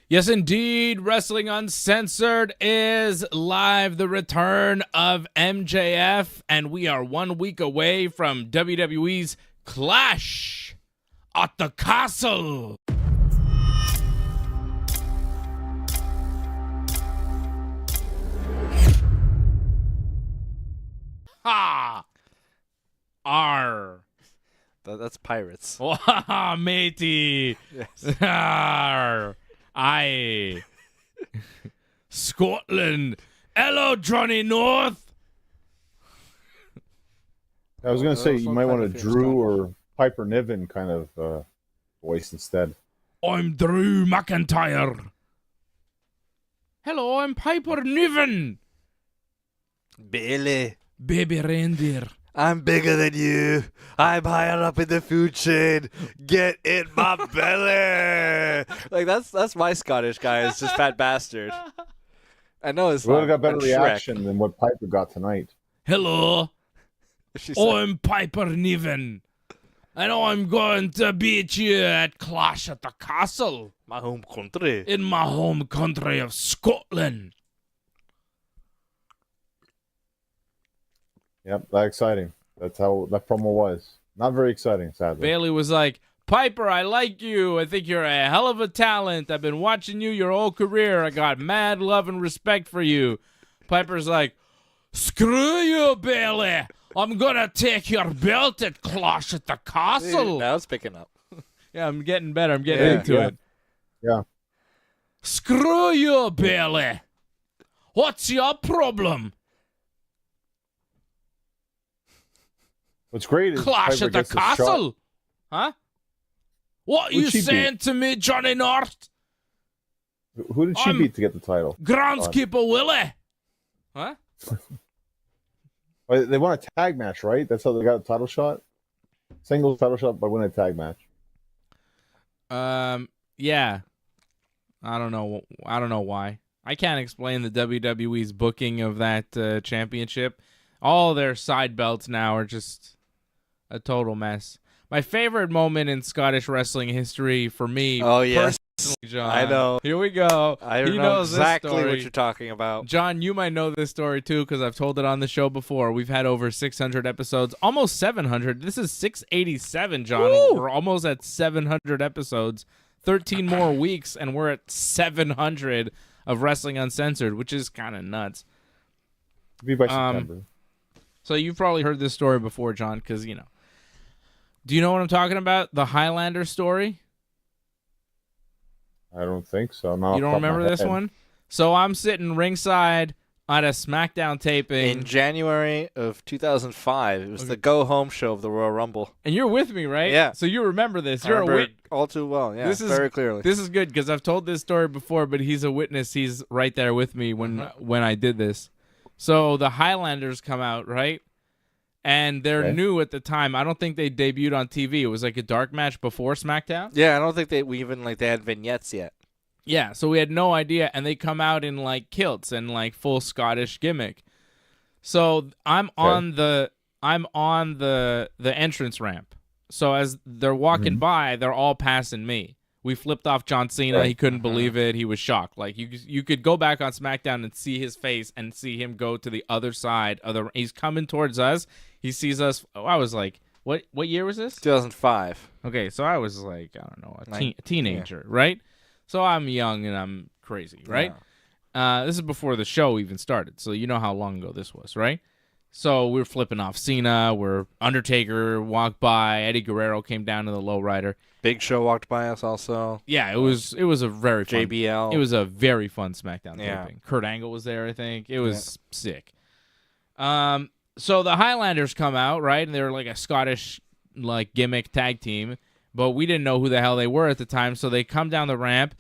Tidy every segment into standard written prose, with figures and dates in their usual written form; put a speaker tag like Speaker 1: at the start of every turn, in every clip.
Speaker 1: Yes, indeed. Wrestling Uncensored is live. The return of MJF, and we are 1 week away from WWE's Clash at the Castle. Ha! R.
Speaker 2: That's pirates.
Speaker 1: Wow, matey.
Speaker 2: Yes.
Speaker 1: Arr. Aye. Scotland. Hello, Johnny North.
Speaker 3: I was going to say you might want a Drew or Piper Niven kind of voice instead.
Speaker 1: I'm Drew McIntyre. Hello, I'm Piper Niven.
Speaker 2: Billy.
Speaker 1: Baby reindeer.
Speaker 2: I'm bigger than you. I'm higher up in the food chain. Get in my belly. Like that's my Scottish guy. It's just fat bastard. I know it's.
Speaker 3: We would have got better
Speaker 2: and
Speaker 3: reaction than what Piper got tonight.
Speaker 1: Hello,
Speaker 2: She said,
Speaker 1: I'm Piper Niven. And I'm going to beat you at Clash at the Castle
Speaker 2: my home country.
Speaker 1: in my home country of Scotland.
Speaker 3: Yep, that exciting. That's how that promo was. Not very exciting, sadly.
Speaker 1: Bailey was like, Piper, I like you. I think you're a hell of a talent. I've been watching you your whole career. I got mad love and respect for you. Piper's like, screw you, Bailey. I'm going to take your belt at Clash at the Castle.
Speaker 2: Now it's picking up.
Speaker 1: Yeah, I'm getting better. I'm getting into it.
Speaker 3: Yeah.
Speaker 1: Screw you, Bailey. What's your problem?
Speaker 3: What's great is
Speaker 1: Clash
Speaker 3: Piper
Speaker 1: at the
Speaker 3: gets a shot.
Speaker 1: Castle. Huh? What are you
Speaker 3: Who'd she
Speaker 1: saying to me, Johnny North?
Speaker 3: Who did she
Speaker 1: I'm-
Speaker 3: beat to get the title?
Speaker 1: Groundskeeper Willie. Huh?
Speaker 3: Well, they won a tag match, right? That's how they got a title shot? Singles title shot by winning a tag match.
Speaker 1: Yeah. I don't know why. I can't explain the WWE's booking of that championship. All their side belts now are just a total mess. My favorite moment in Scottish wrestling history for me.
Speaker 2: Oh, yes.
Speaker 1: personally, John.
Speaker 2: I know.
Speaker 1: Here we go.
Speaker 2: I
Speaker 1: He
Speaker 2: know
Speaker 1: knows this
Speaker 2: exactly
Speaker 1: story.
Speaker 2: what you're talking about.
Speaker 1: John, you might know this story too because I've told it on the show before. We've had over 600 episodes, almost 700. This is 687, John.
Speaker 2: Woo!
Speaker 1: We're almost at 700 episodes. 13 more weeks, and we're at 700 of Wrestling Uncensored, which is kind of nuts.
Speaker 3: Be by September.
Speaker 1: So you've probably heard this story before, John, because, you know. Do you know what I'm talking about? The Highlander story?
Speaker 3: I don't think so. Not
Speaker 1: You don't remember this one? So I'm sitting ringside at a SmackDown taping.
Speaker 2: In January of 2005, it was the go-home show of the Royal Rumble.
Speaker 1: And you're with me, right?
Speaker 2: Yeah.
Speaker 1: So you remember this.
Speaker 2: I
Speaker 1: You're
Speaker 2: remember
Speaker 1: a
Speaker 2: it all too well. Yeah,
Speaker 1: This is-
Speaker 2: very clearly.
Speaker 1: This is good because I've told this story before, but he's a witness. He's right there with me when I did this. So the Highlanders come out, right? And they're
Speaker 3: Okay.
Speaker 1: new at the time. I don't think they debuted on TV. It was like a dark match before SmackDown.
Speaker 2: Yeah, I don't think they had vignettes yet.
Speaker 1: Yeah, so we had no idea, and they come out in like kilts and like full Scottish gimmick. So I'm on the entrance ramp. So as they're walking by, they're all passing me. We flipped off John Cena.
Speaker 3: Right.
Speaker 1: He couldn't believe it. He was shocked. Like you could go back on SmackDown and see his face and see him go to the other side of the. He's coming towards us. He sees us. Oh, I was like, what year was this?
Speaker 2: 2005.
Speaker 1: Okay, so I was like, I don't know,
Speaker 2: Like,
Speaker 1: a teenager, right? So I'm young and I'm crazy, right? This is before the show even started, so you know how long ago this was, right? So we're flipping off Cena, we're Undertaker walked by, Eddie Guerrero came down to the lowrider.
Speaker 2: Big Show walked by us also.
Speaker 1: Yeah, it was a very fun,
Speaker 2: JBL.
Speaker 1: It was a very fun SmackDown
Speaker 2: Yeah.
Speaker 1: taping. Kurt Angle was there, I think. It was sick. So the Highlanders come out, right? And they're like a Scottish like gimmick tag team, but we didn't know who the hell they were at the time. So they come down the ramp,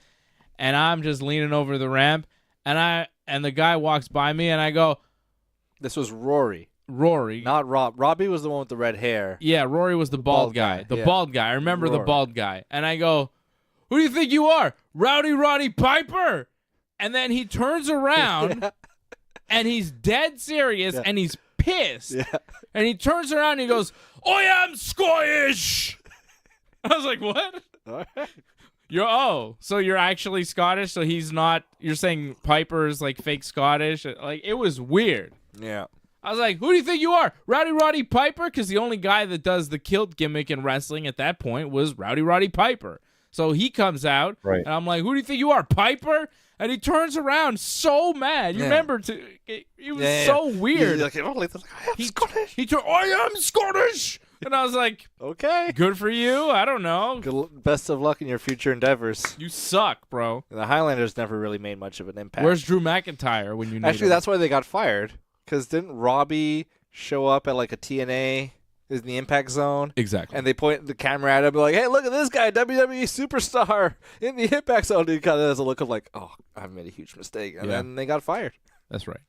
Speaker 1: and I'm just leaning over the ramp, and the guy walks by me, and I go,
Speaker 2: This was Rory,
Speaker 1: Rory.
Speaker 2: not Rob. Robbie was the one with the red hair.
Speaker 1: Yeah, Rory was the bald guy. The
Speaker 2: yeah.
Speaker 1: bald guy. I remember the
Speaker 2: Rory.
Speaker 1: bald guy. And I go, who do you think you are? Rowdy Roddy Piper? And then he turns around, and he's dead serious, and he's pissed.
Speaker 2: Yeah.
Speaker 1: And he turns around and he goes, I am Scottish. I was like, what? So you're actually Scottish, so he's not. You're saying Piper's like fake Scottish. Like, it was weird.
Speaker 2: Yeah.
Speaker 1: I was like, who do you think you are? Roddy Piper? Because the only guy that does the kilt gimmick in wrestling at that point was Roddy Piper. So he comes out,
Speaker 3: Right.
Speaker 1: and I'm like, who do you think you are, Piper? And he turns around so mad. You remember, he was so weird.
Speaker 2: Like, I am Scottish.
Speaker 1: He turned, I am Scottish! And I was like,
Speaker 2: Okay.
Speaker 1: good for you. I don't know.
Speaker 2: Best of luck in your future endeavors.
Speaker 1: You suck, bro.
Speaker 2: The Highlanders never really made much of an impact.
Speaker 1: Where's Drew McIntyre when you need
Speaker 2: Actually,
Speaker 1: him?
Speaker 2: that's why they got fired. Because didn't Robbie show up at like a TNA in the Impact Zone?
Speaker 1: Exactly.
Speaker 2: And they point the camera at him like, hey, look at this guy, WWE superstar in the Impact Zone. And he kind of has a look of like, oh, I've made a huge mistake. And then they got fired.
Speaker 1: That's right.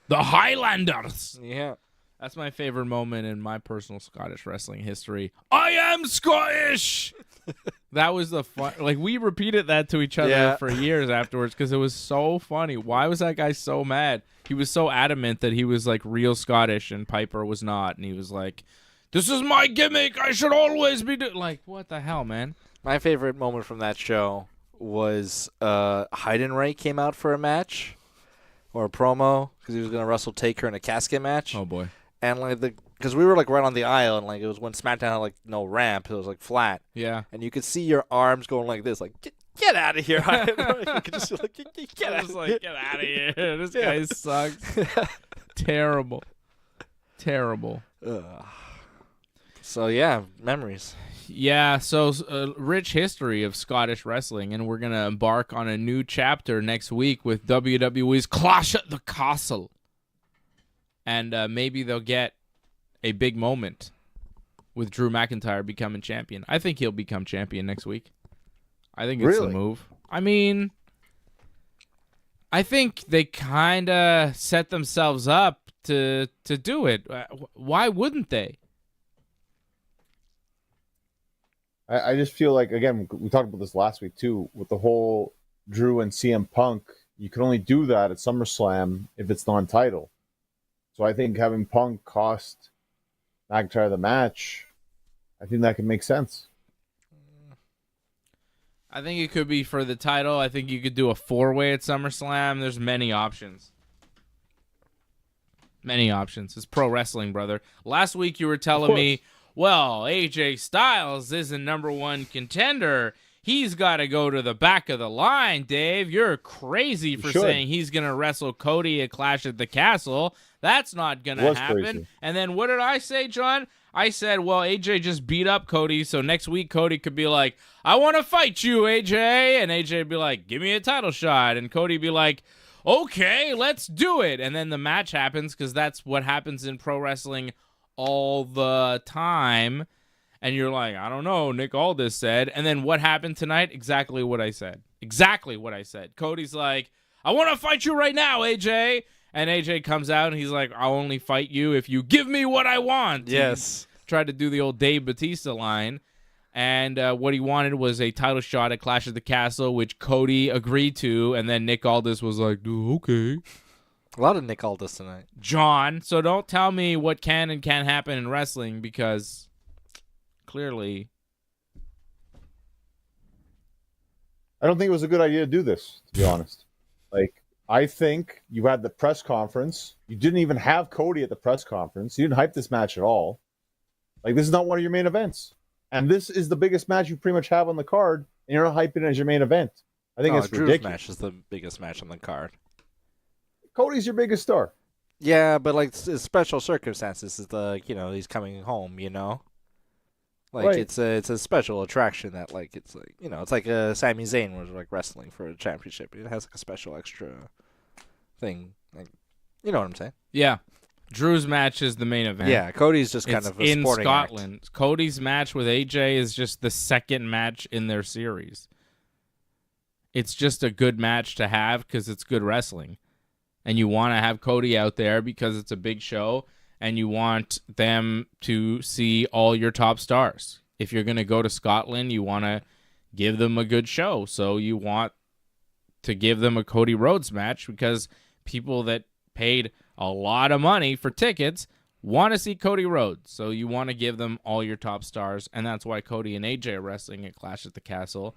Speaker 1: The Highlanders.
Speaker 2: Yeah.
Speaker 1: That's my favorite moment in my personal Scottish wrestling history. I am Scottish! That was the fun. Like, we repeated that to each other for years afterwards because it was so funny. Why was that guy so mad? He was so adamant that he was, like, real Scottish and Piper was not. And he was like, this is my gimmick. I should always be doing. Like, what the hell, man?
Speaker 2: My favorite moment from that show was Heidenreich came out for a match or a promo because he was going to wrestle Taker in a casket match.
Speaker 1: Oh, boy.
Speaker 2: And like because we were like right on the aisle, and like it was when SmackDown had like no ramp, it was like flat.
Speaker 1: Yeah.
Speaker 2: And you could see your arms going like this, like get out of here! You could just like get out of here!
Speaker 1: Get out of here! This guy sucks. Terrible.
Speaker 2: So yeah, memories.
Speaker 1: Yeah, so rich history of Scottish wrestling, and we're going to embark on a new chapter next week with WWE's Clash at the Castle. And maybe they'll get a big moment with Drew McIntyre becoming champion. I think he'll become champion next week. I think it's the move. I mean, I think they kind of set themselves up to do it. Why wouldn't they?
Speaker 3: I just feel like, again, we talked about this last week too, with the whole Drew and CM Punk. You can only do that at SummerSlam if it's non-title. So I think having Punk cost McIntyre the match, I think that could make sense.
Speaker 1: I think it could be for the title. I think you could do a 4-way at SummerSlam. There's many options. It's pro wrestling, brother. Last week you were telling me, well, AJ Styles isn't #1 contender. He's got to go to the back of the line, Dave. You're crazy for saying he's going to wrestle Cody at Clash at the Castle. That's not going to happen.
Speaker 3: Crazy.
Speaker 1: And then what did I say, John? I said, well, AJ just beat up Cody, so next week Cody could be like, I want to fight you, AJ. And AJ would be like, give me a title shot. And Cody would be like, okay, let's do it. And then the match happens because that's what happens in pro wrestling all the time. And you're like, I don't know, Nick Aldis said. And then what happened tonight? Exactly what I said. Cody's like, I want to fight you right now, AJ. And AJ comes out and he's like, I'll only fight you if you give me what I want.
Speaker 2: Yes.
Speaker 1: He tried to do the old Dave Bautista line. And what he wanted was a title shot at Clash of the Castle, which Cody agreed to. And then Nick Aldis was like, okay.
Speaker 2: A lot of Nick Aldis tonight.
Speaker 1: John, so don't tell me what can and can't happen in wrestling because clearly
Speaker 3: I don't think it was a good idea to do this, to be honest. Like, I think you had the press conference. You didn't even have Cody at the press conference. You didn't hype this match at all. Like, this is not one of your main events. And this is the biggest match you pretty much have on the card, and you're not hyping it as your main event. I think it's
Speaker 2: Drew's
Speaker 3: ridiculous.
Speaker 2: match is the biggest match on the card.
Speaker 3: Cody's your biggest star.
Speaker 2: Yeah, but like it's special circumstances is he's coming home, Like
Speaker 3: Right.
Speaker 2: it's a special attraction that like it's like it's like Sami Zayn was like wrestling for a championship. It has like a special extra thing. Like, you know what I'm saying?
Speaker 1: Yeah. Drew's match is the main event.
Speaker 2: Yeah, Cody's just kind
Speaker 1: It's
Speaker 2: of a
Speaker 1: in
Speaker 2: sporting
Speaker 1: Scotland.
Speaker 2: act.
Speaker 1: Cody's match with AJ is just the second match in their series. It's just a good match to have because it's good wrestling. And you want to have Cody out there because it's a big show and you want them to see all your top stars. If you're going to go to Scotland, you want to give them a good show. So you want to give them a Cody Rhodes match because people that paid a lot of money for tickets want to see Cody Rhodes. So you want to give them all your top stars. And that's why Cody and AJ are wrestling at Clash at the Castle.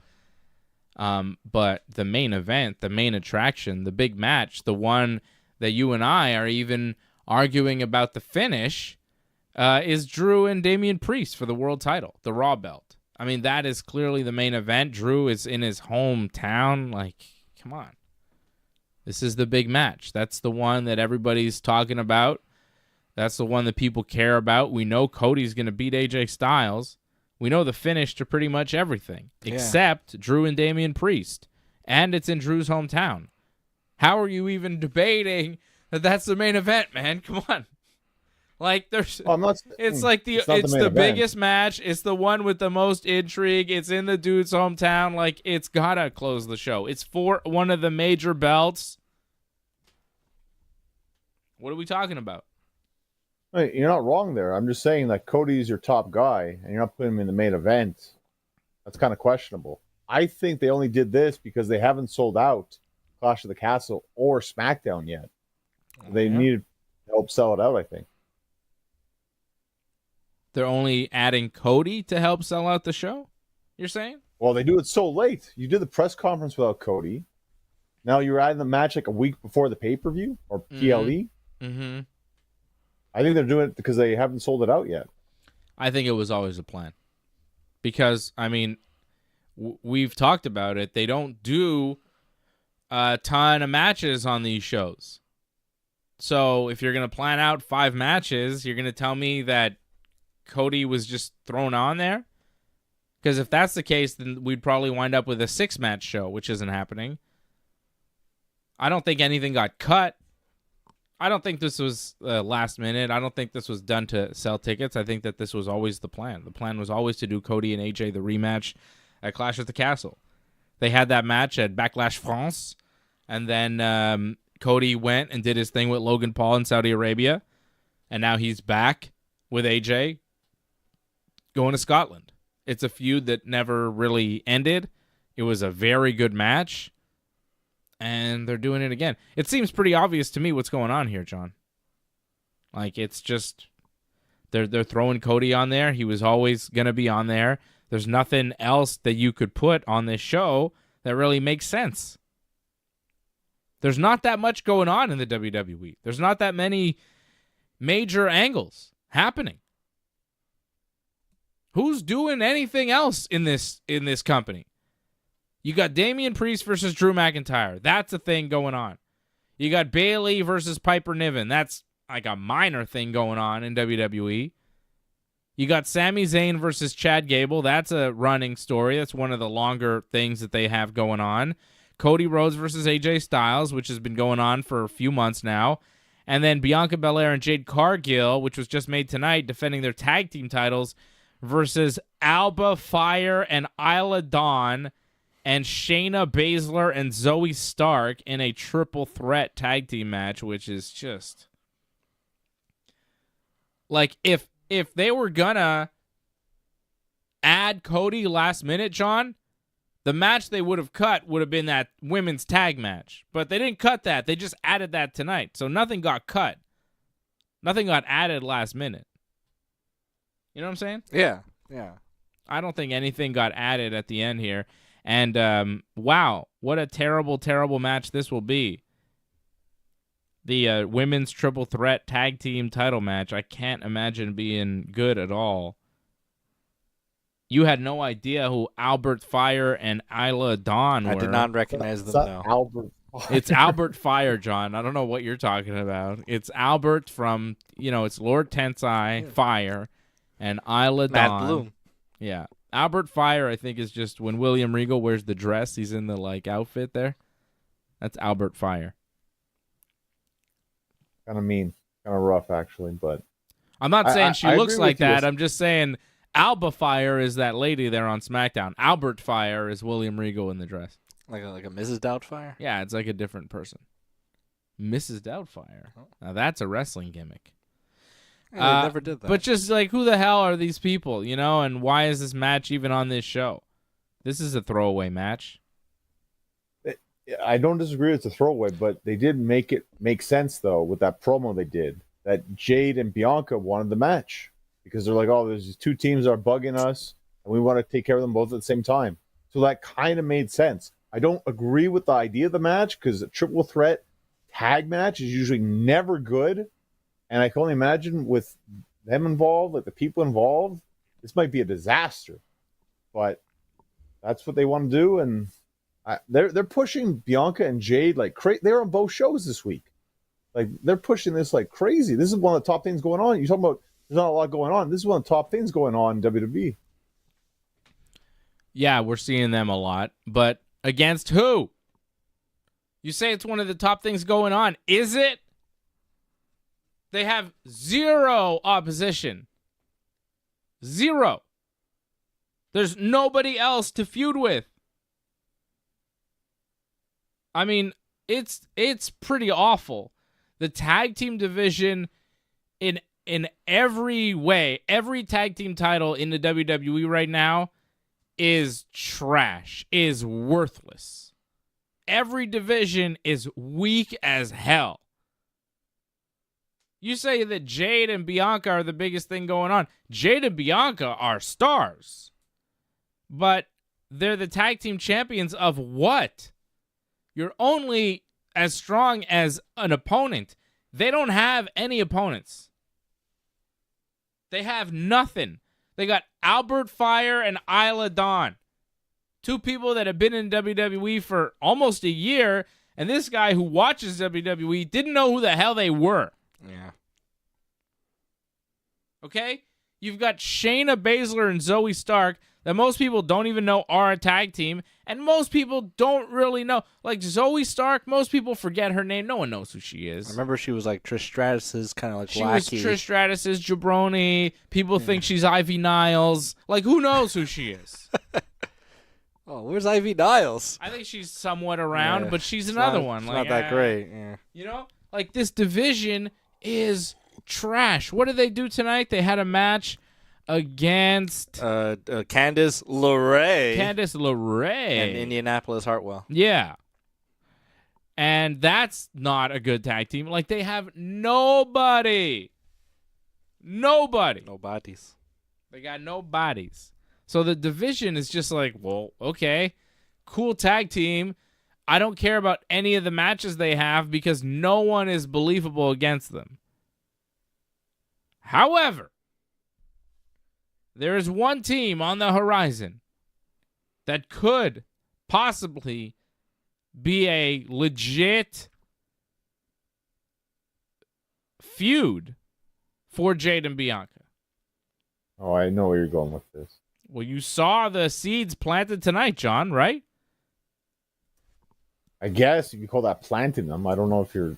Speaker 1: But the main event, the main attraction, the big match, the one that you and I are even arguing about the finish, is Drew and Damian Priest for the world title, the Raw belt. I mean, that is clearly the main event. Drew is in his hometown. Like, come on. This is the big match. That's the one that everybody's talking about. That's the one that people care about. We know Cody's going to beat AJ Styles. We know the finish to pretty much everything, except Drew and Damian Priest. And it's in Drew's hometown. How are you even debating that that's the main event, man? Come on. Like, it's the biggest match. It's the one with the most intrigue. It's in the dude's hometown. Like, it's got to close the show. It's for one of the major belts. What are we talking about?
Speaker 3: Wait, you're not wrong there. I'm just saying that Cody's your top guy, and you're not putting him in the main event. That's kind of questionable. I think they only did this because they haven't sold out Clash of the Castle or SmackDown yet. They needed help sell it out, I think.
Speaker 1: They're only adding Cody to help sell out the show, you're saying?
Speaker 3: Well, they do it so late. You did the press conference without Cody. Now you're adding the match like a week before the pay-per-view or PLE.
Speaker 1: Mm-hmm.
Speaker 3: I think they're doing it because they haven't sold it out yet.
Speaker 1: I think it was always a plan. Because, I mean, we've talked about it. They don't do a ton of matches on these shows. So if you're going to plan out 5 matches, you're going to tell me that Cody was just thrown on there? Because if that's the case, then we'd probably wind up with a 6-match show, which isn't happening. I don't think anything got cut. I don't think this was last minute. I don't think this was done to sell tickets. I think that this was always the plan. The plan was always to do Cody and AJ the rematch at Clash at the Castle. They had that match at Backlash France, and then Cody went and did his thing with Logan Paul in Saudi Arabia, and now he's back with AJ going to Scotland. It's a feud that never really ended. It was a very good match, and they're doing it again. It seems pretty obvious to me what's going on here, John. Like, it's just they're throwing Cody on there. He was always going to be on there. There's nothing else that you could put on this show that really makes sense. There's not that much going on in the WWE. There's not that many major angles happening. Who's doing anything else in this company? You got Damian Priest versus Drew McIntyre. That's a thing going on. You got Bayley versus Piper Niven. That's like a minor thing going on in WWE. You got Sami Zayn versus Chad Gable. That's a running story. That's one of the longer things that they have going on. Cody Rhodes versus AJ Styles, which has been going on for a few months now. And then Bianca Belair and Jade Cargill, which was just made tonight, defending their tag team titles versus Alba Fire and Isla Dawn and Shayna Baszler and Zoe Stark in a triple threat tag team match, which is just like if they were gonna add Cody last minute, John, the match they would have cut would have been that women's tag match. But they didn't cut that. They just added that tonight. So nothing got cut. Nothing got added last minute. You know what I'm saying?
Speaker 2: Yeah.
Speaker 1: I don't think anything got added at the end here. And, wow, what a terrible, terrible match this will be. The women's triple threat tag team title match, I can't imagine being good at all. You had no idea who Albert Fire and Isla Dawn were.
Speaker 2: I did not recognize them, though.
Speaker 3: Albert.
Speaker 1: It's Albert Fire, John. I don't know what you're talking about. It's Albert from, it's Lord Tensai Fire and Isla Dawn.
Speaker 2: Matt Bloom.
Speaker 1: Yeah. Albert Fire, I think, is just when William Regal wears the dress, he's in the, outfit there. That's Albert Fire.
Speaker 3: Kind of mean. Kind of rough, actually, but...
Speaker 1: I'm not saying she looks like that.
Speaker 3: You.
Speaker 1: I'm just saying Alba Fire is that lady there on SmackDown. Albert Fire is William Regal in the dress.
Speaker 2: Like a Mrs. Doubtfire?
Speaker 1: Yeah, it's like a different person. Mrs. Doubtfire.
Speaker 2: Oh.
Speaker 1: Now that's a wrestling gimmick.
Speaker 2: Yeah, they never did that.
Speaker 1: But just who the hell are these people, and why is this match even on this show? This is a throwaway match.
Speaker 3: I don't disagree it's a throwaway, but they did make it make sense, though, with that promo they did, that Jade and Bianca wanted the match because they're like, oh, there's these two teams that are bugging us, and we want to take care of them both at the same time. So that kind of made sense. I don't agree with the idea of the match because a triple threat tag match is usually never good. And I can only imagine with them involved, like the people involved, this might be a disaster. But that's what they want to do. And they're pushing Bianca and Jade like crazy. They're on both shows this week. Like, they're pushing this like crazy. This is one of the top things going on. You're talking about there's not a lot going on. This is one of the top things going on in WWE.
Speaker 1: Yeah, we're seeing them a lot. But against who? You say it's one of the top things going on. Is it? They have zero opposition. Zero. There's nobody else to feud with. I mean, it's pretty awful. The tag team division in every way, every tag team title in the WWE right now is trash, is worthless. Every division is weak as hell. You say that Jade and Bianca are the biggest thing going on. Jade and Bianca are stars. But they're the tag team champions of what? You're only as strong as an opponent. They don't have any opponents. They have nothing. They got Albert Fire and Isla Dawn. Two people that have been in WWE for almost a year, and this guy who watches WWE didn't know who the hell they were.
Speaker 2: Yeah.
Speaker 1: Okay? You've got Shayna Baszler and Zoe Stark that most people don't even know are a tag team, and most people don't really know. Like Zoe Stark, most people forget her name. No one knows who she is.
Speaker 2: I remember she was like Trish Stratus's kind of like
Speaker 1: She
Speaker 2: wacky.
Speaker 1: was Trish Stratus's jabroni. People think she's Ivy Niles. Like, who knows who she is?
Speaker 2: Oh, where's Ivy Niles?
Speaker 1: I think she's somewhat around,
Speaker 2: Yeah,
Speaker 1: but she's
Speaker 2: it's
Speaker 1: another
Speaker 2: not-
Speaker 1: one.
Speaker 2: It's
Speaker 1: Like,
Speaker 2: not that great. Yeah.
Speaker 1: You know? Like, this division is trash. What did they do tonight? They had a match against
Speaker 2: Candice LeRae
Speaker 1: Candice LeRae
Speaker 2: and Indianapolis Hartwell.
Speaker 1: Yeah. And that's not a good tag team. Like, they have nobody. Nobody.
Speaker 2: No bodies.
Speaker 1: They got no bodies. So the division is just like, well, okay, cool tag team. I don't care about any of the matches they have because no one is believable against them. However, there is one team on the horizon that could possibly be a legit feud for Jade and Bianca.
Speaker 3: Oh, I know where you're going with this.
Speaker 1: Well, you saw the seeds planted tonight, John, right?
Speaker 3: I guess if you call that planting them, I don't know if you're.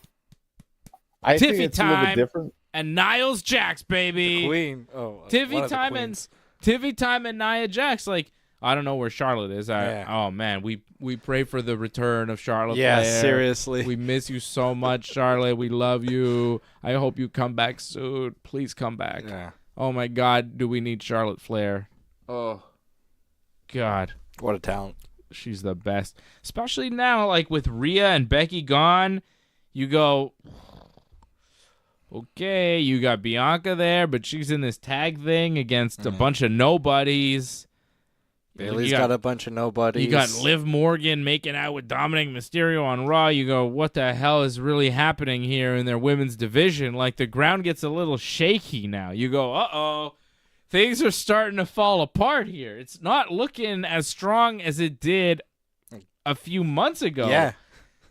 Speaker 3: I
Speaker 1: Tiffy
Speaker 3: think it's a little bit
Speaker 1: time.
Speaker 3: different.
Speaker 1: And Niles Jax, baby.
Speaker 2: Queen. Oh, one
Speaker 1: Tiffy
Speaker 2: of the
Speaker 1: time
Speaker 2: queens.
Speaker 1: and Nia Jax. Like, I don't know where Charlotte is. Oh man, we pray for the return of Charlotte.
Speaker 2: Yeah,
Speaker 1: Flair.
Speaker 2: seriously.
Speaker 1: We miss you so much, Charlotte. We love you. I hope you come back soon. Please come back.
Speaker 2: Yeah.
Speaker 1: Oh my God, do we need Charlotte Flair? Oh, God.
Speaker 2: What a talent.
Speaker 1: She's the best. Especially now, like with Rhea and Becky gone, you go, okay, you got Bianca there, but she's in this tag thing against a bunch of nobodies.
Speaker 2: Bailey's got a bunch of nobodies.
Speaker 1: You got Liv Morgan making out with Dominic Mysterio on Raw. You go, what the hell is really happening here in their women's division? Like, the ground gets a little shaky now. You go, uh-oh. Things are starting to fall apart here. It's not looking as strong as it did a few months ago.
Speaker 2: Yeah.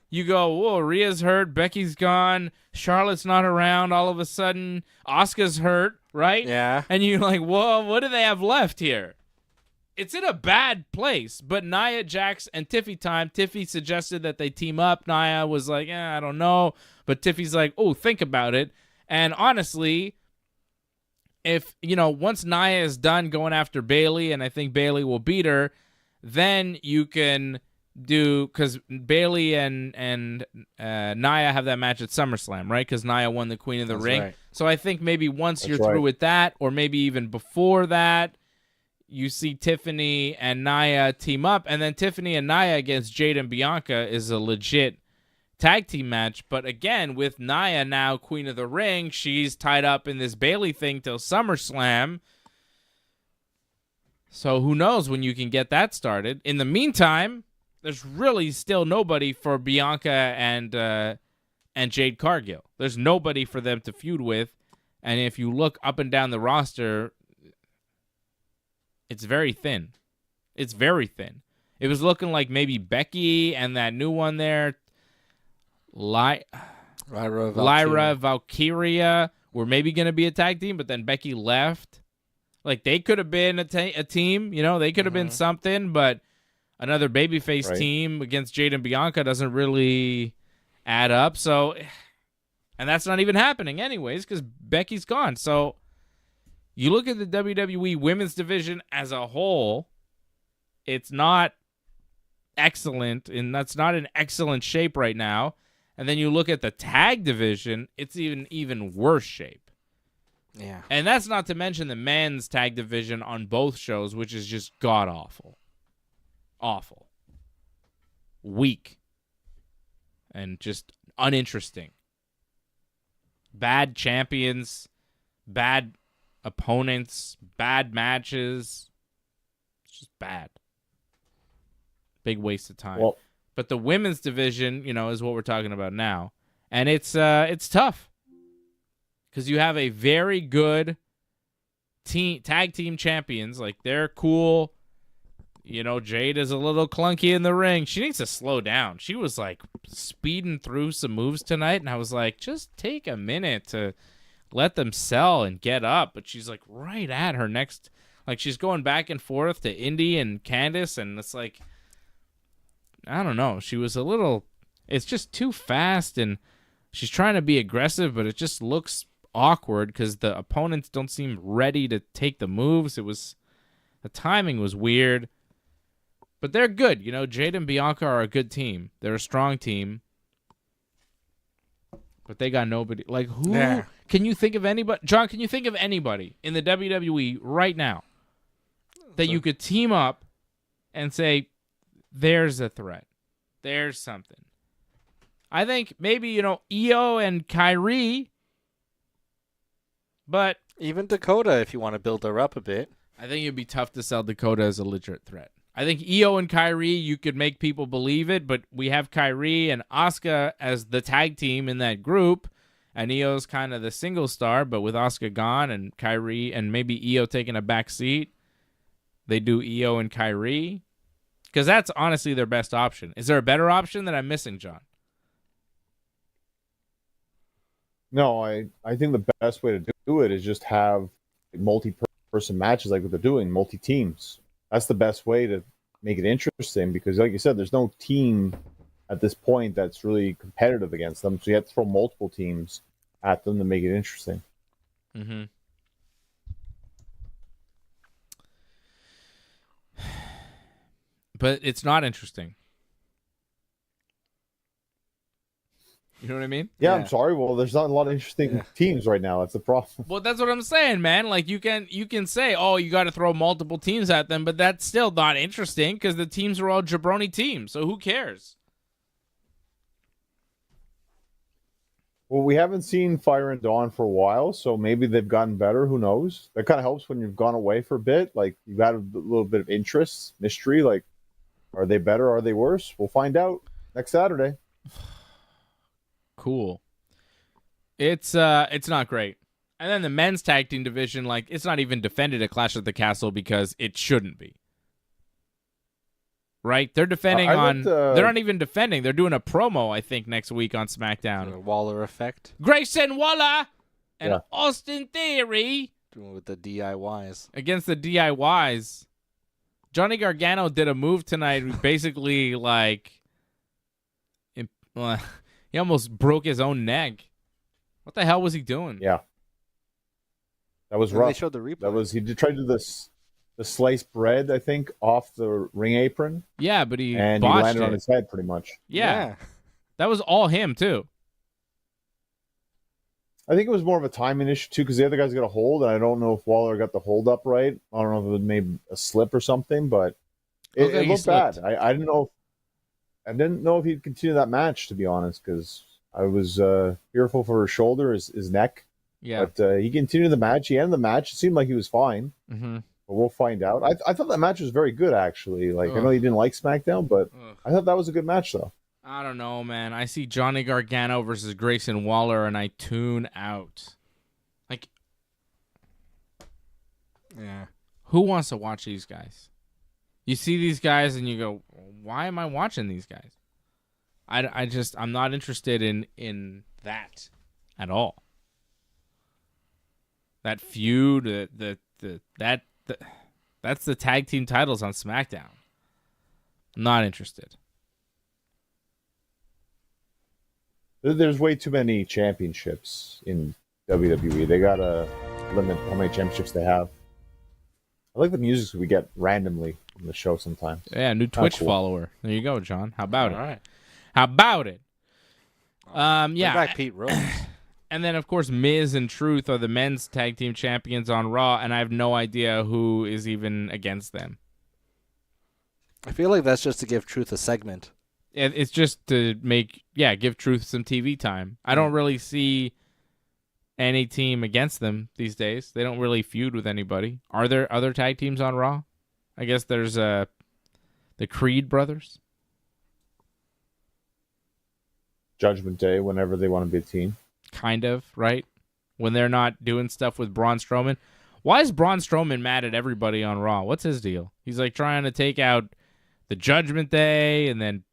Speaker 1: You go, whoa, Rhea's hurt, Becky's gone, Charlotte's not around. All of a sudden, Asuka's hurt, right?
Speaker 2: Yeah.
Speaker 1: And you're like, whoa, what do they have left here? It's in a bad place, but Nia Jax and Tiffy time. Tiffy suggested that they team up. Nia was like, I don't know. But Tiffy's like, oh, think about it. And honestly, if, once Nia is done going after Bayley, and I think Bayley will beat her, then you can do, because Bayley and Nia have that match at SummerSlam, right? Because Nia won the Queen of the
Speaker 2: That's
Speaker 1: Ring.
Speaker 2: right.
Speaker 1: So I think maybe once
Speaker 3: That's
Speaker 1: you're
Speaker 3: right.
Speaker 1: through with that, or maybe even before that, you see Tiffany and Nia team up, and then Tiffany and Nia against Jade and Bianca is a legit tag team match. But again, with Nia now Queen of the Ring, she's tied up in this Bayley thing till SummerSlam. So who knows when you can get that started. In the meantime, there's really still nobody for Bianca and Jade Cargill. There's nobody for them to feud with. And if you look up and down the roster, it's very thin. It's very thin. It was looking like maybe Becky and that new one there, Lyra Valkyria, were maybe going to be a tag team, but then Becky left. Like, they could have been a team, you know, they could have been something, but another babyface team against Jade and Bianca doesn't really add up. So, and that's not even happening anyways because Becky's gone. So, you look at the WWE women's division as a whole, it's not excellent, and that's not in excellent shape right now. And then you look at the tag division, it's even worse shape.
Speaker 2: Yeah.
Speaker 1: And that's not to mention the men's tag division on both shows, which is just god-awful. Awful. Weak. And just uninteresting. Bad champions, bad opponents, bad matches. It's just bad. Big waste of time.
Speaker 3: Well,
Speaker 1: but the women's division, you know, is what we're talking about now. And it's tough. Because you have a very good tag team champions. Like, they're cool. You know, Jade is a little clunky in the ring. She needs to slow down. She was, like, speeding through some moves tonight, and I was like, just take a minute to let them sell and get up. But she's, like, right at her next. Like, she's going back and forth to Indy and Candice, and it's like, I don't know. She was a little. It's just too fast, and she's trying to be aggressive, but it just looks awkward because the opponents don't seem ready to take the moves. The timing was weird, but they're good. You know, Jade and Bianca are a good team. They're a strong team, but they got nobody. Like, who can you think of anybody? John, can you think of anybody in the WWE right now that you could team up and say, there's a threat, there's something? I think maybe, you know, Io and Kyrie. But
Speaker 2: even Dakota, if you want to build her up a bit.
Speaker 1: I think it'd be tough to sell Dakota as a legit threat. I think Io and Kyrie, you could make people believe it, but we have Kyrie and Asuka as the tag team in that group, and Io's kind of the single star, but with Asuka gone and Kyrie and maybe Io taking a back seat, they do Io and Kyrie. Because that's honestly their best option. Is there a better option that I'm missing, John?
Speaker 3: No, I think the best way to do it is just have multi-person matches like what they're doing, multi-teams. That's the best way to make it interesting because, like you said, there's no team at this point that's really competitive against them. So you have to throw multiple teams at them to make it interesting.
Speaker 1: Mm-hmm. But it's not interesting. You know what I mean?
Speaker 3: Yeah, I'm sorry. Well, there's not a lot of interesting teams right now. That's the problem.
Speaker 1: Well, that's what I'm saying, man. Like, you can say, oh, you got to throw multiple teams at them, but that's still not interesting because the teams are all jabroni teams. So who cares?
Speaker 3: Well, we haven't seen Fire and Dawn for a while, so maybe they've gotten better. Who knows? That kind of helps when you've gone away for a bit. Like, you've had a little bit of interest, mystery. Like, are they better? Are they worse? We'll find out next Saturday.
Speaker 1: Cool. It's not great. And then the men's tag team division, like, it's not even defended at Clash at the Castle because it shouldn't be. Right? They're defending they're not even defending. They're doing a promo, I think, next week on SmackDown.
Speaker 2: The Waller effect.
Speaker 1: Grayson Waller and Austin Theory
Speaker 2: Doing with the DIYs.
Speaker 1: against the DIYs. Johnny Gargano did a move tonight, basically, like, he almost broke his own neck. What the hell was he doing?
Speaker 3: Yeah. That was
Speaker 2: When
Speaker 3: rough.
Speaker 2: they showed the replay.
Speaker 3: He did try to do the sliced bread, I think, off the ring apron.
Speaker 1: Yeah, but he
Speaker 3: And he
Speaker 1: botched
Speaker 3: landed
Speaker 1: it.
Speaker 3: on his head pretty much.
Speaker 1: Yeah. That was all him, too.
Speaker 3: I think it was more of a timing issue, too, because the other guy's got a hold, and I don't know if Waller got the hold up right. I don't know if it was maybe a slip or something, but it looked bad. I didn't know. I didn't know if he'd continue that match, to be honest, because I was fearful for his shoulder, his neck.
Speaker 1: Yeah.
Speaker 3: But he continued the match. He ended the match. It seemed like he was fine.
Speaker 1: Mm-hmm.
Speaker 3: but we'll find out. I thought that match was very good, actually. Like, I know you didn't like SmackDown, but I thought that was a good match, though.
Speaker 1: I don't know, man. I see Johnny Gargano versus Grayson Waller, and I tune out. Like,
Speaker 2: Yeah.
Speaker 1: who wants to watch these guys? You see these guys, and you go, why am I watching these guys? I'm not interested in that at all. That feud, that's the tag team titles on SmackDown. I'm not interested.
Speaker 3: There's way too many championships in WWE. They gotta limit how many championships they have. I like the music we get randomly on the show sometimes.
Speaker 1: Yeah, new Twitch
Speaker 3: cool.
Speaker 1: follower. There you go, John. How about
Speaker 2: All
Speaker 1: it?
Speaker 2: right.
Speaker 1: How about it?
Speaker 2: Bring
Speaker 1: Yeah.
Speaker 2: back Pete Rhodes.
Speaker 1: And then, of course, Miz and Truth are the men's tag team champions on Raw, and I have no idea who is even against them.
Speaker 2: I feel like that's just to give Truth a segment.
Speaker 1: It's just to give Truth some TV time. I don't really see any team against them these days. They don't really feud with anybody. Are there other tag teams on Raw? I guess there's the Creed brothers.
Speaker 3: Judgment Day, whenever they want to be a team.
Speaker 1: Kind of, right? When they're not doing stuff with Braun Strowman. Why is Braun Strowman mad at everybody on Raw? What's his deal? He's like trying to take out the Judgment Day and then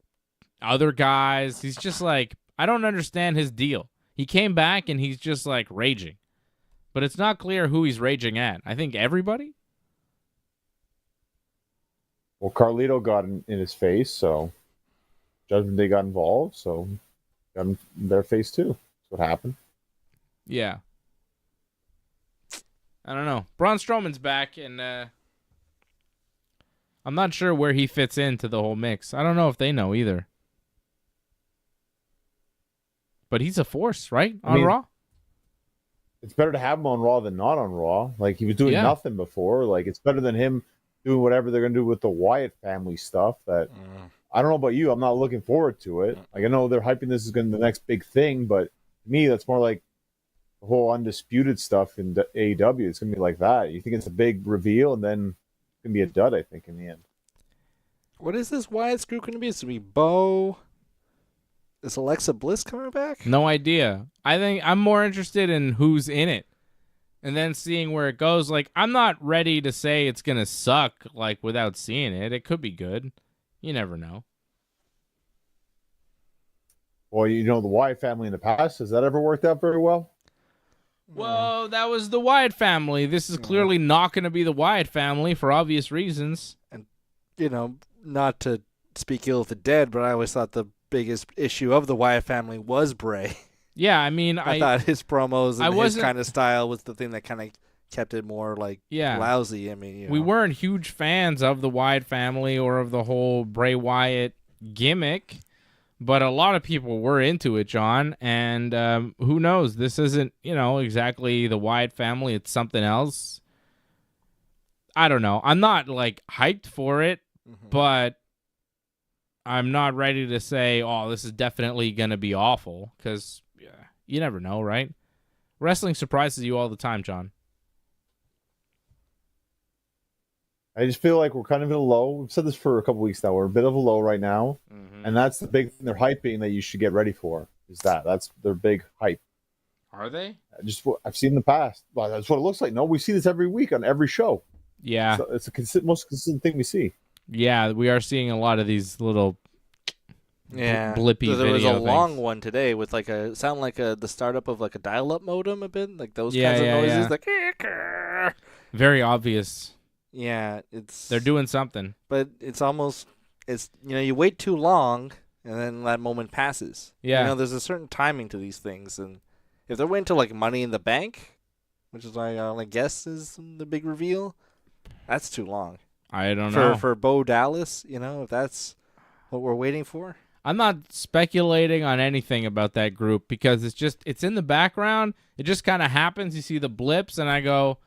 Speaker 1: other guys. He's just like, I don't understand his deal. He came back and he's just like raging. But it's not clear who he's raging at. I think everybody?
Speaker 3: Well, Carlito got in his face, so Judgment Day got involved, so got in their face too. That's what happened.
Speaker 1: Yeah. I don't know. Braun Strowman's back, and I'm not sure where he fits into the whole mix. I don't know if they know either. But he's a force, right? On Raw?
Speaker 3: It's better to have him on Raw than not on Raw. Like, he was doing nothing before. Like, it's better than him doing whatever they're going to do with the Wyatt family stuff that I don't know about you. I'm not looking forward to it. Like, I know they're hyping this as going to be the next big thing, but to me, that's more like the whole undisputed stuff in AEW. It's going to be like that. You think it's a big reveal, and then it's going to be a dud, I think, in the end.
Speaker 2: What is this Wyatt's group going to be? It's going to be Bo. Is Alexa Bliss coming back?
Speaker 1: No idea. I think I'm more interested in who's in it and then seeing where it goes. Like, I'm not ready to say it's going to suck, like, without seeing it. It could be good. You never know.
Speaker 3: Well, you know, the Wyatt family in the past, has that ever worked out very well?
Speaker 1: Well, that was the Wyatt family. This is clearly not going to be the Wyatt family for obvious reasons.
Speaker 2: And, you know, not to speak ill of the dead, but I always thought the biggest issue of the Wyatt family was Bray.
Speaker 1: Yeah, I mean,
Speaker 2: I thought his promos and his
Speaker 1: wasn't-
Speaker 2: kind of style was the thing that kind of kept it more, like, lousy. I mean, you know.
Speaker 1: We weren't huge fans of the Wyatt family or of the whole Bray Wyatt gimmick, but a lot of people were into it, John, and who knows? This isn't, exactly the Wyatt family. It's something else. I don't know. I'm not, like, hyped for it, but I'm not ready to say, oh, this is definitely going to be awful, because you never know, right? Wrestling surprises you all the time, John.
Speaker 3: I just feel like we're kind of in a low. We've said this for a couple weeks now. We're a bit of a low right now, and that's the big thing they're hyping that you should get ready for. That's their big hype.
Speaker 1: Are they?
Speaker 3: Just what I've seen in the past. Well, that's what it looks like. No, we see this every week on every show.
Speaker 1: Yeah,
Speaker 3: so it's the most consistent thing we see.
Speaker 1: Yeah, we are seeing a lot of these little blippy
Speaker 2: so there was a
Speaker 1: video
Speaker 2: long
Speaker 1: things.
Speaker 2: one today with like the startup of like a dial-up modem a bit, like those kinds of noises, like
Speaker 1: very obvious.
Speaker 2: Yeah,
Speaker 1: they're doing something,
Speaker 2: but it's you wait too long and then that moment passes.
Speaker 1: Yeah,
Speaker 2: there's a certain timing to these things, and if they're waiting till like Money in the Bank, which is I guess is the big reveal, that's too long.
Speaker 1: I don't know
Speaker 2: for Bo Dallas, if that's what we're waiting for.
Speaker 1: I'm not speculating on anything about that group because it's in the background. It just kind of happens. You see the blips, and I go,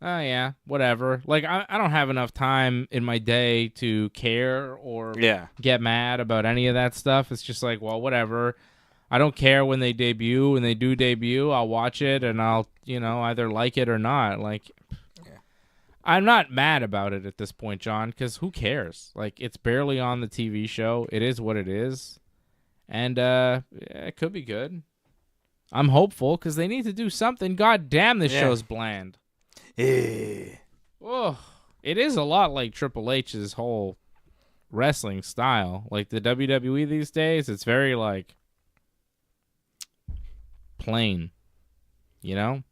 Speaker 1: oh, yeah, whatever. Like, I don't have enough time in my day to care or get mad about any of that stuff. It's just like, well, whatever. I don't care when they debut. When they do debut, I'll watch it, and I'll, either like it or not. Like, I'm not mad about it at this point, John, because who cares? Like, it's barely on the TV show. It is what it is. And yeah, it could be good. I'm hopeful because they need to do something. God damn, this show's bland. Oh, it is a lot like Triple H's whole wrestling style. Like the WWE these days, it's very, like, plain. You know?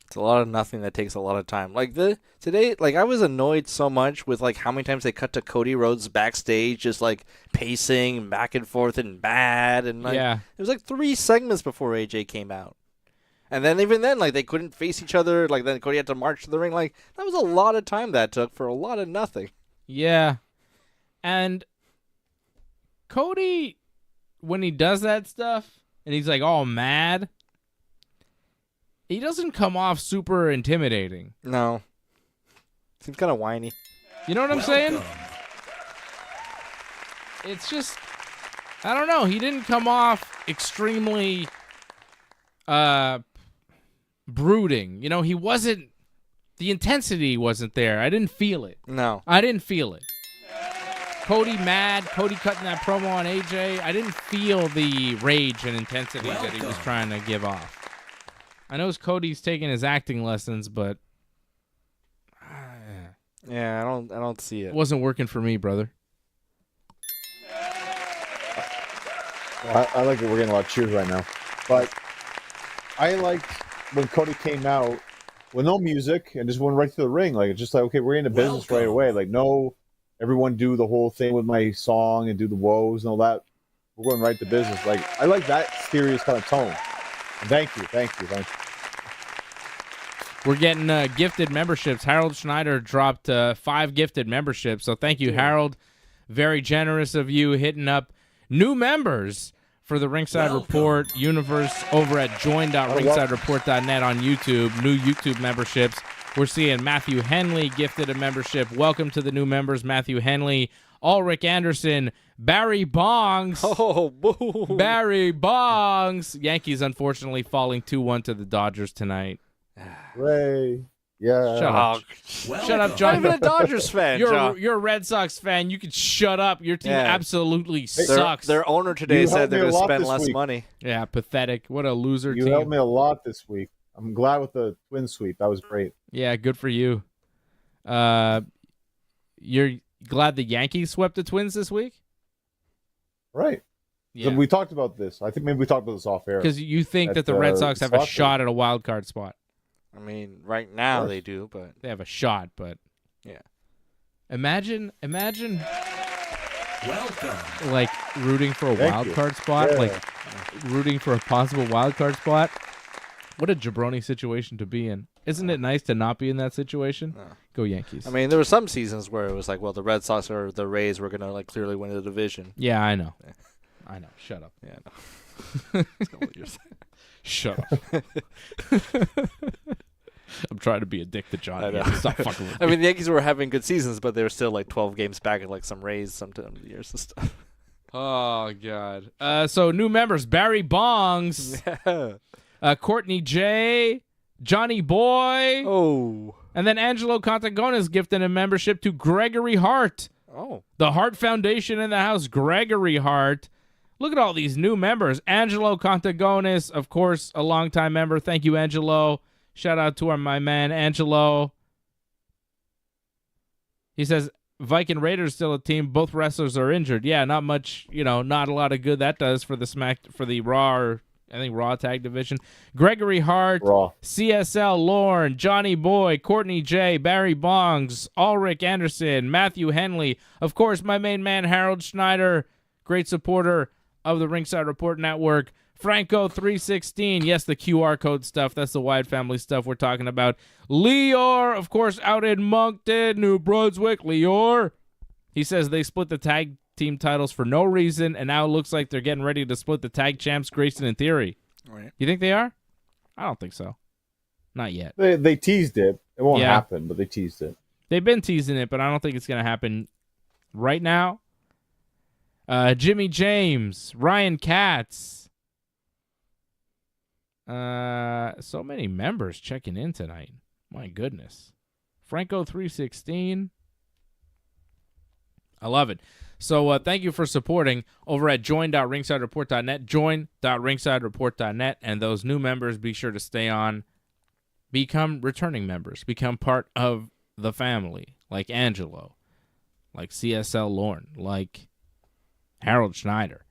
Speaker 2: It's a lot of nothing that takes a lot of time. Like today, like I was annoyed so much with like how many times they cut to Cody Rhodes backstage, just like pacing back and forth and bad, and like it was like 3 segments before AJ came out, and then even then, like they couldn't face each other. Like then Cody had to march to the ring. Like that was a lot of time that took for a lot of nothing.
Speaker 1: Yeah, and Cody, when he does that stuff, and he's like all mad. He doesn't come off super intimidating.
Speaker 2: No. Seems kind of whiny.
Speaker 1: You know what I'm saying? It's just, I don't know. He didn't come off extremely brooding. You know, he wasn't, the intensity wasn't there. I didn't feel it.
Speaker 2: No.
Speaker 1: I didn't feel it. Cody mad, Cody cutting that promo on AJ. I didn't feel the rage and intensity that he was trying to give off. I know Cody's taking his acting lessons, but
Speaker 2: yeah, I don't see it.
Speaker 1: Wasn't working for me, brother.
Speaker 3: I like it. We're getting a lot of cheers right now, but I liked when Cody came out with no music and just went right to the ring. Like it's just like, okay, we're into business right away. Like no, everyone do the whole thing with my song and do the woes and all that. We're going right to business. Like I like that serious kind of tone. Thank you.
Speaker 1: We're getting gifted memberships. Harold Schneider dropped 5 gifted memberships. So thank you, Harold. Very generous of you hitting up new members for the Ringside Report universe over at join.ringsidereport.net on YouTube. New YouTube memberships. We're seeing Matthew Henley gifted a membership. Welcome to the new members, Matthew Henley. Ulrich Anderson, Barry Bongs.
Speaker 2: Oh, boo.
Speaker 1: Barry Bongs. Yankees, unfortunately, falling 2-1 to the Dodgers tonight.
Speaker 3: Ray. Yeah.
Speaker 1: Shut up, John.
Speaker 2: I'm not even a Dodgers fan, John.
Speaker 1: You're a Red Sox fan. You can shut up. Your team absolutely sucks.
Speaker 2: Their owner today said they're going to spend less money.
Speaker 1: Yeah, pathetic. What a loser team.
Speaker 3: You helped me a lot this week. I'm glad with the twin sweep. That was great.
Speaker 1: Yeah, good for you. You're glad the Yankees swept the Twins this week?
Speaker 3: Right.
Speaker 1: Yeah.
Speaker 3: So we talked about this. I think maybe we talked about this off air.
Speaker 1: Because you think that the Red Sox have a shot at a wild card spot.
Speaker 2: I mean, right now they do, but
Speaker 1: they have a shot, but
Speaker 2: yeah.
Speaker 1: Imagine like rooting for a wild card spot, like rooting for a possible wild card spot. What a jabroni situation to be in. Isn't it nice to not be in that situation?
Speaker 2: No.
Speaker 1: Go Yankees.
Speaker 2: I mean, there were some seasons where it was like, well, the Red Sox or the Rays were going to like clearly win the division.
Speaker 1: Yeah, I know. Yeah. I know. Shut up.
Speaker 2: Yeah, I know.
Speaker 1: Shut up. I'm trying to be a dick to John.
Speaker 2: I know.
Speaker 1: Stop fucking with me.
Speaker 2: I mean, the Yankees were having good seasons, but they were still like 12 games back at like some Rays sometimes years and stuff.
Speaker 1: Oh, God. So new members, Barry Bongs.
Speaker 2: Yeah.
Speaker 1: Courtney J, Johnny Boy.
Speaker 2: Oh.
Speaker 1: And then Angelo Contagonis gifted a membership to Gregory Hart.
Speaker 2: Oh.
Speaker 1: The Hart Foundation in the house, Gregory Hart. Look at all these new members. Angelo Contagonis, of course, a longtime member. Thank you, Angelo. Shout out to my man, Angelo. He says, Viking Raiders still a team. Both wrestlers are injured. Yeah, not much, not a lot of good that does for the Raw or I think Raw Tag Division. Gregory Hart,
Speaker 3: Raw.
Speaker 1: CSL Lorne, Johnny Boy, Courtney J, Barry Bongs, Ulrich Anderson, Matthew Henley. Of course, my main man, Harold Schneider, great supporter of the Ringside Report Network. Franco316, yes, the QR code stuff. That's the Wyatt family stuff we're talking about. Lior, of course, out in Moncton, New Brunswick. Lior, he says they split the tag team titles for no reason, and now it looks like they're getting ready to split the tag champs, Grayson and Theory.
Speaker 2: Right.
Speaker 1: You think they are? I don't think so. Not yet.
Speaker 3: They teased it. It won't happen, but they teased it.
Speaker 1: They've been teasing it, but I don't think it's going to happen right now. Jimmy James, Ryan Katz. So many members checking in tonight. My goodness. Franco 316. I love it. So thank you for supporting over at join.ringsidereport.net, join.ringsidereport.net, and those new members, be sure to stay on. Become returning members. Become part of the family, like Angelo, like CSL Lorne, like Harold Schneider.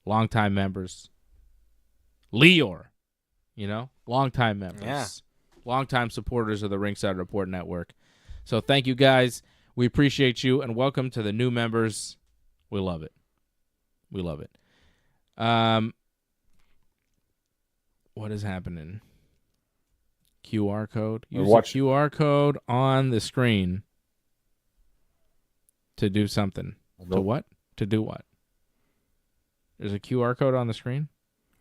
Speaker 1: Longtime members. Leor, longtime members.
Speaker 2: Yeah.
Speaker 1: Longtime supporters of the Ringside Report Network. So thank you guys. We appreciate you, and welcome to the new members. We love it. We love it. What is happening? QR code. Use the QR code on the screen to do something.
Speaker 3: Nope.
Speaker 1: To what? To do what? There's a QR code on the screen?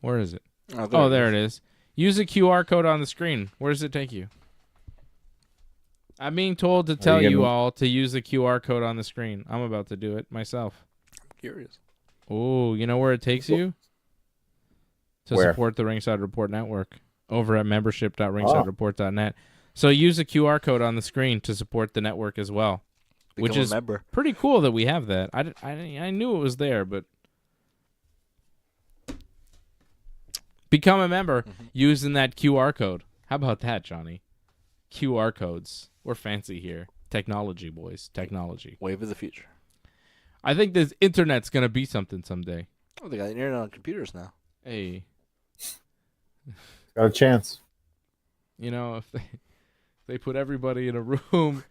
Speaker 1: Where is it? Oh, there it is. Use the QR code on the screen. Where does it take you? I'm being told to tell you all to use the QR code on the screen. I'm about to do it myself.
Speaker 2: I'm curious.
Speaker 1: Oh, you know where it takes you? To support the Ringside Report Network over at membership.ringsidereport.net. So use the QR code on the screen to support the network as well. Which is pretty cool that we have that. I knew it was there, but become a member using that QR code. How about that, Johnny? QR codes. We're fancy here. Technology, boys. Technology.
Speaker 2: Wave of the future.
Speaker 1: I think this internet's going to be something someday.
Speaker 2: Oh, they got internet on computers now.
Speaker 1: Hey.
Speaker 3: Got a chance.
Speaker 1: If they put everybody in a room,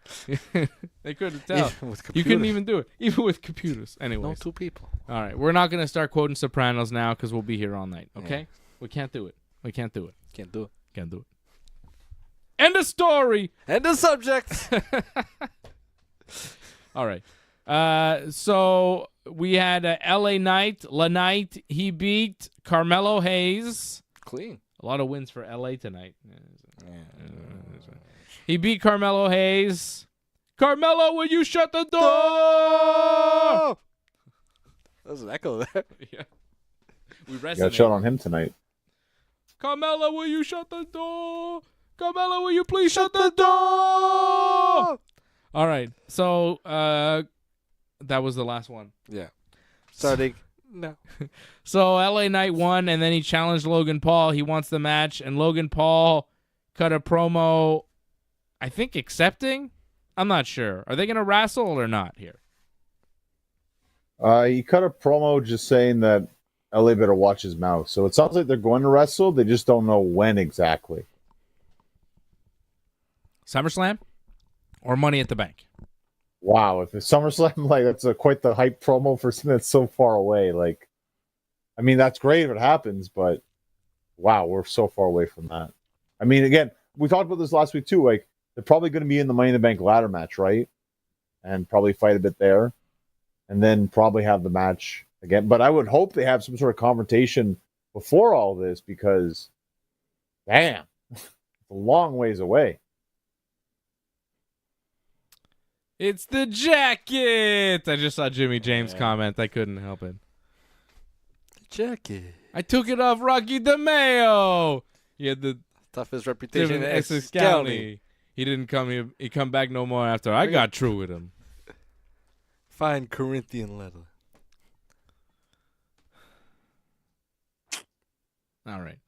Speaker 1: they couldn't tell. You couldn't even do it, even with computers. Anyways.
Speaker 2: No two people.
Speaker 1: All right. We're not going to start quoting Sopranos now because we'll be here all night, okay? Yeah. We can't do it. We can't do it.
Speaker 2: Can't do it.
Speaker 1: Can't do it. End of story.
Speaker 2: End of subject.
Speaker 1: All right. So we had LA Knight. LaKnight, he beat Carmelo Hayes.
Speaker 2: Clean.
Speaker 1: A lot of wins for LA tonight. He beat Carmelo Hayes. Carmelo, will you shut the door?
Speaker 2: There's an echo there.
Speaker 1: Yeah. We rested.
Speaker 3: Got a shot on him tonight.
Speaker 1: Carmelo, will you shut the door? Carmelo, will you please shut the door? All right. So that was the last one.
Speaker 2: Yeah. Starting. No.
Speaker 1: So LA Knight won, and then he challenged Logan Paul. He wants the match, and Logan Paul cut a promo, I think accepting? I'm not sure. Are they going to wrestle or not here?
Speaker 3: He cut a promo just saying that LA better watch his mouth. So it sounds like they're going to wrestle. They just don't know when exactly.
Speaker 1: SummerSlam or Money at the Bank?
Speaker 3: Wow, if it's SummerSlam, that's quite the hype promo for something that's so far away. I mean, that's great if it happens, but wow, we're so far away from that. I mean, again, we talked about this last week too. They're probably going to be in the Money in the Bank ladder match, right? And probably fight a bit there, and then probably have the match again. But I would hope they have some sort of confrontation before all this because, damn, it's a long ways away.
Speaker 1: It's the jacket. I just saw Jimmy James comment. I couldn't help it.
Speaker 2: Jacket.
Speaker 1: I took it off Rocky DeMeo. He had the
Speaker 2: toughest reputation in Essex County.
Speaker 1: County. He didn't come. He come back no more after I got true with him.
Speaker 2: Fine Corinthian leather.
Speaker 1: All right.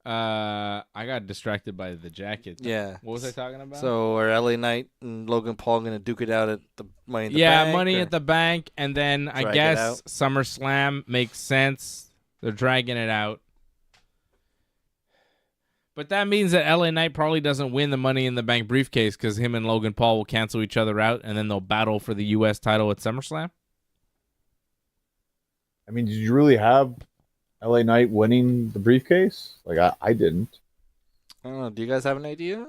Speaker 1: I got distracted by the jacket.
Speaker 2: Yeah.
Speaker 1: What was I talking about?
Speaker 2: So are LA Knight and Logan Paul going to duke it out at the Money in the Bank?
Speaker 1: Yeah, Money at the Bank, and then I guess SummerSlam makes sense. They're dragging it out. But that means that LA Knight probably doesn't win the Money in the Bank briefcase because him and Logan Paul will cancel each other out, and then they'll battle for the U.S. title at SummerSlam?
Speaker 3: I mean, did you really have LA Knight winning the briefcase? I didn't.
Speaker 2: I don't know. Do you guys have an idea?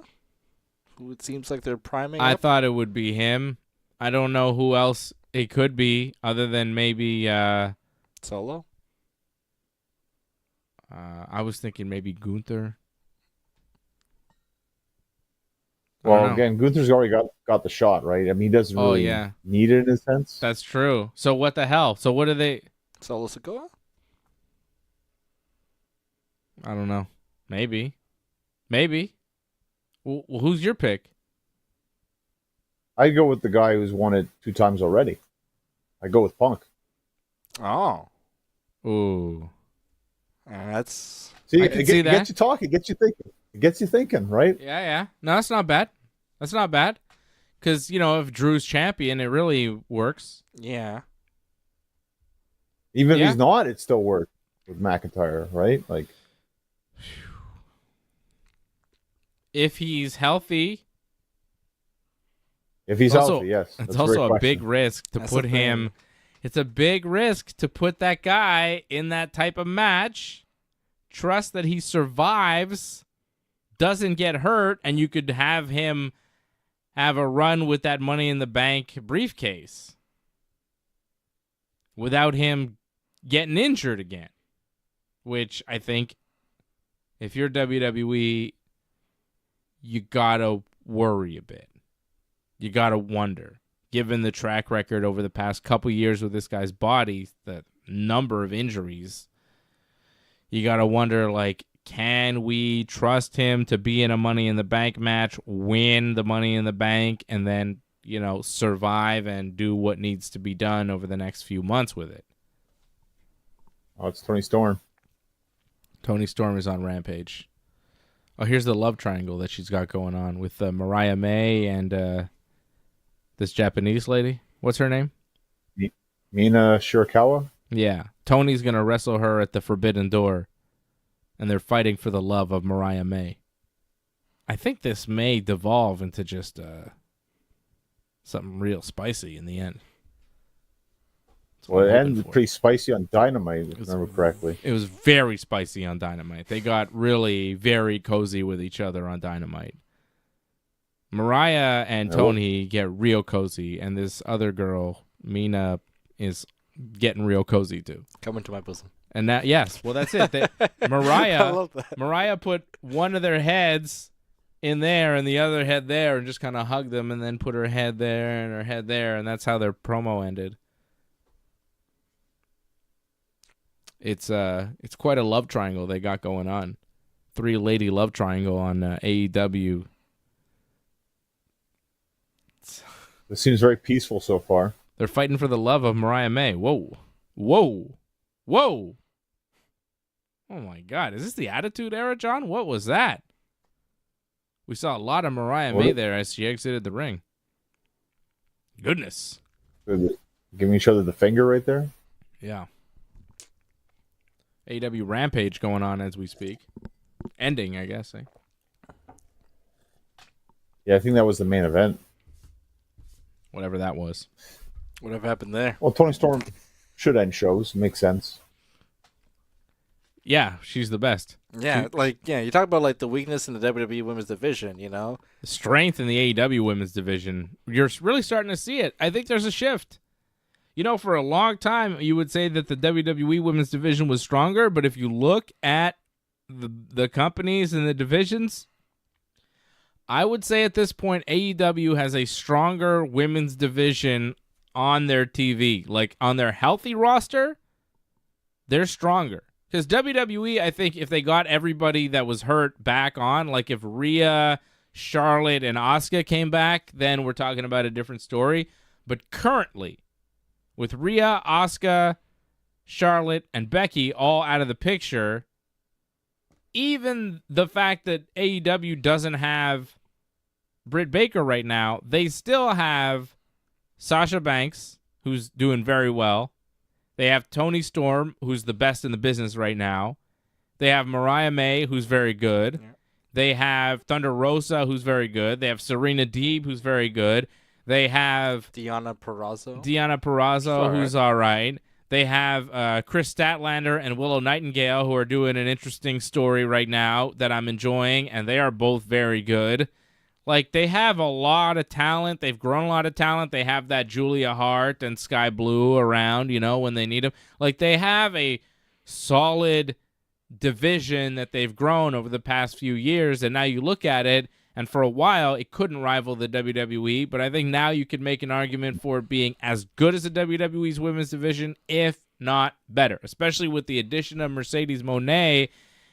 Speaker 2: Who it seems like they're priming
Speaker 1: I
Speaker 2: up?
Speaker 1: thought it would be him. I don't know who else it could be other than maybe
Speaker 2: Solo?
Speaker 1: I was thinking maybe Gunther.
Speaker 3: Well, again, Gunther's already got the shot, right? I mean, he doesn't really need it in a sense.
Speaker 1: That's true. So what the hell? So what are they?
Speaker 2: Solo Sikoa?
Speaker 1: I don't know. Maybe. Well, who's your pick?
Speaker 3: I go with the guy who's won it 2 times already. I go with Punk.
Speaker 2: Oh.
Speaker 1: Ooh.
Speaker 2: That's...
Speaker 3: See,
Speaker 1: I can
Speaker 3: it
Speaker 1: see that.
Speaker 3: gets you talking. It gets you thinking. It gets you thinking, right?
Speaker 1: Yeah. No, that's not bad. That's not bad. Because, if Drew's champion, it really works.
Speaker 2: Yeah.
Speaker 3: Even
Speaker 1: Yeah.
Speaker 3: if he's not, it still works with McIntyre, right? Like,
Speaker 1: If he's healthy,
Speaker 3: if he's
Speaker 1: also,
Speaker 3: healthy, yes.
Speaker 1: it's
Speaker 3: That's
Speaker 1: also a
Speaker 3: great
Speaker 1: big
Speaker 3: question.
Speaker 1: risk to
Speaker 2: That's
Speaker 1: put
Speaker 2: the
Speaker 1: him.
Speaker 2: thing.
Speaker 1: It's a big risk to put that guy in that type of match. Trust that he survives, doesn't get hurt, and you could have him have a run with that Money in the Bank briefcase without him getting injured again. Which I think, if you're WWE, you gotta worry a bit. You gotta wonder, given the track record over the past couple years with this guy's body, the number of injuries. You gotta wonder, like, can we trust him to be in a Money in the Bank match, win the Money in the Bank, and then, survive and do what needs to be done over the next few months with it?
Speaker 3: Oh, it's Tony Storm.
Speaker 1: Tony Storm is on Rampage. Oh, here's the love triangle that she's got going on with Mariah May and this Japanese lady. What's her name?
Speaker 3: Mina Shirakawa.
Speaker 1: Yeah. Tony's going to wrestle her at the Forbidden Door, and they're fighting for the love of Mariah May. I think this may devolve into just something real spicy in the end. That's what
Speaker 3: Well, it
Speaker 1: I'm hoping
Speaker 3: ended
Speaker 1: for.
Speaker 3: pretty spicy on Dynamite, if I remember correctly.
Speaker 1: It was very spicy on Dynamite. They got really very cozy with each other on Dynamite. Mariah and Tony get real cozy, and this other girl, Mina, is getting real cozy too.
Speaker 2: Come into my bosom.
Speaker 1: And that, yes, well, that's it.
Speaker 2: I
Speaker 1: Mariah
Speaker 2: love that.
Speaker 1: Mariah put one of their heads in there and the other head there, and just kind of hugged them, and then put her head there and her head there, and that's how their promo ended. It's quite a love triangle they got going on. 3-lady love triangle on AEW.
Speaker 3: It seems very peaceful so far.
Speaker 1: They're fighting for the love of Mariah May. Whoa. Whoa. Whoa. Oh, my God. Is this the Attitude Era, John? What was that? We saw a lot of Mariah May there as she exited the ring. Goodness.
Speaker 3: Giving each other the finger right there.
Speaker 1: Yeah. AEW Rampage going on as we speak. Ending, I guess.
Speaker 3: Yeah, I think that was the main event.
Speaker 1: Whatever that was.
Speaker 2: Whatever happened there?
Speaker 3: Well, Tony Storm should end shows. Makes sense.
Speaker 1: Yeah, she's the best.
Speaker 2: Yeah, you talk about like the weakness in the WWE Women's Division,
Speaker 1: The strength in the AEW Women's Division. You're really starting to see it. I think there's a shift. For a long time, you would say that the WWE Women's Division was stronger, but if you look at the companies and the divisions, I would say at this point, AEW has a stronger women's division on their TV. Like, on their healthy roster, they're stronger. Because WWE, I think, if they got everybody that was hurt back on, like if Rhea, Charlotte, and Asuka came back, then we're talking about a different story. But currently, with Rhea, Asuka, Charlotte, and Becky all out of the picture, even the fact that AEW doesn't have Britt Baker right now, they still have Sasha Banks, who's doing very well. They have Toni Storm, who's the best in the business right now. They have Mariah May, who's very good. Yeah. They have Thunder Rosa, who's very good. They have Serena Deeb, who's very good. They have
Speaker 2: Deonna Purrazzo,
Speaker 1: who's all right. They have Chris Statlander and Willow Nightingale, who are doing an interesting story right now that I'm enjoying, and they are both very good. Like, they have a lot of talent. They've grown a lot of talent. They have that Julia Hart and Sky Blue around, when they need them. Like, they have a solid division that they've grown over the past few years, and now you look at it, and for a while, it couldn't rival the WWE, but I think now you could make an argument for it being as good as the WWE's women's division, if not better. Especially with the addition of Mercedes Moné,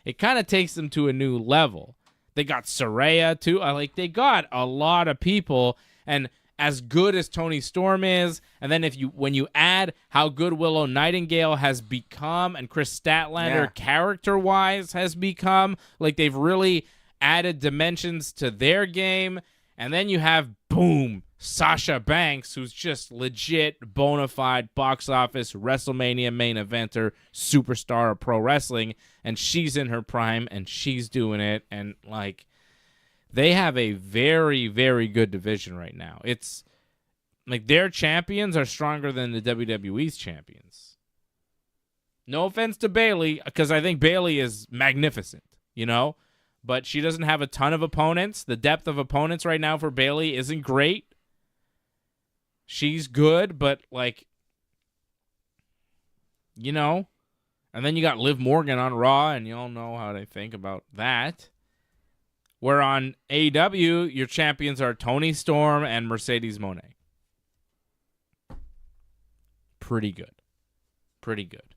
Speaker 1: it kind of takes them to a new level. They got Saraya, too. They got a lot of people, and as good as Toni Storm is, and then when you add how good Willow Nightingale has become and Chris Statlander character-wise has become, like they've really added dimensions to their game, and then you have, boom, Sasha Banks, who's just legit, bona fide box office WrestleMania main eventer, superstar of pro wrestling, and she's in her prime, and she's doing it, and like, they have a very, very good division right now. It's like their champions are stronger than the WWE's champions. No offense to Bayley, because I think Bayley is magnificent, you know? But she doesn't have a ton of opponents. The depth of opponents right now for Bayley isn't great. She's good, but like, you know. And then you got Liv Morgan on Raw, and you all know how they think about that. Where on AEW, your champions are Toni Storm and Mercedes Moné. Pretty good. Pretty good.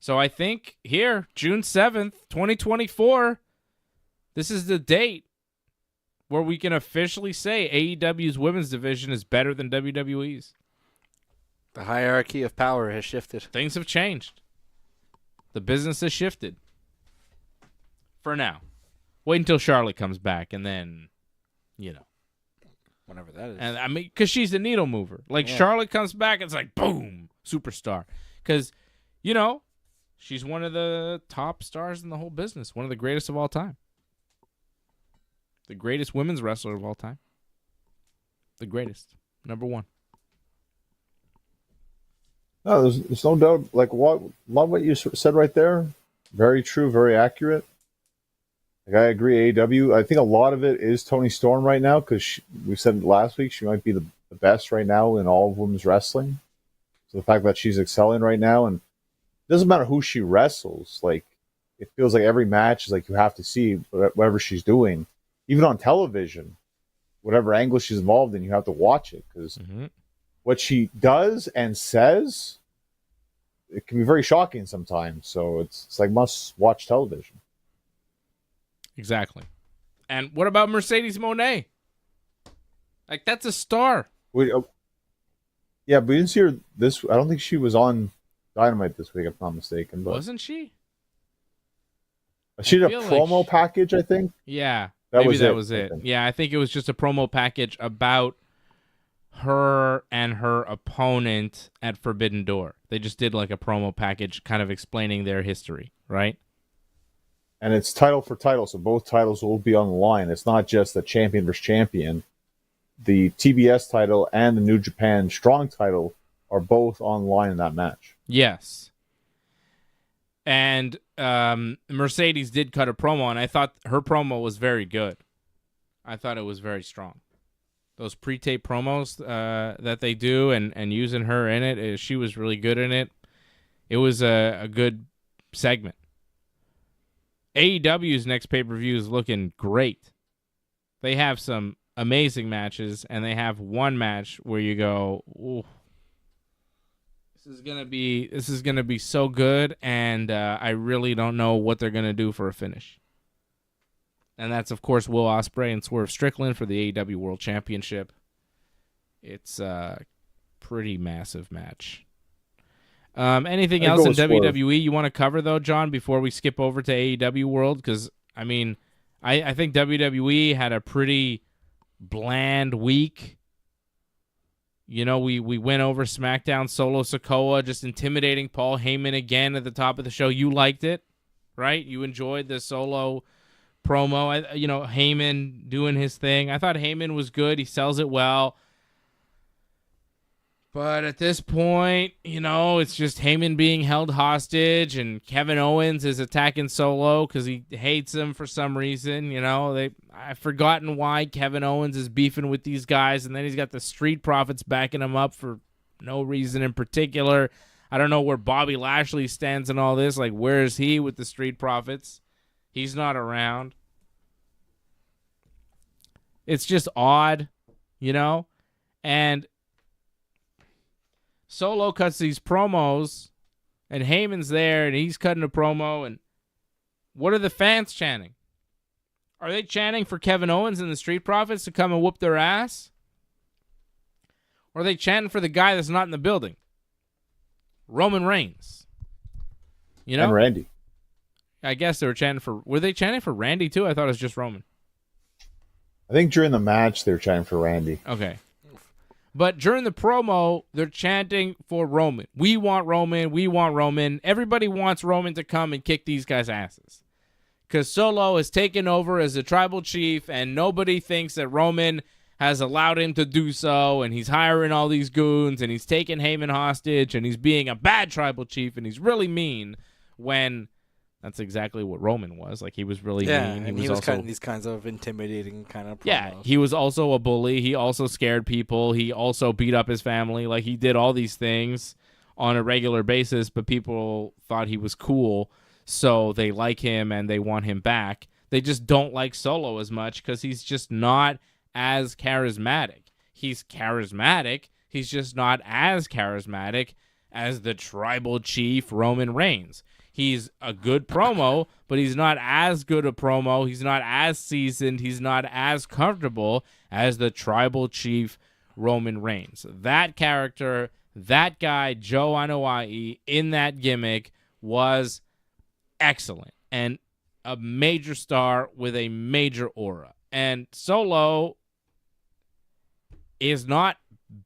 Speaker 1: So I think here, June 7th, 2024, this is the date where we can officially say AEW's women's division is better than WWE's.
Speaker 2: The hierarchy of power has shifted.
Speaker 1: Things have changed. The business has shifted. For now. Wait until Charlotte comes back, and then, you know.
Speaker 2: Whenever that is.
Speaker 1: And I mean, because she's a needle mover. Like, Charlotte comes back, it's like, boom, superstar. Because, you know, she's one of the top stars in the whole business. One of the greatest of all time. The greatest women's wrestler of all time. The greatest. Number one.
Speaker 3: No, there's no doubt. Like, love what you said right there. Very true, very accurate. Like, I agree, AEW. I think a lot of it is Toni Storm right now because we said it last week. She might be the best right now in all of women's wrestling. So the fact that she's excelling right now, and it doesn't matter who she wrestles. Like, it feels like every match is like you have to see whatever she's doing. Even on television, whatever angle she's involved in, you have to watch it because what she does and says, it can be very shocking sometimes. So it's like must-watch television.
Speaker 1: Exactly. And what about Mercedes Moné? Like, that's a star.
Speaker 3: Yeah, but we didn't see her this. I don't think she was on Dynamite this week, if I'm not mistaken. But
Speaker 1: wasn't she?
Speaker 3: She did a promo package, I think.
Speaker 1: Yeah,
Speaker 3: that
Speaker 1: maybe
Speaker 3: was
Speaker 1: it. Yeah, I think it was just a promo package about her and her opponent at Forbidden Door. They just did like a promo package kind of explaining their history, right?
Speaker 3: And it's title for title, so both titles will be on the line. It's not just the champion versus champion. The TBS title and the New Japan Strong title are both on the line in that match.
Speaker 1: Yes. And Mercedes did cut a promo, and I thought her promo was very good. I thought it was very strong. Those pre-tape promos that they do and using her in it, she was really good in it. It was a good segment. AEW's next pay-per-view is looking great. They have some amazing matches, and they have one match where you go, ooh, this is gonna be so good, and I really don't know what they're gonna do for a finish. And that's, of course, Will Ospreay and Swerve Strickland for the AEW World Championship. It's a pretty massive match. Anything else in WWE you want to cover, though, John, before we skip over to AEW World? Because, I mean, I think WWE had a pretty bland week. You know, we went over SmackDown, Solo Sikoa, just intimidating Paul Heyman again at the top of the show. You liked it, right? You enjoyed the Solo promo. Heyman doing his thing. I thought Heyman was good. He sells it well. But at this point, it's just Heyman being held hostage, and Kevin Owens is attacking Solo because he hates him for some reason. I've forgotten why Kevin Owens is beefing with these guys, and then he's got the Street Profits backing him up for no reason in particular. I don't know where Bobby Lashley stands in all this. Like, where is he with the Street Profits? He's not around. It's just odd, and Solo cuts these promos, and Heyman's there, and he's cutting a promo, and what are the fans chanting? Are they chanting for Kevin Owens and the Street Profits to come and whoop their ass? Or are they chanting for the guy that's not in the building? Roman Reigns. You know?
Speaker 3: And Randy.
Speaker 1: I guess they were chanting for... Were they chanting for Randy too? I thought it was just Roman.
Speaker 3: I think during the match they were chanting for Randy.
Speaker 1: Okay. But during the promo, they're chanting for Roman. We want Roman. We want Roman. Everybody wants Roman to come and kick these guys' asses. Because Solo has taken over as the tribal chief, and nobody thinks that Roman has allowed him to do so, and he's hiring all these goons, and he's taking Heyman hostage, and he's being a bad tribal chief, and he's really mean, when that's exactly what Roman was. Like, he was really mean.
Speaker 2: And he was also kind of these kinds of intimidating kind of promos.
Speaker 1: Yeah, he was also a bully. He also scared people. He also beat up his family. Like, he did all these things on a regular basis, but people thought he was cool, so they like him and they want him back. They just don't like Solo as much because he's just not as charismatic. He's charismatic. He's just not as charismatic as the tribal chief Roman Reigns. He's a good promo, but he's not as good a promo. He's not as seasoned. He's not as comfortable as the tribal chief Roman Reigns. That character, that guy, Joe Anoa'i, in that gimmick was excellent and a major star with a major aura. And Solo is not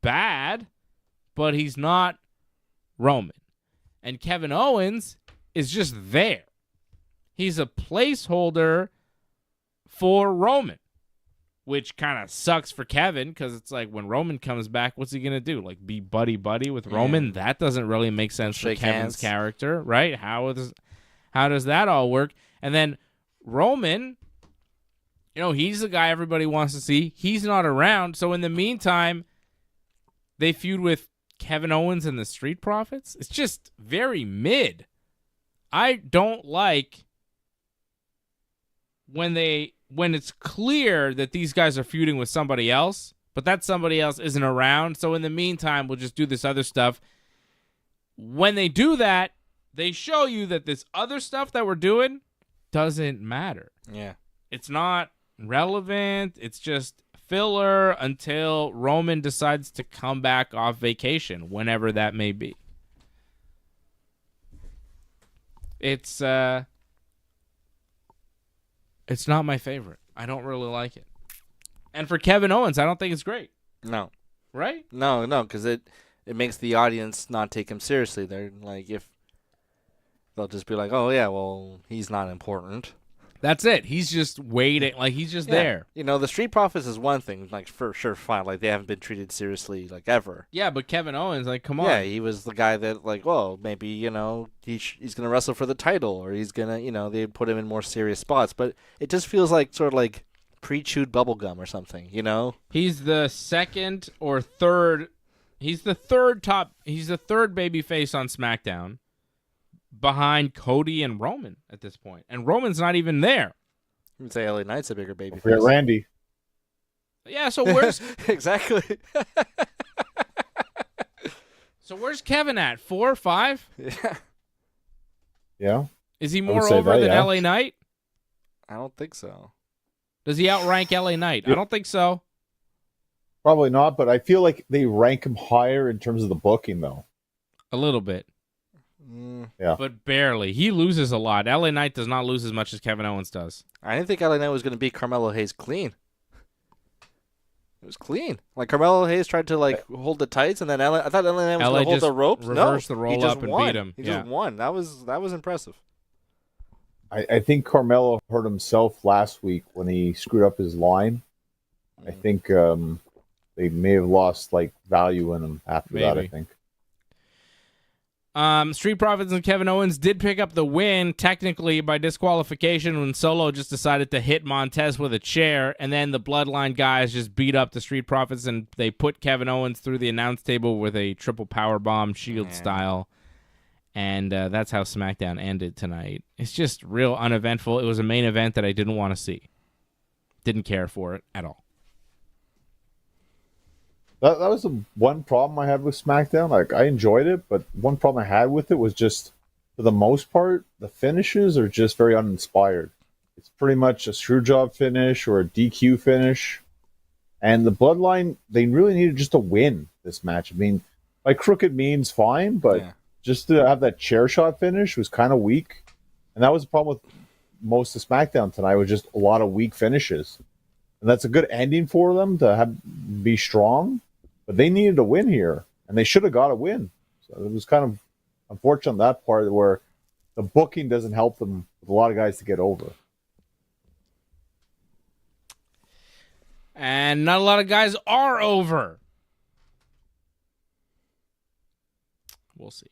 Speaker 1: bad, but he's not Roman. And Kevin Owens is just there. He's a placeholder for Roman, which kind of sucks for Kevin because it's like when Roman comes back, what's he going to do? Like be buddy-buddy with Roman? That doesn't really make sense for Kevin's character, right? How does that all work? And then Roman, he's the guy everybody wants to see. He's not around. So in the meantime, they feud with Kevin Owens and the Street Profits. It's just very mid. I don't like when it's clear that these guys are feuding with somebody else, but that somebody else isn't around. So in the meantime, we'll just do this other stuff. When they do that, they show you that this other stuff that we're doing doesn't matter.
Speaker 2: Yeah.
Speaker 1: It's not relevant. It's just filler until Roman decides to come back off vacation, whenever that may be. It's not my favorite. I don't really like it. And for Kevin Owens, I don't think it's great.
Speaker 2: No.
Speaker 1: Right?
Speaker 2: No, because it makes the audience not take him seriously. They're like, if they'll just be like, oh yeah, well, he's not important.
Speaker 1: That's it. He's just waiting. Like, he's just there.
Speaker 2: The Street Profits is one thing, like, for sure, fine. Like, they haven't been treated seriously, like, ever.
Speaker 1: Yeah, but Kevin Owens, like, come on.
Speaker 2: Yeah, he was the guy that, like, well, maybe, he's going to wrestle for the title, or he's going to, they put him in more serious spots. But it just feels like sort of like pre-chewed bubblegum or something,
Speaker 1: He's the second or third. He's the third babyface on SmackDown, behind Cody and Roman at this point. And Roman's not even there.
Speaker 2: You would say LA Knight's a bigger baby.
Speaker 3: Yeah, Randy.
Speaker 1: Yeah, so where's
Speaker 2: exactly?
Speaker 1: So where's Kevin at? 4 or 5?
Speaker 2: Yeah.
Speaker 3: Yeah.
Speaker 1: Is he more over than LA Knight?
Speaker 2: I don't think so.
Speaker 1: Does he outrank LA Knight? I don't think so.
Speaker 3: Probably not, but I feel like they rank him higher in terms of the booking, though.
Speaker 1: A little bit.
Speaker 3: Yeah.
Speaker 1: But barely. He loses a lot. LA Knight does not lose as much as Kevin Owens does.
Speaker 2: I didn't think LA Knight was going to beat Carmelo Hayes clean. It was clean. Like, Carmelo Hayes tried to, like, hold the tights, and then I thought LA Knight was going to hold the ropes.
Speaker 1: Reverse the roll up and beat him.
Speaker 2: He just won. That was impressive.
Speaker 3: I think Carmelo hurt himself last week when he screwed up his line. I think they may have lost, like, value in him after that, I think.
Speaker 1: Street Profits and Kevin Owens did pick up the win, technically by disqualification, when Solo just decided to hit Montez with a chair, and then the Bloodline guys just beat up the Street Profits, and they put Kevin Owens through the announce table with a triple powerbomb Shield style, and that's how SmackDown ended tonight. It's just real uneventful. It was a main event that I didn't want to see. Didn't care for it at all.
Speaker 3: That was the one problem I had with SmackDown. Like, I enjoyed it, but one problem I had with it was just, for the most part, the finishes are just very uninspired. It's pretty much a screwjob finish or a DQ finish, And the Bloodline, they really needed just to win this match. I mean, by crooked means, fine, but just to have that chair shot finish was kind of weak. And that was the problem with most of SmackDown tonight, was just a lot of weak finishes. And that's a good ending for them to be strong, but they needed to win here, and they should have got a win. So it was kind of unfortunate on that part where the booking doesn't help them with a lot of guys to get over.
Speaker 1: And not a lot of guys are over. We'll see.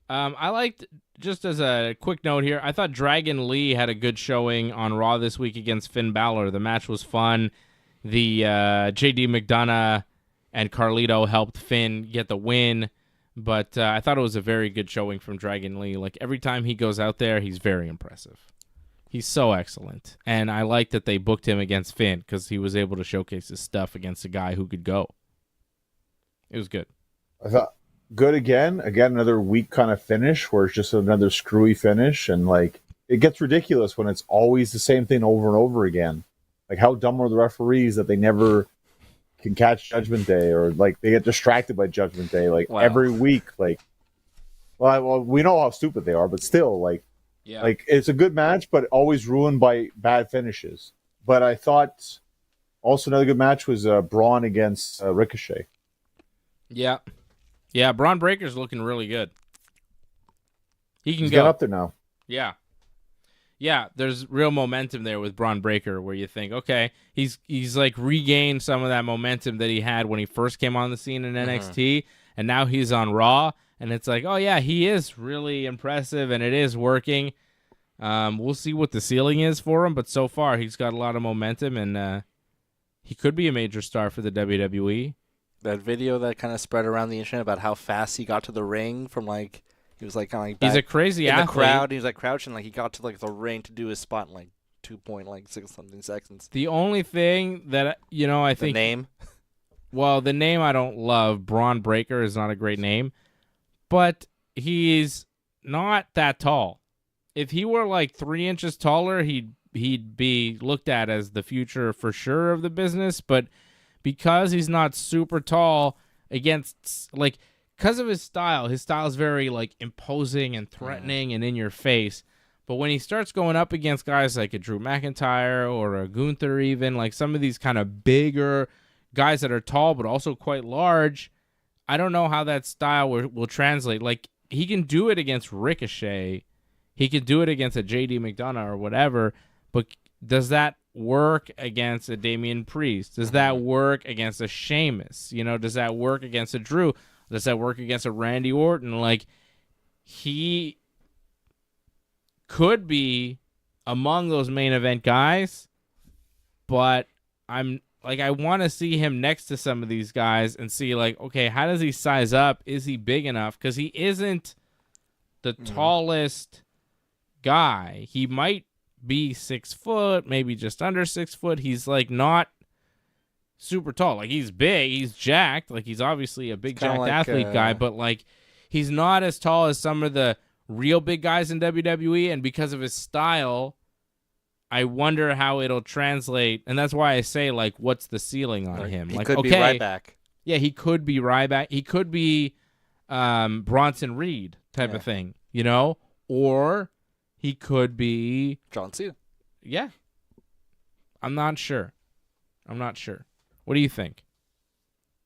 Speaker 1: I liked, just as a quick note here, I thought Dragon Lee had a good showing on Raw this week against Finn Balor. The match was fun. The JD McDonough and Carlito helped Finn get the win, but I thought it was a very good showing from Dragon Lee. Like, every time he goes out there, he's very impressive. He's so excellent. And I like that they booked him against Finn because he was able to showcase his stuff against a guy who could go. It was good.
Speaker 3: I thought good again. Again, another weak kind of finish where it's just another screwy finish. And, like, it gets ridiculous when it's always the same thing over and over again. Like, how dumb are the referees that they never can catch Judgment Day, or, like, they get distracted by Judgment Day, like, every week. Like, well, we know how stupid they are, but still, like, like, it's a good match, but always ruined by bad finishes. But I thought also another good match was Braun against Ricochet.
Speaker 1: Yeah. Yeah, Braun Breaker's looking really good. He's
Speaker 3: get up there now.
Speaker 1: Yeah. Yeah, there's real momentum there with Braun Breaker where you think, okay, he's like regained some of that momentum that he had when he first came on the scene in NXT, and now he's on Raw, and it's like, oh yeah, he is really impressive, and it is working. We'll see what the ceiling is for him, but so far he's got a lot of momentum, and he could be a major star for the WWE.
Speaker 2: That video that kind of spread around the internet about how fast he got to the ring from, like, he was like kind of like
Speaker 1: he's a crazy
Speaker 2: in
Speaker 1: athlete.
Speaker 2: The crowd. He was like crouching, like he got to like the ring to do his spot in like 2.6 something seconds.
Speaker 1: The only thing that I think
Speaker 2: the name.
Speaker 1: Well, the name I don't love. Braun Breaker is not a great name, but he's not that tall. If he were like 3 inches taller, he'd be looked at as the future for sure of the business. But because he's not super tall, against like. Because of his style is very, like, imposing and threatening and in your face. But when he starts going up against guys like a Drew McIntyre or a Gunther even, like some of these kind of bigger guys that are tall but also quite large, I don't know how that style will translate. Like, he can do it against Ricochet. He can do it against a JD McDonough or whatever. But does that work against a Damian Priest? Does that work against a Sheamus? Does that work against a Drew? Does that work against a Randy Orton? Like, he could be among those main event guys, but I want to see him next to some of these guys and see, like, okay, how does he size up? Is he big enough? Because he isn't the tallest guy. He might be 6 foot, maybe just under 6 foot. He's, like, not super tall. Like, he's big, he's jacked, like he's obviously a big jacked athlete guy, but like he's not as tall as some of the real big guys in WWE, and because of his style, I wonder how it'll translate. And that's why I say, like, what's the ceiling on him?
Speaker 2: He
Speaker 1: like,
Speaker 2: could
Speaker 1: okay,
Speaker 2: be Ryback.
Speaker 1: Yeah, he could be Ryback. He could be Bronson Reed type of thing, or he could be
Speaker 2: John Cena.
Speaker 1: Yeah. I'm not sure. What do you think?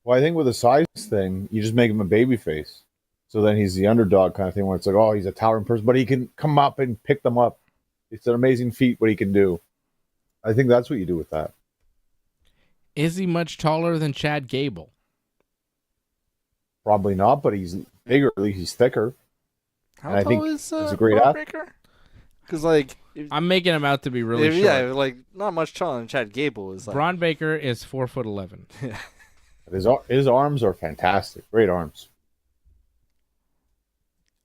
Speaker 3: Well, I think with the size thing, you just make him a baby face. So then he's the underdog kind of thing where it's like, oh, he's a towering person, but he can come up and pick them up. It's an amazing feat what he can do. I think that's what you do with that.
Speaker 1: Is he much taller than Chad Gable?
Speaker 3: Probably not, but he's bigger. At least he's thicker.
Speaker 2: How tall is
Speaker 3: he's a great athlete.
Speaker 2: Because, like,
Speaker 1: I'm making him out to be really short.
Speaker 2: Yeah, like, not much taller than Chad Gable is. Like,
Speaker 1: Braun Baker is 4'11".
Speaker 3: His arms are fantastic. Great arms.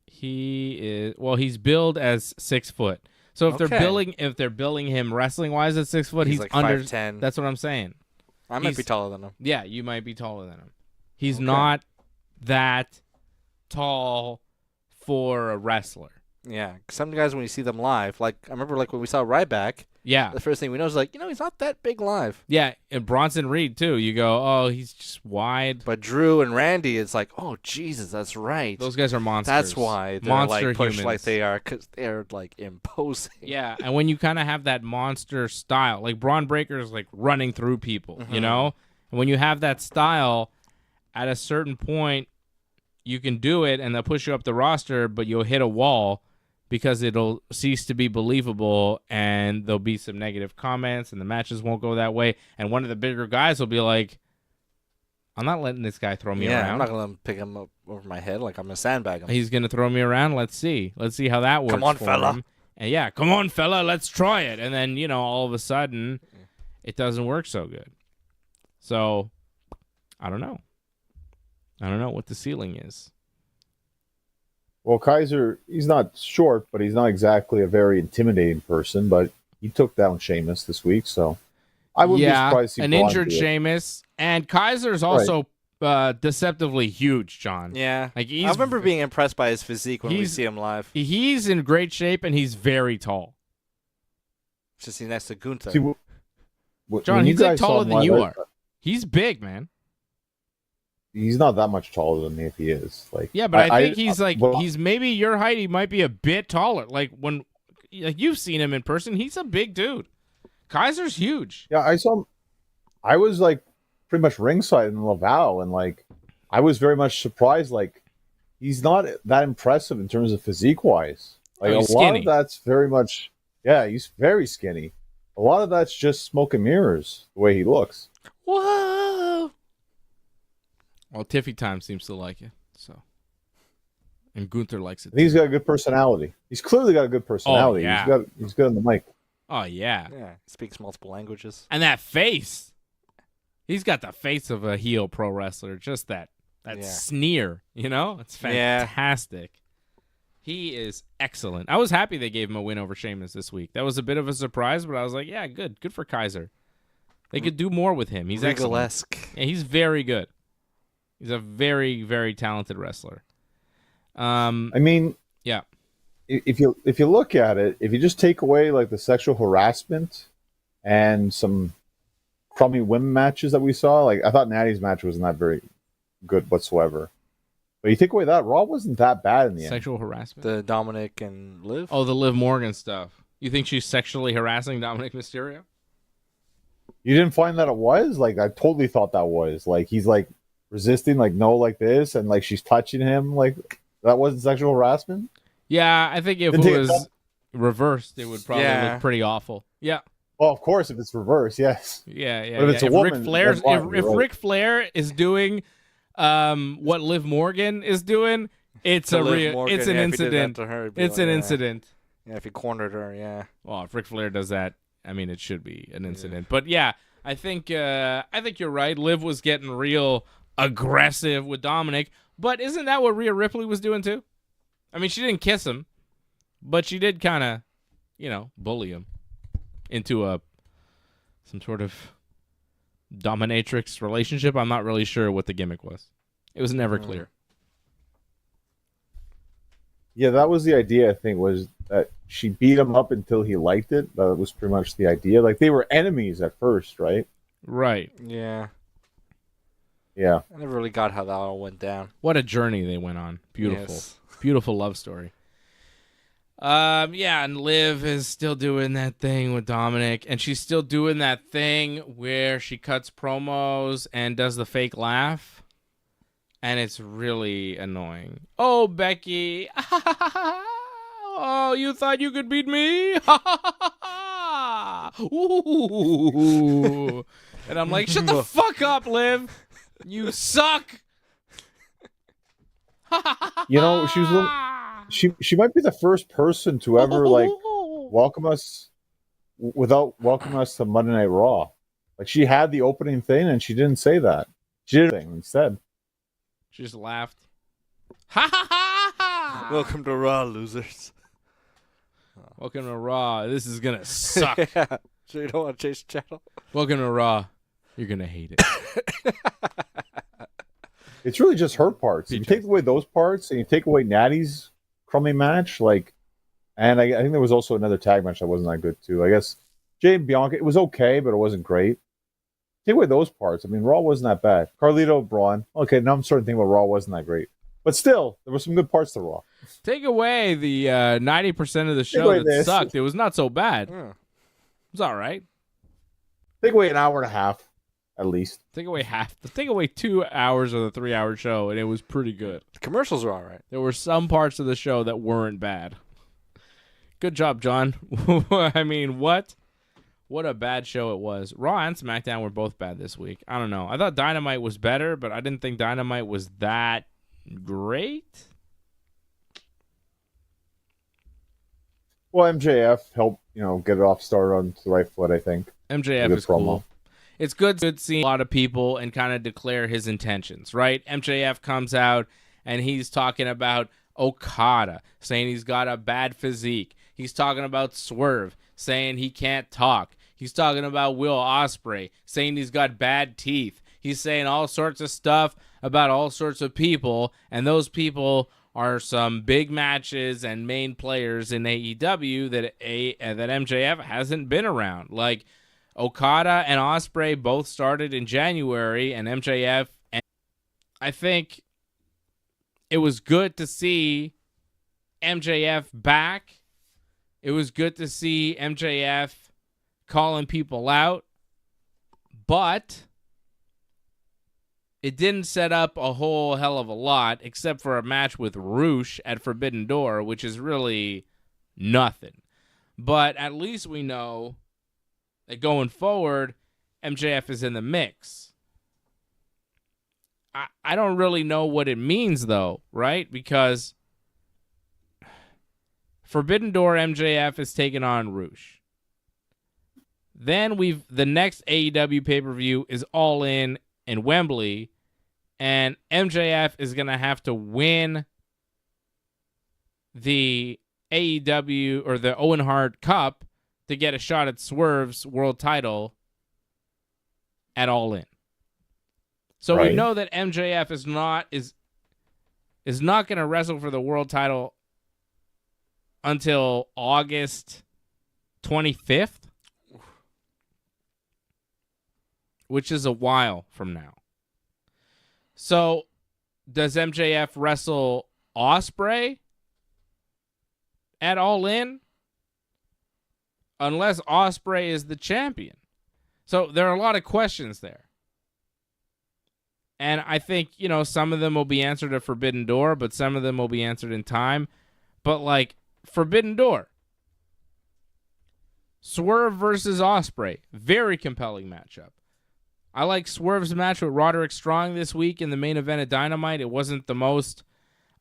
Speaker 1: He is he's billed as 6 foot. So if they're billing him wrestling wise at 6 foot, he's
Speaker 2: like
Speaker 1: under
Speaker 2: 5'10".
Speaker 1: That's what I'm saying.
Speaker 2: I might be taller than him.
Speaker 1: Yeah, you might be taller than him. He's not that tall for a wrestler.
Speaker 2: Yeah, some guys when you see them live, like I remember, like when we saw Ryback,
Speaker 1: Yeah.
Speaker 2: The first thing we know is like, he's not that big live.
Speaker 1: Yeah, and Bronson Reed, too. You go, oh, he's just wide.
Speaker 2: But Drew and Randy, it's like, oh, Jesus, that's right.
Speaker 1: Those guys are monsters.
Speaker 2: That's why they're
Speaker 1: monster
Speaker 2: like pushed
Speaker 1: humans.
Speaker 2: like they are, because they're like imposing.
Speaker 1: Yeah, and when you kind of have that monster style, like Braun Breaker is like running through people, you know? And when you have that style, at a certain point, you can do it and they'll push you up the roster, but you'll hit a wall because it'll cease to be believable and there'll be some negative comments and the matches won't go that way. And one of the bigger guys will be like, I'm not letting this guy throw me around.
Speaker 2: I'm not going to pick him up over my head like I'm going to sandbag him.
Speaker 1: He's going to throw me around. Let's see. Let's see how that works.
Speaker 2: Come on,
Speaker 1: for
Speaker 2: fella.
Speaker 1: him. And yeah, come on, fella. Let's try it. And then, all of a sudden, it doesn't work so good. So, I don't know. I don't know what the ceiling is.
Speaker 3: Well, Kaiser, he's not short, but he's not exactly a very intimidating person. But he took down Sheamus this week, so I wouldn't be surprised to see
Speaker 1: an
Speaker 3: Braun
Speaker 1: injured
Speaker 3: do it.
Speaker 1: Sheamus, and Kaiser's also deceptively huge, John.
Speaker 2: Yeah.
Speaker 1: Like
Speaker 2: I remember being impressed by his physique when we see him live.
Speaker 1: He's in great shape, and he's very tall.
Speaker 2: Just see next to Gunther.
Speaker 3: See,
Speaker 1: John, he's like taller than you are.
Speaker 3: uh,
Speaker 1: He's big, man.
Speaker 3: He's not that much taller than me if he is. Like,
Speaker 1: Yeah, but I think he's like
Speaker 3: well,
Speaker 1: he's maybe your height. He might be a bit taller. Like you've seen him in person, he's a big dude. Kaiser's huge.
Speaker 3: Yeah, I saw him. I was like pretty much ringside in Laval, and like I was very much surprised. Like he's not that impressive in terms of physique wise. Like
Speaker 1: he's
Speaker 3: a lot
Speaker 1: skinny.
Speaker 3: of that's very much. Yeah, he's very skinny. A lot of that's just smoke and mirrors. The way he looks.
Speaker 2: Whoa!
Speaker 1: Well, Tiffy Time seems to like it, so. And Gunther likes it.
Speaker 3: And he's got a good personality. He's clearly got a good personality.
Speaker 1: Oh, yeah.
Speaker 3: He's good on the mic.
Speaker 1: Oh yeah.
Speaker 2: Yeah, he speaks multiple languages.
Speaker 1: And that face. He's got the face of a heel pro wrestler. Just that sneer, It's fantastic. He is excellent. I was happy they gave him a win over Sheamus this week. That was a bit of a surprise, but I was like, yeah, good. Good for Kaiser. They could do more with him. He's excellent. Yeah, he's very good. He's a very, very talented wrestler.
Speaker 3: I mean,
Speaker 1: yeah.
Speaker 3: If you look at it, if you just take away like the sexual harassment and some crummy women matches that we saw, like I thought Natty's match was not very good whatsoever. But you take away that, Raw wasn't that bad in the end.
Speaker 1: Sexual harassment?
Speaker 2: The Dominic and Liv?
Speaker 1: Oh, the Liv Morgan stuff. You think she's sexually harassing Dominic Mysterio?
Speaker 3: You didn't find that it was? Like, I totally thought that was. Like, he's, like, resisting, like, no, like this, and, like, she's touching him. Like, that wasn't sexual harassment?
Speaker 1: Yeah, I think if it was reversed, it would probably look pretty awful. Yeah.
Speaker 3: Well, of course, if it's reversed, yes.
Speaker 1: Yeah.
Speaker 3: But if it's a woman,
Speaker 1: if Ric Flair is doing what Liv Morgan is doing, it's an incident. It's an incident.
Speaker 2: Yeah, if he cornered her, yeah.
Speaker 1: Well, if Ric Flair does that, I mean, it should be an incident. But yeah, I think you're right. Liv was getting real aggressive with Dominic, but isn't that what Rhea Ripley was doing too? I mean, she didn't kiss him, but she did kind of, bully him into some sort of dominatrix relationship. I'm not really sure what the gimmick was. It was never clear.
Speaker 3: Yeah, that was the idea, I think, was that she beat him up until he liked it. That was pretty much the idea. Like, they were enemies at first, right?
Speaker 1: Right.
Speaker 2: Yeah.
Speaker 3: Yeah.
Speaker 2: I never really got how that all went down.
Speaker 1: What a journey they went on. Beautiful.
Speaker 2: Yes.
Speaker 1: Beautiful love story. Yeah, and Liv is still doing that thing with Dominic, and she's still doing that thing where she cuts promos and does the fake laugh, and it's really annoying. Oh, Becky. Oh, you thought you could beat me? Ooh. And I'm like, shut the fuck up, Liv. You suck.
Speaker 3: You know, she might be the first person to ever like welcome us without welcoming us to Monday Night Raw. Like, she had the opening thing and she didn't say that. She did it instead.
Speaker 1: She just laughed. Ha ha ha!
Speaker 2: Welcome to Raw, losers.
Speaker 1: Welcome to Raw. This is gonna suck.
Speaker 2: Yeah. So you don't want to change the channel?
Speaker 1: Welcome to Raw. You're gonna hate it.
Speaker 3: It's really just her parts. If you take away those parts and you take away Natty's crummy match, like, and I think there was also another tag match that wasn't that good too. I guess Jay and Bianca, it was okay, but it wasn't great. Take away those parts. I mean, Raw wasn't that bad. Carlito, Braun. Okay, now I'm starting to think about Raw wasn't that great. But still, there were some good parts to Raw.
Speaker 1: Take away the 90% of the show that sucked. It was not so bad.
Speaker 2: Yeah.
Speaker 1: It was all right.
Speaker 3: Take away an hour and a half, at least.
Speaker 1: Take away 2 hours of the 3-hour show, and it was pretty good.
Speaker 2: The commercials were all right.
Speaker 1: There were some parts of the show that weren't bad. Good job, John. I mean, what? What a bad show it was. Raw and SmackDown were both bad this week. I don't know. I thought Dynamite was better, but I didn't think Dynamite was that great.
Speaker 3: Well, MJF helped, get it off started on the right foot, I think.
Speaker 1: MJF is cool. It's good to see a lot of people and kind of declare his intentions, right? MJF comes out and he's talking about Okada, saying he's got a bad physique. He's talking about Swerve, saying he can't talk. He's talking about Will Ospreay, saying he's got bad teeth. He's saying all sorts of stuff about all sorts of people, and those people are some big matches and main players in AEW that MJF hasn't been around. Like Okada and Ospreay both started in January, and MJF. And I think it was good to see MJF back. It was good to see MJF calling people out, but it didn't set up a whole hell of a lot except for a match with Roosh at Forbidden Door, which is really nothing. But at least we know that going forward, MJF is in the mix. I don't really know what it means, though, right? Because Forbidden Door MJF is taking on Roosh. Then the next AEW pay-per-view is All In Wembley, and MJF is going to have to win the AEW or the Owen Hart Cup to get a shot at Swerve's world title at All In. So we know that MJF is not going to wrestle for the world title until August 25th, which is a while from now. So does MJF wrestle Ospreay at All In? Unless Ospreay is the champion. So there are a lot of questions there. And I think, some of them will be answered at Forbidden Door, but some of them will be answered in time. But, Forbidden Door. Swerve versus Ospreay. Very compelling matchup. I like Swerve's match with Roderick Strong this week in the main event of Dynamite. It wasn't the most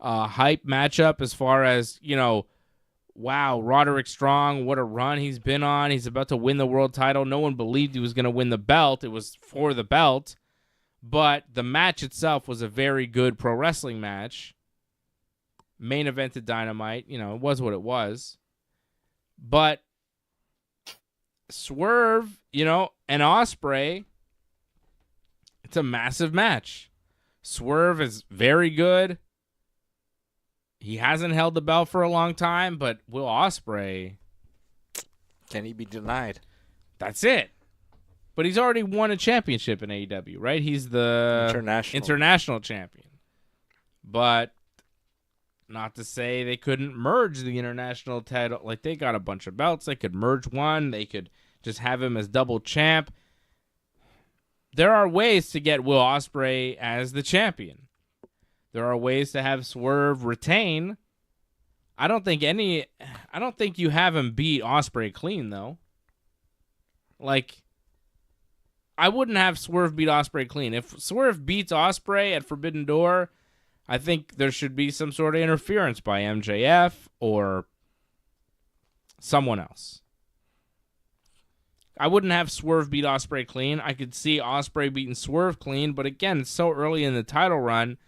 Speaker 1: hype matchup as far as, wow, Roderick Strong, what a run he's been on. He's about to win the world title. No one believed he was going to win the belt. It was for the belt. But the match itself was a very good pro wrestling match. Main event of Dynamite, it was what it was. But Swerve, and Ospreay, it's a massive match. Swerve is very good. He hasn't held the belt for a long time, but Will Ospreay,
Speaker 2: can he be denied?
Speaker 1: That's it. But he's already won a championship in AEW, right? He's the international champion. But not to say they couldn't merge the international title. Like, they got a bunch of belts. They could merge one. They could just have him as double champ. There are ways to get Will Ospreay as the champion. There are ways to have Swerve retain. I don't think you have him beat Ospreay clean, though. I wouldn't have Swerve beat Ospreay clean. If Swerve beats Ospreay at Forbidden Door, I think there should be some sort of interference by MJF or someone else. I wouldn't have Swerve beat Ospreay clean. I could see Ospreay beating Swerve clean, but again, it's so early in the title run.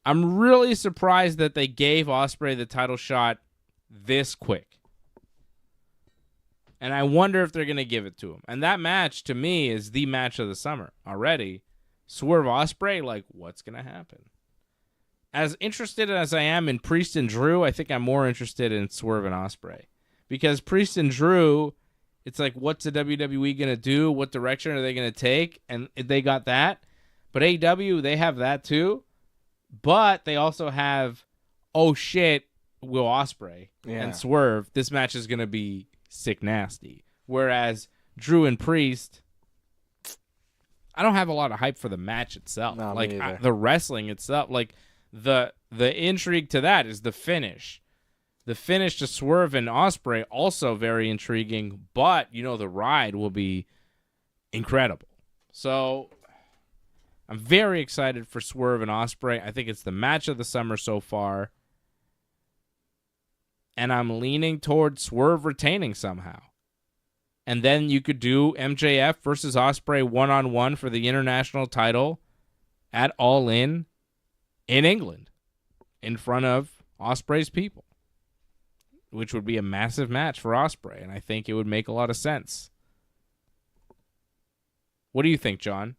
Speaker 1: I'm really surprised that they gave Ospreay the title shot this quick. And I wonder if they're going to give it to him. And that match, to me, is the match of the summer already. Swerve Ospreay, what's going to happen? As interested as I am in Priest and Drew, I think I'm more interested in Swerve and Ospreay. Because Priest and Drew It's like, what's the WWE going to do? What direction are they going to take? And they got that. But AEW, they have that too. But they also have, oh shit, Will Ospreay and Swerve. This match is going to be sick nasty. Whereas Drew and Priest, I don't have a lot of hype for the match itself.
Speaker 2: No,
Speaker 1: like the wrestling itself, like the intrigue to that is the finish. The finish to Swerve and Ospreay also very intriguing, but the ride will be incredible. So I'm very excited for Swerve and Ospreay. I think it's the match of the summer so far. And I'm leaning towards Swerve retaining somehow. And then you could do MJF versus Ospreay one-on-one for the international title at All In England in front of Ospreay's people, which would be a massive match for Ospreay, and I think it would make a lot of sense. What do you think, John?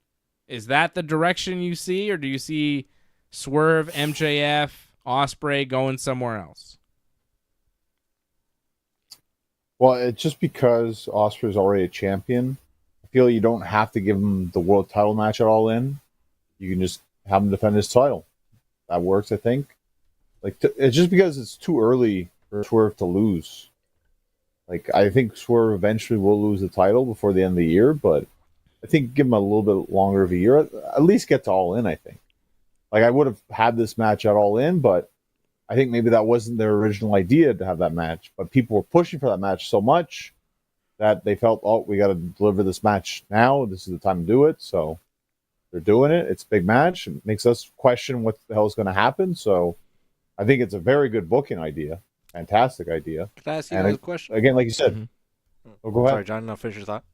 Speaker 1: Is that the direction you see, or do you see Swerve, MJF, Ospreay going somewhere else?
Speaker 3: Well, it's just because Ospreay's already a champion. I feel you don't have to give him the world title match at All In. You can just have him defend his title. That works, I think. It's just because it's too early for Swerve to lose. I think Swerve eventually will lose the title before the end of the year, but I think give him a little bit longer of a year. At least get to All In, I think. I would have had this match at All In, but I think maybe that wasn't their original idea to have that match. But people were pushing for that match so much that they felt, we got to deliver this match now. This is the time to do it. So they're doing it. It's a big match. It makes us question what the hell is going to happen. So I think it's a very good booking idea. Fantastic idea.
Speaker 2: Can I ask you a question?
Speaker 3: Again, like you said.
Speaker 2: Mm-hmm.
Speaker 3: Oh, go ahead.
Speaker 2: Sorry, John, no, finish your thought.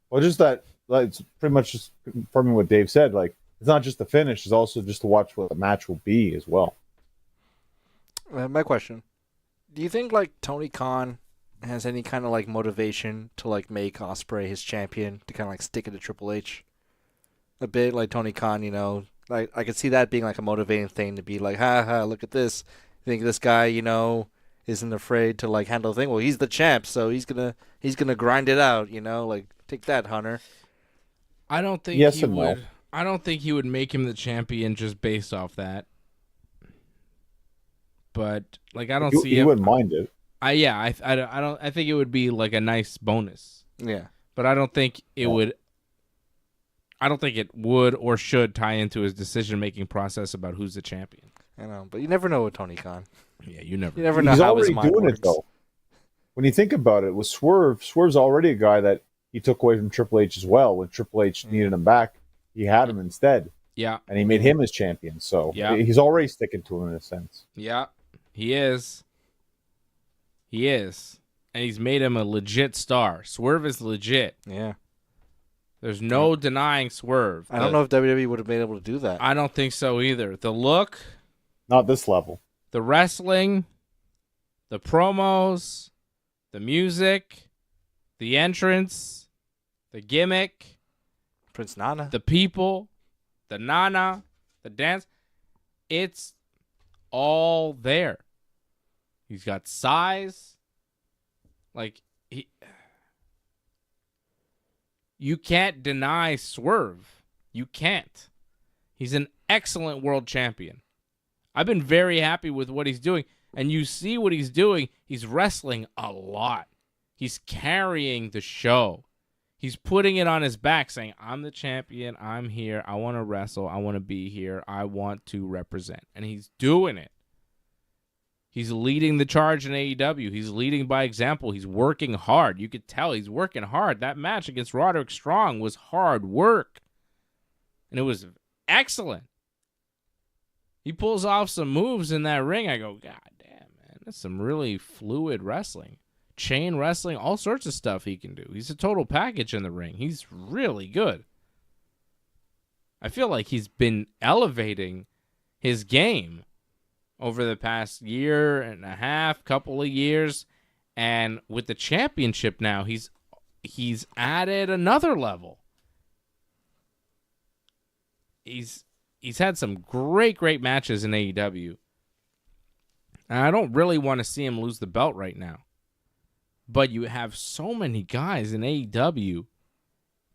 Speaker 3: Well, just that it's pretty much just confirming what Dave said. It's not just the finish; it's also just to watch what the match will be as well.
Speaker 2: My question: do you think Tony Khan has any kind of motivation to make Ospreay his champion to kind of stick it to Triple H a bit? Like Tony Khan, I could see that being a motivating thing to be ha ha, look at this. You think this guy, isn't afraid to handle the thing? Well, he's the champ, so he's gonna grind it out. Take that, Hunter.
Speaker 1: I don't think
Speaker 3: yes
Speaker 1: he
Speaker 3: and
Speaker 1: would.
Speaker 3: No.
Speaker 1: I don't think he would make him the champion just based off that. But I don't see.
Speaker 3: You wouldn't mind it.
Speaker 1: I don't. I think it would be a nice bonus.
Speaker 2: Yeah.
Speaker 1: But I don't think it would. I don't think it would or should tie into his decision-making process about who's the champion.
Speaker 2: I know, but you never know with Tony Khan.
Speaker 1: Yeah, you never
Speaker 2: know how his mind
Speaker 3: doing
Speaker 2: works.
Speaker 3: It though. When you think about it, with Swerve's already a guy that he took away from Triple H as well. When Triple H needed him back, he had him instead.
Speaker 1: Yeah.
Speaker 3: And he made him his champion. So he's already sticking to him in a sense.
Speaker 1: Yeah, he is. He is. And he's made him a legit star. Swerve is legit.
Speaker 2: Yeah.
Speaker 1: There's no denying Swerve.
Speaker 2: I don't know if WWE would have been able to do that.
Speaker 1: I don't think so either. The look.
Speaker 3: Not this level.
Speaker 1: The wrestling. The promos. The music. The entrance. The gimmick.
Speaker 2: Prince Nana.
Speaker 1: The people. The Nana. The dance. It's all there. He's got size. You can't deny Swerve. You can't. He's an excellent world champion. I've been very happy with what he's doing. And you see what he's doing. He's wrestling a lot. He's carrying the show. He's putting it on his back saying, I'm the champion. I'm here. I want to wrestle. I want to be here. I want to represent. And he's doing it. He's leading the charge in AEW. He's leading by example. He's working hard. You could tell he's working hard. That match against Roderick Strong was hard work. And it was excellent. He pulls off some moves in that ring. I go, God damn, man. That's some really fluid wrestling. Chain wrestling, all sorts of stuff he can do. He's a total package in the ring. He's really good. I feel like he's been elevating his game over the past year and a half, couple of years, and with the championship now, he's added another level. He's had some great matches in AEW, and I don't really want to see him lose the belt right now. But you have so many guys in AEW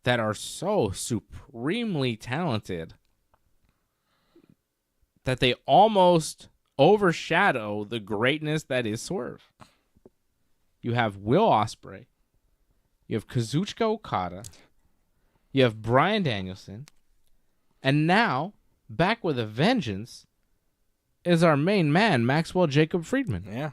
Speaker 1: that are so supremely talented that they almost overshadow the greatness that is Swerve. You have Will Ospreay. You have Kazuchika Okada. You have Bryan Danielson. And now, back with a vengeance, is our main man, Maxwell Jacob Friedman.
Speaker 2: Yeah.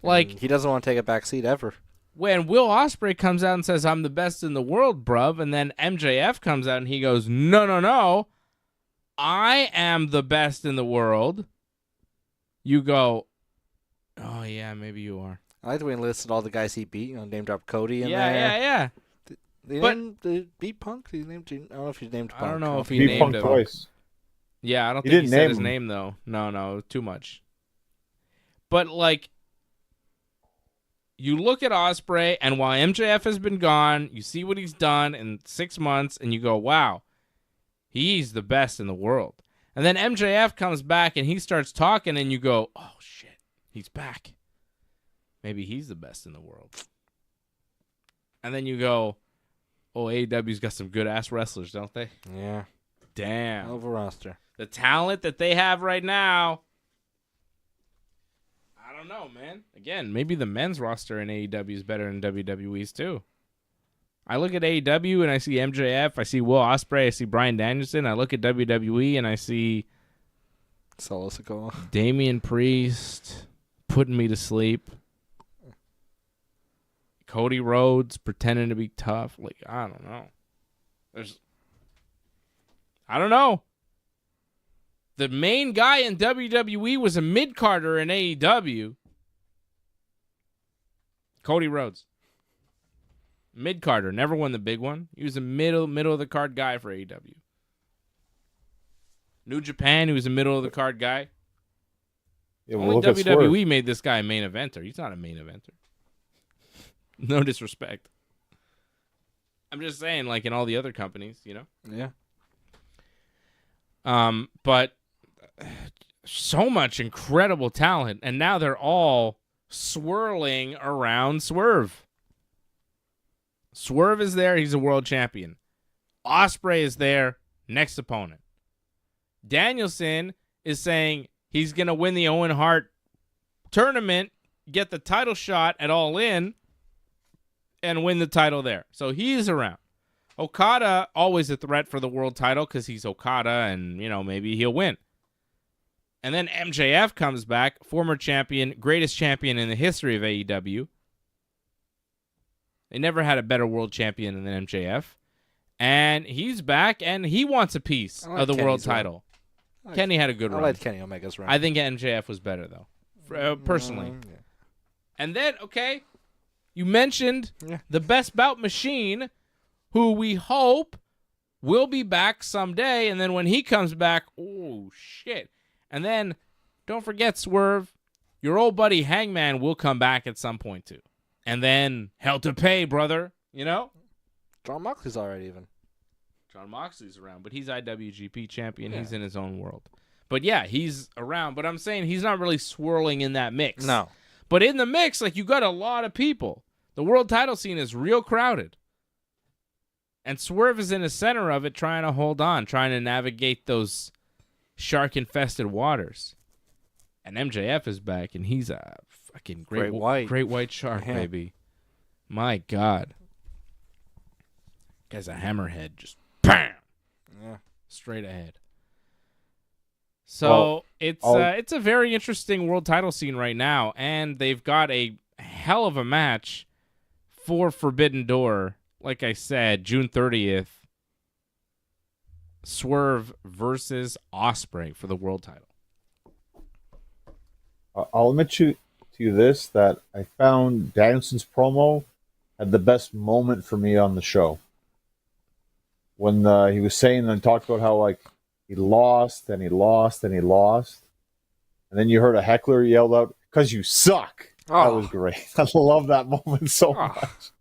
Speaker 1: Like,
Speaker 2: and he doesn't want to take a back seat ever.
Speaker 1: When Will Ospreay comes out and says, I'm the best in the world, bruv, and then MJF comes out and he goes, no, I am the best in the world, you go, oh, yeah, maybe you are.
Speaker 2: I like the way he listed all the guys he beat. Name dropped Cody in there.
Speaker 1: Yeah.
Speaker 2: They beat Punk? I don't know if he named Punk.
Speaker 1: I don't know if he
Speaker 3: Beat
Speaker 1: named
Speaker 3: Punk
Speaker 1: him.
Speaker 3: twice.
Speaker 1: Yeah, I don't
Speaker 3: He
Speaker 1: think he
Speaker 3: didn't
Speaker 1: said
Speaker 3: name
Speaker 1: his
Speaker 3: him.
Speaker 1: name, though. No, too much. But, like, you look at Ospreay, and while MJF has been gone, you see what he's done in 6 months, and you go, wow, he's the best in the world. And then MJF comes back, and he starts talking, and you go, oh, shit, he's back. Maybe he's the best in the world. And then you go, oh, AEW's got some good-ass wrestlers, don't they?
Speaker 2: Yeah.
Speaker 1: Damn.
Speaker 2: Hell of a roster.
Speaker 1: The talent that they have right now, I don't know, man. Again, maybe the men's roster in AEW is better than WWE's too. I look at AEW and I see MJF, I see Will Ospreay, I see Bryan Danielson. I look at WWE and I see
Speaker 2: Solo Sikoa.
Speaker 1: Damian Priest putting me to sleep. Cody Rhodes pretending to be tough. Like, I don't know. I don't know. The main guy in WWE was a mid-carder in AEW. Cody Rhodes. Mid-carder. Never won the big one. He was a middle-of-the-card guy for AEW. New Japan, he was a middle-of-the-card guy.
Speaker 3: Yeah,
Speaker 1: Only
Speaker 3: look at
Speaker 1: WWE
Speaker 3: Swerve.
Speaker 1: made this guy a main eventer. He's not a main eventer. No disrespect. I'm just saying, like in all the other companies, you know?
Speaker 2: Yeah.
Speaker 1: But so much incredible talent, and now they're all swirling around Swerve. Swerve is there, he's a world champion. Ospreay is there, next opponent. Danielson is saying he's going to win the Owen Hart tournament, get the title shot at All In, and win the title there. So he's around. Okada, always a threat for the world title because he's Okada and, you know, maybe he'll win. And then MJF comes back, former champion, greatest champion in the history of AEW. They never had a better world champion than MJF. And he's back, and he wants a piece of the world title. Kenny had a good run.
Speaker 2: I like Kenny Omega's run.
Speaker 1: I think MJF was better, though, personally.
Speaker 2: Yeah.
Speaker 1: And then, okay, you mentioned the Best Bout Machine, who we hope will be back someday. And then when he comes back, oh, shit. And then, don't forget, Swerve, your old buddy Hangman will come back at some point, too. And then, hell to pay, brother, you know?
Speaker 2: John Moxley's already even.
Speaker 1: John Moxley's around, but he's IWGP champion. Yeah. He's in his own world. But, yeah, he's around. But I'm saying he's not really swirling in that mix.
Speaker 2: No.
Speaker 1: But in the mix, like, you got a lot of people. The world title scene is real crowded. And Swerve is in the center of it trying to hold on, trying to navigate those shark-infested waters. And MJF is back, and he's a fucking great white shark, baby. My God. Guy's a hammerhead. Just bam!
Speaker 2: Yeah.
Speaker 1: Straight ahead. So it's a very interesting world title scene right now, and they've got a hell of a match for Forbidden Door. Like I said, June 30th, Swerve versus Ospreay for the world title.
Speaker 3: I'll admit to you this, that I found Danielson's promo had the best moment for me on the show. When he was saying and talked about how, like, he lost and he lost and he lost. And then you heard a heckler yelled out, "'Cause you suck." Oh. That was great. I love that moment so much.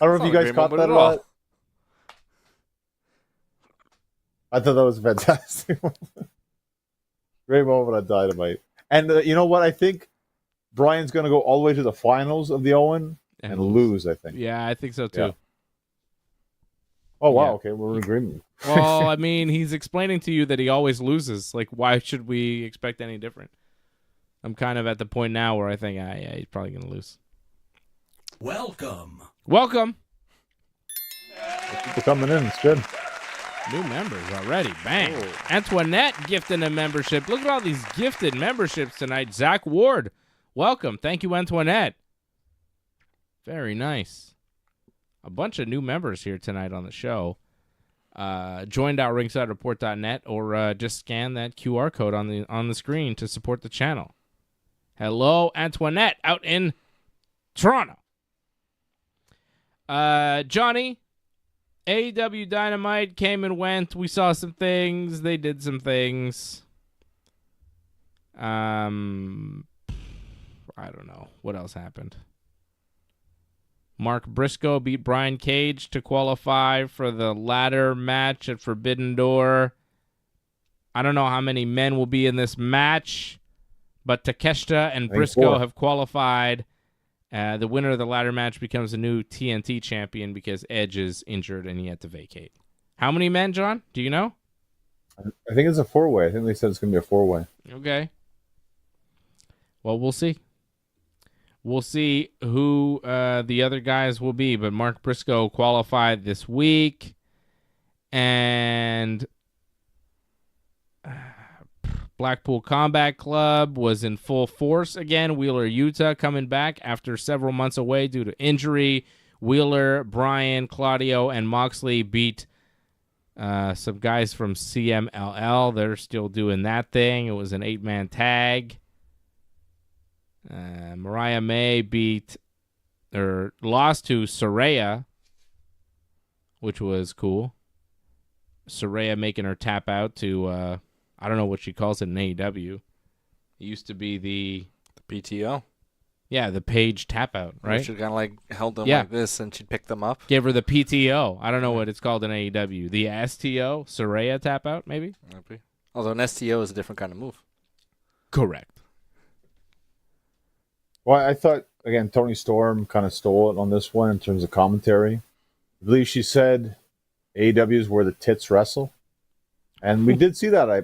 Speaker 3: I don't know if you guys caught that at all. I thought that was fantastic. Great moment on Dynamite. And you know what? I think Brian's going to go all the way to the finals of the Owen and lose, I think.
Speaker 1: Yeah, I think so too.
Speaker 3: Yeah. Oh, wow.
Speaker 1: Yeah.
Speaker 3: Okay, we're in agreement.
Speaker 1: Well, I mean, he's explaining to you that he always loses. Like, why should we expect any different? I'm kind of at the point now where I think, yeah, he's probably going to lose.
Speaker 4: Welcome.
Speaker 3: People coming in. It's good.
Speaker 1: New members already. Bang. Ooh. Antoinette gifting a membership. Look at all these gifted memberships tonight. Zach Ward, welcome. Thank you, Antoinette. Very nice. A bunch of new members here tonight on the show. Join.ringsidereport.net or just scan that QR code on the screen to support the channel. Hello, Antoinette, out in Toronto. Johnny, AEW Dynamite came and went. We saw some things. They did some things. I don't know. What else happened? Mark Briscoe beat Brian Cage to qualify for the ladder match at Forbidden Door. I don't know how many men will be in this match, but Takeshita and Briscoe have qualified. The winner of the ladder match becomes a new TNT champion because Edge is injured and he had to vacate. How many men, John? Do you know?
Speaker 3: I think it's a 4-way. I think they said it's going to be a 4-way.
Speaker 1: Okay. Well, we'll see. We'll see who the other guys will be, but Mark Briscoe qualified this week, and Blackpool Combat Club was in full force again. Wheeler Yuta coming back after several months away due to injury. Wheeler, Bryan, Claudio, and Moxley beat some guys from CMLL. They're still doing that thing. It was an 8-man tag. Mariah May lost to Saraya, which was cool. Saraya making her tap out to I don't know what she calls it in AEW. It used to be the
Speaker 2: PTO.
Speaker 1: Yeah, the page tap out, right?
Speaker 2: She kind of like held them like this and she'd pick them up.
Speaker 1: Give her the PTO. I don't know what it's called in AEW. The STO, Saraya tap out, maybe?
Speaker 2: Maybe. Although an STO is a different kind of move.
Speaker 1: Correct.
Speaker 3: Well, I thought, again, Tony Storm kind of stole it on this one in terms of commentary. I believe she said AEW is where the tits wrestle. And we did see that, I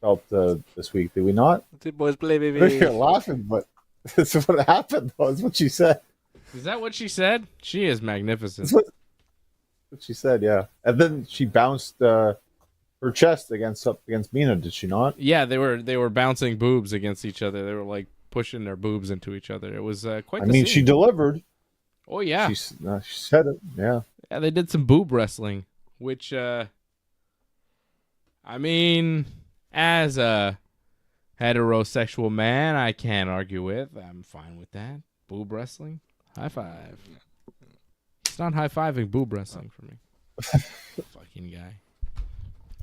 Speaker 3: felt, this week. Did we not?
Speaker 2: The boys play, baby.
Speaker 3: You're laughing, but that's what happened, though. That's what she said.
Speaker 1: Is that what she said? She is magnificent.
Speaker 3: That's what she said, yeah. And then she bounced her chest against Mina, did she not?
Speaker 1: Yeah, they were bouncing boobs against each other. They were like pushing their boobs into each other. It was quite.
Speaker 3: I mean,
Speaker 1: scene.
Speaker 3: she delivered.
Speaker 1: Oh yeah,
Speaker 3: she said it. Yeah.
Speaker 1: Yeah, they did some boob wrestling, which I mean, as a heterosexual man, I can't argue with. I'm fine with that. Boob wrestling, high five. It's not high fiving boob wrestling for me. Fucking guy.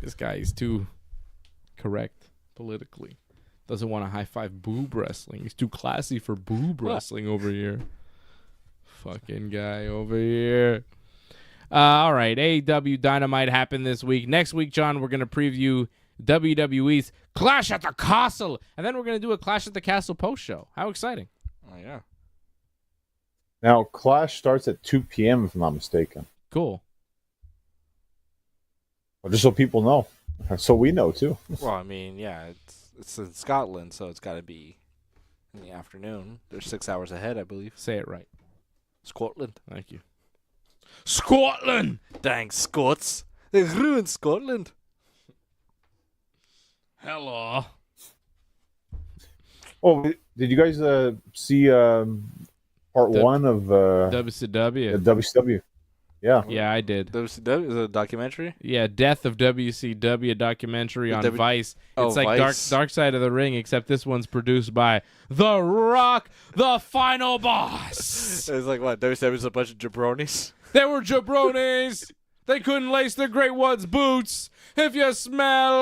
Speaker 1: This guy is too correct politically. Doesn't want to high-five boob wrestling. He's too classy for boob wrestling over here. Fucking guy over here. All right, AEW Dynamite happened this week. Next week, John, we're going to preview WWE's Clash at the Castle. And then we're going to do a Clash at the Castle post-show. How exciting.
Speaker 2: Oh, yeah.
Speaker 3: Now, Clash starts at 2 p.m., if I'm not mistaken.
Speaker 1: Cool.
Speaker 3: Well, just so people know. So we know, too.
Speaker 2: Well, I mean, yeah, it's in Scotland, so it's got to be in the afternoon. They're 6 hours ahead, I believe.
Speaker 1: Say it right.
Speaker 2: Scotland.
Speaker 1: Thank you. Scotland!
Speaker 2: Thanks, Scots. They ruined Scotland.
Speaker 1: Hello.
Speaker 3: Oh, did you guys see part 1 of
Speaker 1: WCW?
Speaker 3: WCW? Yeah.
Speaker 1: Yeah, I did.
Speaker 2: WCW is a documentary?
Speaker 1: Yeah, Death of WCW, a documentary on Vice. It's like
Speaker 2: Vice.
Speaker 1: Dark Side of the Ring, except this one's produced by The Rock, the final boss.
Speaker 2: It's like, what, WCW's a bunch of jabronis?
Speaker 1: They were jabronis. They couldn't lace the Great One's boots. If you smell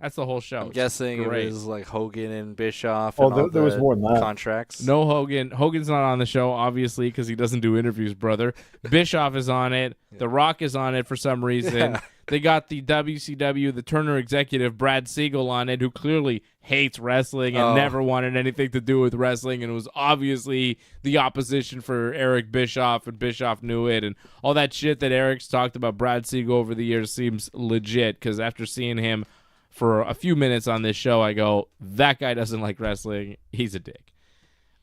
Speaker 1: That's the whole show.
Speaker 2: I'm guessing
Speaker 1: great.
Speaker 2: it was like Hogan and Bischoff.
Speaker 3: Oh,
Speaker 2: And all
Speaker 3: there was
Speaker 2: the
Speaker 3: more than that.
Speaker 2: contracts.
Speaker 1: No Hogan. Hogan's not on the show, obviously, because he doesn't do interviews, brother. Bischoff is on it. The Rock is on it for some reason.
Speaker 2: Yeah.
Speaker 1: They got the WCW, the Turner executive, Brad Siegel, on it, who clearly hates wrestling and never wanted anything to do with wrestling, and was obviously the opposition for Eric Bischoff, and Bischoff knew it. And all that shit that Eric's talked about Brad Siegel over the years seems legit, because after seeing him for a few minutes on this show, I go, that guy doesn't like wrestling. He's a dick.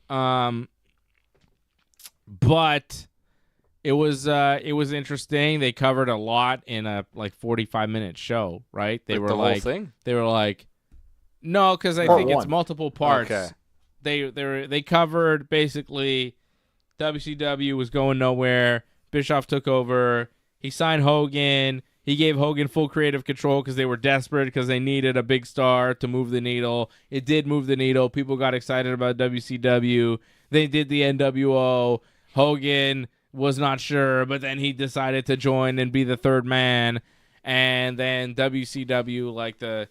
Speaker 1: But it was interesting. They covered a lot in a 45-minute show, right? They
Speaker 2: Like
Speaker 1: were
Speaker 2: the whole
Speaker 1: like
Speaker 2: thing?
Speaker 1: they were like, no, because I
Speaker 3: Part
Speaker 1: think it's
Speaker 3: one.
Speaker 1: multiple parts.
Speaker 2: Okay.
Speaker 1: They covered basically WCW was going nowhere. Bischoff took over. He signed Hogan. He gave Hogan full creative control because they were desperate, because they needed a big star to move the needle. It did move the needle. People got excited about WCW. They did the NWO. Hogan was not sure, but then he decided to join and be the third man. And then WCW, like the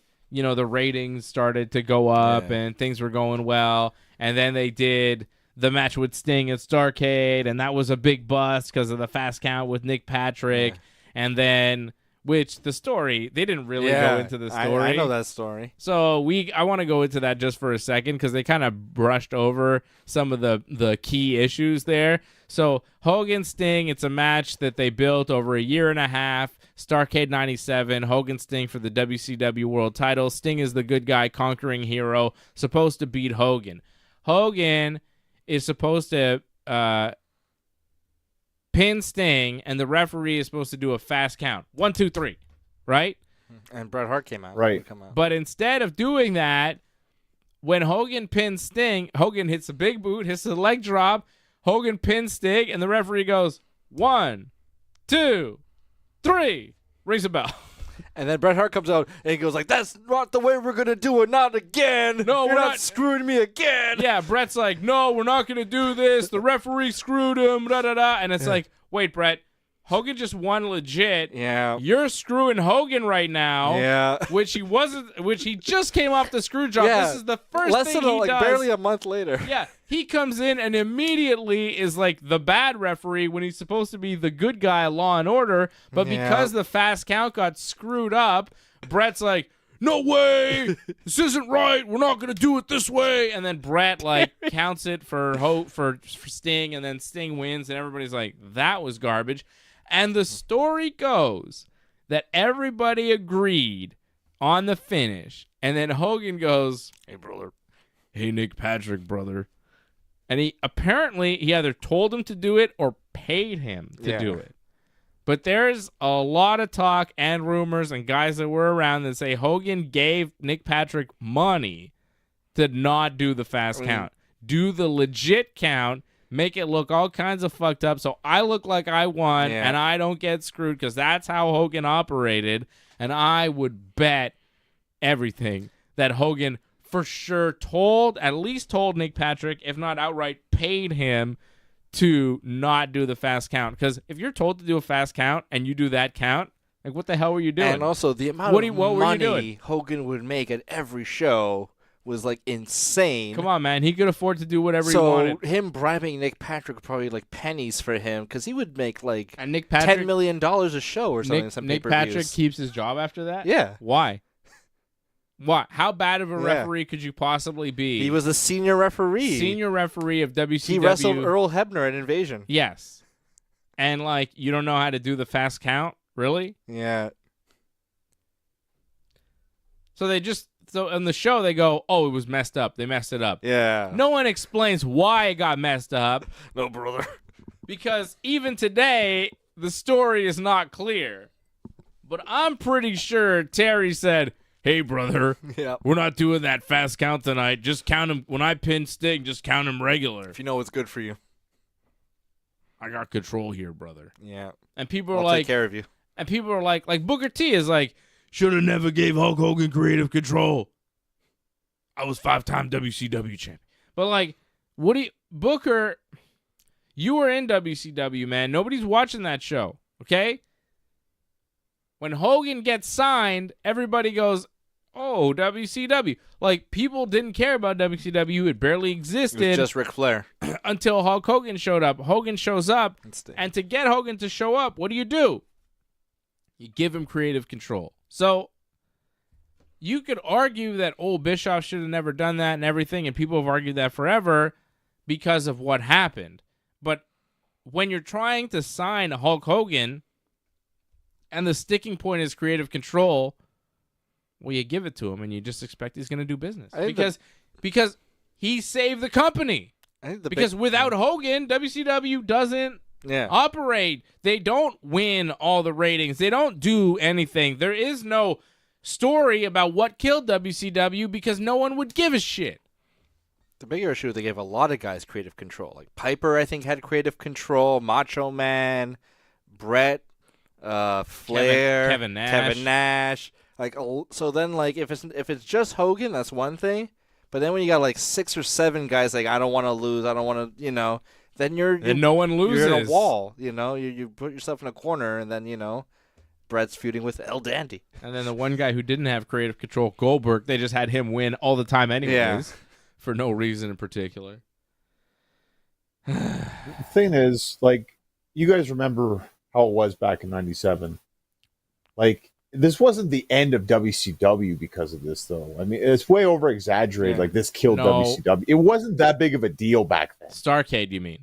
Speaker 1: ratings started to go up and things were going well. And then they did the match with Sting at Starrcade, and that was a big bust because of the fast count with Nick Patrick.
Speaker 2: Yeah.
Speaker 1: And then, which the story, they didn't really go into the story.
Speaker 2: I know that story.
Speaker 1: So I want to go into that just for a second, because they kind of brushed over some of the key issues there. So Hogan Sting, it's a match that they built over a year and a half. Starrcade 97, Hogan Sting for the WCW World Title. Sting is the good guy, conquering hero, supposed to beat Hogan. Hogan is supposed to pin Sting, and the referee is supposed to do a fast count. 1, 2, 3, right?
Speaker 2: And Bret Hart came out.
Speaker 3: Right.
Speaker 1: But instead of doing that, when Hogan pins Sting, Hogan hits a big boot, hits a leg drop, Hogan pins Sting, and the referee goes, 1, 2, 3, rings a bell.
Speaker 2: And then Bret Hart comes out and he goes like, "That's not the way we're gonna do it. Not again.
Speaker 1: No,
Speaker 2: You're
Speaker 1: we're
Speaker 2: not
Speaker 1: not
Speaker 2: screwing me again."
Speaker 1: Yeah, Bret's like, no, we're not going to do this. The referee screwed him, da-da-da. And it's like, wait, Bret, Hogan just won legit.
Speaker 2: Yeah.
Speaker 1: You're screwing Hogan right now.
Speaker 2: Yeah.
Speaker 1: Which he just came off the screw job.
Speaker 2: Yeah.
Speaker 1: This is the first
Speaker 2: Less
Speaker 1: thing
Speaker 2: than
Speaker 1: he does.
Speaker 2: barely a month later.
Speaker 1: Yeah, he comes in and immediately is like the bad referee when he's supposed to be the good guy at Law and Order. But because the fast count got screwed up, Bret's like, no way, this isn't right. We're not gonna do it this way. And then Bret counts it for Sting, and then Sting wins, and everybody's like, that was garbage. And the story goes that everybody agreed on the finish, and then Hogan goes, "Hey brother, hey Nick Patrick brother," and he either told him to do it or paid him to do it. But there's a lot of talk and rumors and guys that were around that say Hogan gave Nick Patrick money to not do the fast count. Do the legit count, make it look all kinds of fucked up so I look like I won and I don't get screwed, because that's how Hogan operated. And I would bet everything that Hogan for sure at least told Nick Patrick, if not outright paid him, to not do the fast count. Because if you're told to do a fast count and you do that count, like, what the hell were you doing?
Speaker 2: And also the amount
Speaker 1: what
Speaker 2: of
Speaker 1: were you
Speaker 2: money
Speaker 1: doing?
Speaker 2: Hogan would make at every show was like insane.
Speaker 1: Come on, man. He could afford to do whatever he wanted.
Speaker 2: So him bribing Nick Patrick probably like pennies for him, because he would make like
Speaker 1: And Nick Patrick,
Speaker 2: $10 million a show or something.
Speaker 1: Nick Patrick keeps his job after that?
Speaker 2: Yeah.
Speaker 1: Why? Why? How bad of a referee could you possibly be?
Speaker 2: He was a senior referee.
Speaker 1: Senior referee of WCW.
Speaker 2: He wrestled Earl Hebner at Invasion.
Speaker 1: Yes. And, like, you don't know how to do the fast count? Really?
Speaker 2: Yeah.
Speaker 1: So on the show they go, oh, it was messed up. They messed it up.
Speaker 2: Yeah.
Speaker 1: No one explains why it got messed up.
Speaker 2: No, brother.
Speaker 1: Because even today, the story is not clear. But I'm pretty sure Terry said, hey, brother, we're not doing that fast count tonight. Just count him. When I pin Sting, just count him regular.
Speaker 2: If you know what's good for you.
Speaker 1: I got control here, brother.
Speaker 2: Yeah.
Speaker 1: And people are
Speaker 2: I'll
Speaker 1: like,
Speaker 2: take care of you.
Speaker 1: and people are like Booker T is like, should have never gave Hulk Hogan creative control. I was 5-time WCW champion. But like, Booker, you were in WCW, man. Nobody's watching that show, okay? When Hogan gets signed, everybody goes, oh, WCW. Like, people didn't care about WCW. It barely existed.
Speaker 2: It was just Ric Flair.
Speaker 1: Until Hulk Hogan showed up. Hogan shows up, and to get Hogan to show up, what do? You give him creative control. So you could argue that old Bischoff should have never done that and everything, and people have argued that forever because of what happened. But when you're trying to sign Hulk Hogan and the sticking point is creative control, well, you give it to him and you just expect he's going to do business. Because he saved the company. Because without Hogan, WCW doesn't operate. They don't win all the ratings. They don't do anything. There is no story about what killed WCW because no one would give a shit.
Speaker 2: The bigger issue is they gave a lot of guys creative control. Like Piper, I think, had creative control. Macho Man, Brett, Flair,
Speaker 1: Kevin Nash.
Speaker 2: Like, so then, like, if it's just Hogan, that's one thing. But then when you got like 6 or 7 guys, like, I don't want to lose, I don't want to, then
Speaker 1: and no one loses.
Speaker 2: You're in a wall, you put yourself in a corner, and then Brett's feuding with El Dandy.
Speaker 1: And then the one guy who didn't have creative control, Goldberg, they just had him win all the time anyways, for no reason in particular.
Speaker 3: The thing is, like, you guys remember how it was back in '97. Like, this wasn't the end of WCW because of this, though. I mean, it's way over exaggerated. Yeah. Like, this killed WCW. It wasn't that big of a deal back then.
Speaker 1: Starrcade, you mean?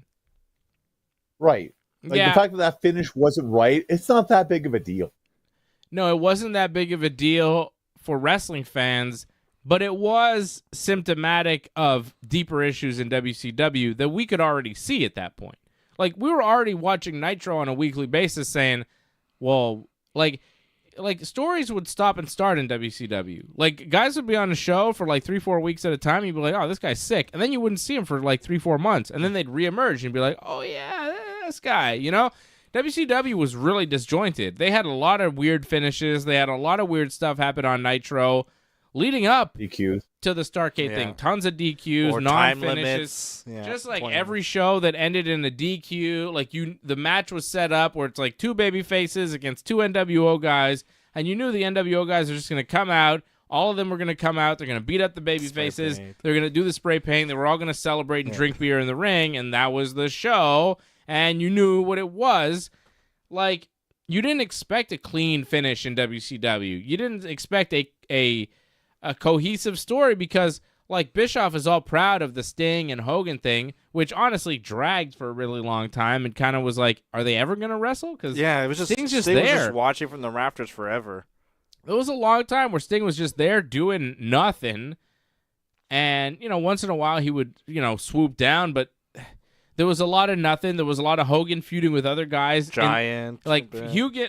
Speaker 3: Right. Like, the fact that finish wasn't right, it's not that big of a deal.
Speaker 1: No, it wasn't that big of a deal for wrestling fans, but it was symptomatic of deeper issues in WCW that we could already see at that point. Like, we were already watching Nitro on a weekly basis saying, well, like stories would stop and start in WCW. Like, guys would be on a show for like 3-4 weeks at a time. You'd be like, oh, this guy's sick. And then you wouldn't see him for like 3-4 months. And then they'd reemerge and be like, oh, yeah, this guy, WCW was really disjointed. They had a lot of weird finishes. They had a lot of weird stuff happen on Nitro leading up
Speaker 3: DQs
Speaker 1: to the Starrcade thing. Tons of DQs,
Speaker 2: or
Speaker 1: non-finishes. Just like every show that ended in a DQ, like the match was set up where it's like 2 baby faces against 2 NWO guys, and you knew the NWO guys are just going to come out. All of them were going to come out. They're going to beat up the baby faces. They're going to do the spray paint. They were all going to celebrate and drink beer in the ring, and that was the show. And you knew what it was. Like, you didn't expect a clean finish in WCW. You didn't expect a cohesive story because, like, Bischoff is all proud of the Sting and Hogan thing, which honestly dragged for a really long time and kind of was like, are they ever going to wrestle? Because
Speaker 2: it was just
Speaker 1: Sting's just
Speaker 2: Sting
Speaker 1: there.
Speaker 2: was just watching from the rafters forever.
Speaker 1: There was a long time where Sting was just there doing nothing. And, once in a while he would, swoop down, but there was a lot of nothing. There was a lot of Hogan feuding with other guys.
Speaker 2: Giant.
Speaker 1: And, like,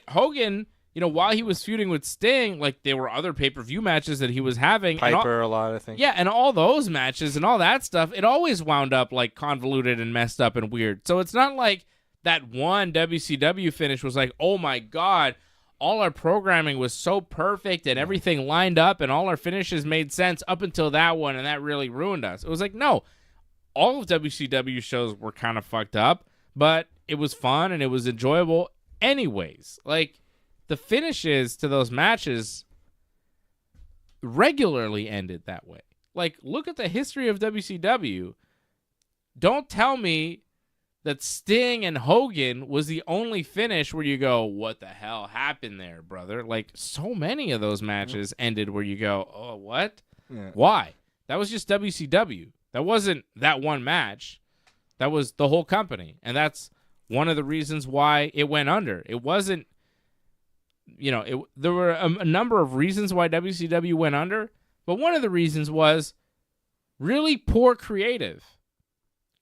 Speaker 1: Hogan, while he was feuding with Sting, like, there were other pay-per-view matches that he was having.
Speaker 2: Piper, a lot, I think.
Speaker 1: Yeah, and all those matches and all that stuff, it always wound up, like, convoluted and messed up and weird. So it's not like that one WCW finish was like, oh, my God, all our programming was so perfect and everything lined up and all our finishes made sense up until that one, and that really ruined us. It was like, no, all of WCW shows were kind of fucked up, but it was fun and it was enjoyable anyways. Like, the finishes to those matches regularly ended that way. Like, look at the history of WCW. Don't tell me that Sting and Hogan was the only finish where you go, what the hell happened there, brother? Like, so many of those matches ended where you go, oh, what? Yeah. Why? That was just WCW. That wasn't that one match. That was the whole company. And that's one of the reasons why it went under. It wasn't, there were a number of reasons why WCW went under, but one of the reasons was really poor creative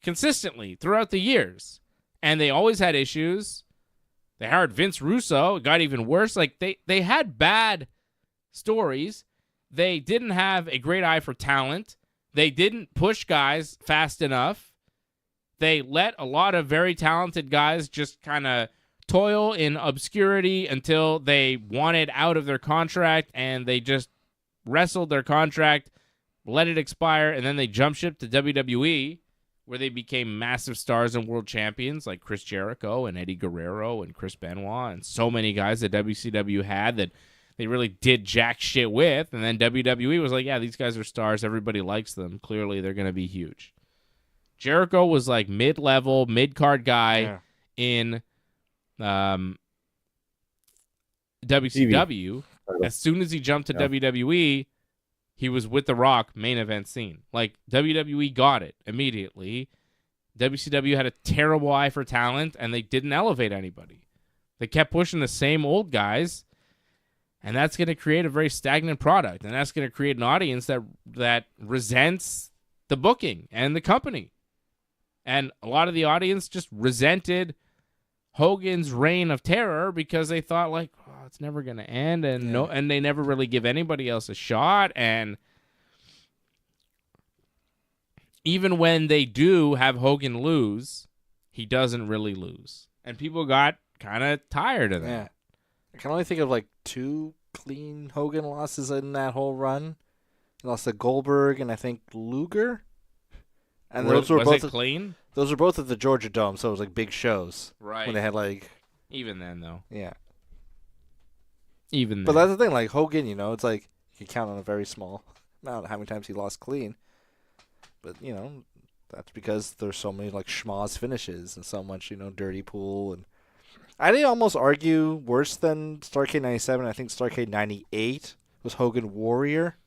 Speaker 1: consistently throughout the years. And they always had issues. They hired Vince Russo. It got even worse. Like, they had bad stories. They didn't have a great eye for talent. They didn't push guys fast enough. They let a lot of very talented guys just kind of toil in obscurity until they wanted out of their contract, and they just wrestled their contract, let it expire, and then they jump ship to WWE, where they became massive stars and world champions like Chris Jericho and Eddie Guerrero and Chris Benoit and so many guys that WCW had that they really did jack shit with. And then WWE was like, yeah, these guys are stars. Everybody likes them. Clearly, they're going to be huge. Jericho was like mid-level, mid-card guy in WCW. As soon as he jumped to WWE, he was with The Rock, main event scene. Like, WWE got it immediately. WCW had a terrible eye for talent, and they didn't elevate anybody. They kept pushing the same old guys, and that's going to create a very stagnant product, and that's going to create an audience that resents the booking and the company. And a lot of the audience just resented Hogan's reign of terror because they thought, like, oh, it's never going to end, and they never really give anybody else a shot. And even when they do have Hogan lose, he doesn't really lose. And people got kind of tired of that.
Speaker 2: Yeah. I can only think of like 2 clean Hogan losses in that whole run. He lost to Goldberg and I think Luger. And those were both
Speaker 1: clean?
Speaker 2: Those were both at the Georgia Dome, so it was like big shows.
Speaker 1: Right.
Speaker 2: When they had like...
Speaker 1: Even then, though.
Speaker 2: Yeah.
Speaker 1: Even then.
Speaker 2: But that's the thing, like Hogan, it's like you can count on a very small amount how many times he lost clean. But, that's because there's so many like schmoz finishes and so much, dirty pool. And I'd almost argue worse than Starrcade 97. I think Starrcade 98 was Hogan Warrior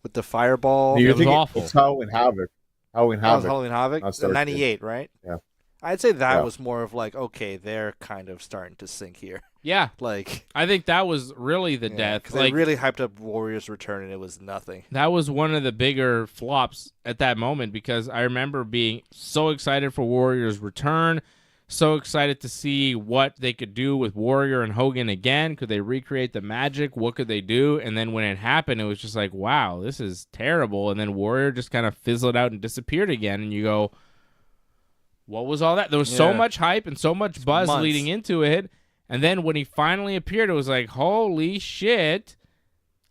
Speaker 2: with the fireball.
Speaker 3: It
Speaker 1: was awful.
Speaker 3: It's Halloween Havoc. Halloween
Speaker 2: That was
Speaker 3: Havoc.
Speaker 2: Halloween Havoc? 98, right?
Speaker 3: Yeah.
Speaker 2: I'd say that was more of like, okay, they're kind of starting to sink here.
Speaker 1: Yeah.
Speaker 2: Like,
Speaker 1: I think that was really the death.
Speaker 2: Because they really hyped up Warrior's return, and it was nothing.
Speaker 1: That was one of the bigger flops at that moment because I remember being so excited for Warrior's return, so excited to see what they could do with Warrior and Hogan again. Could they recreate the magic? What could they do? And then when it happened, it was just like, wow, this is terrible. And then Warrior just kind of fizzled out and disappeared again, and you go, what was all that? There was so much hype and so much buzz leading into it. And then when he finally appeared, it was like, holy shit.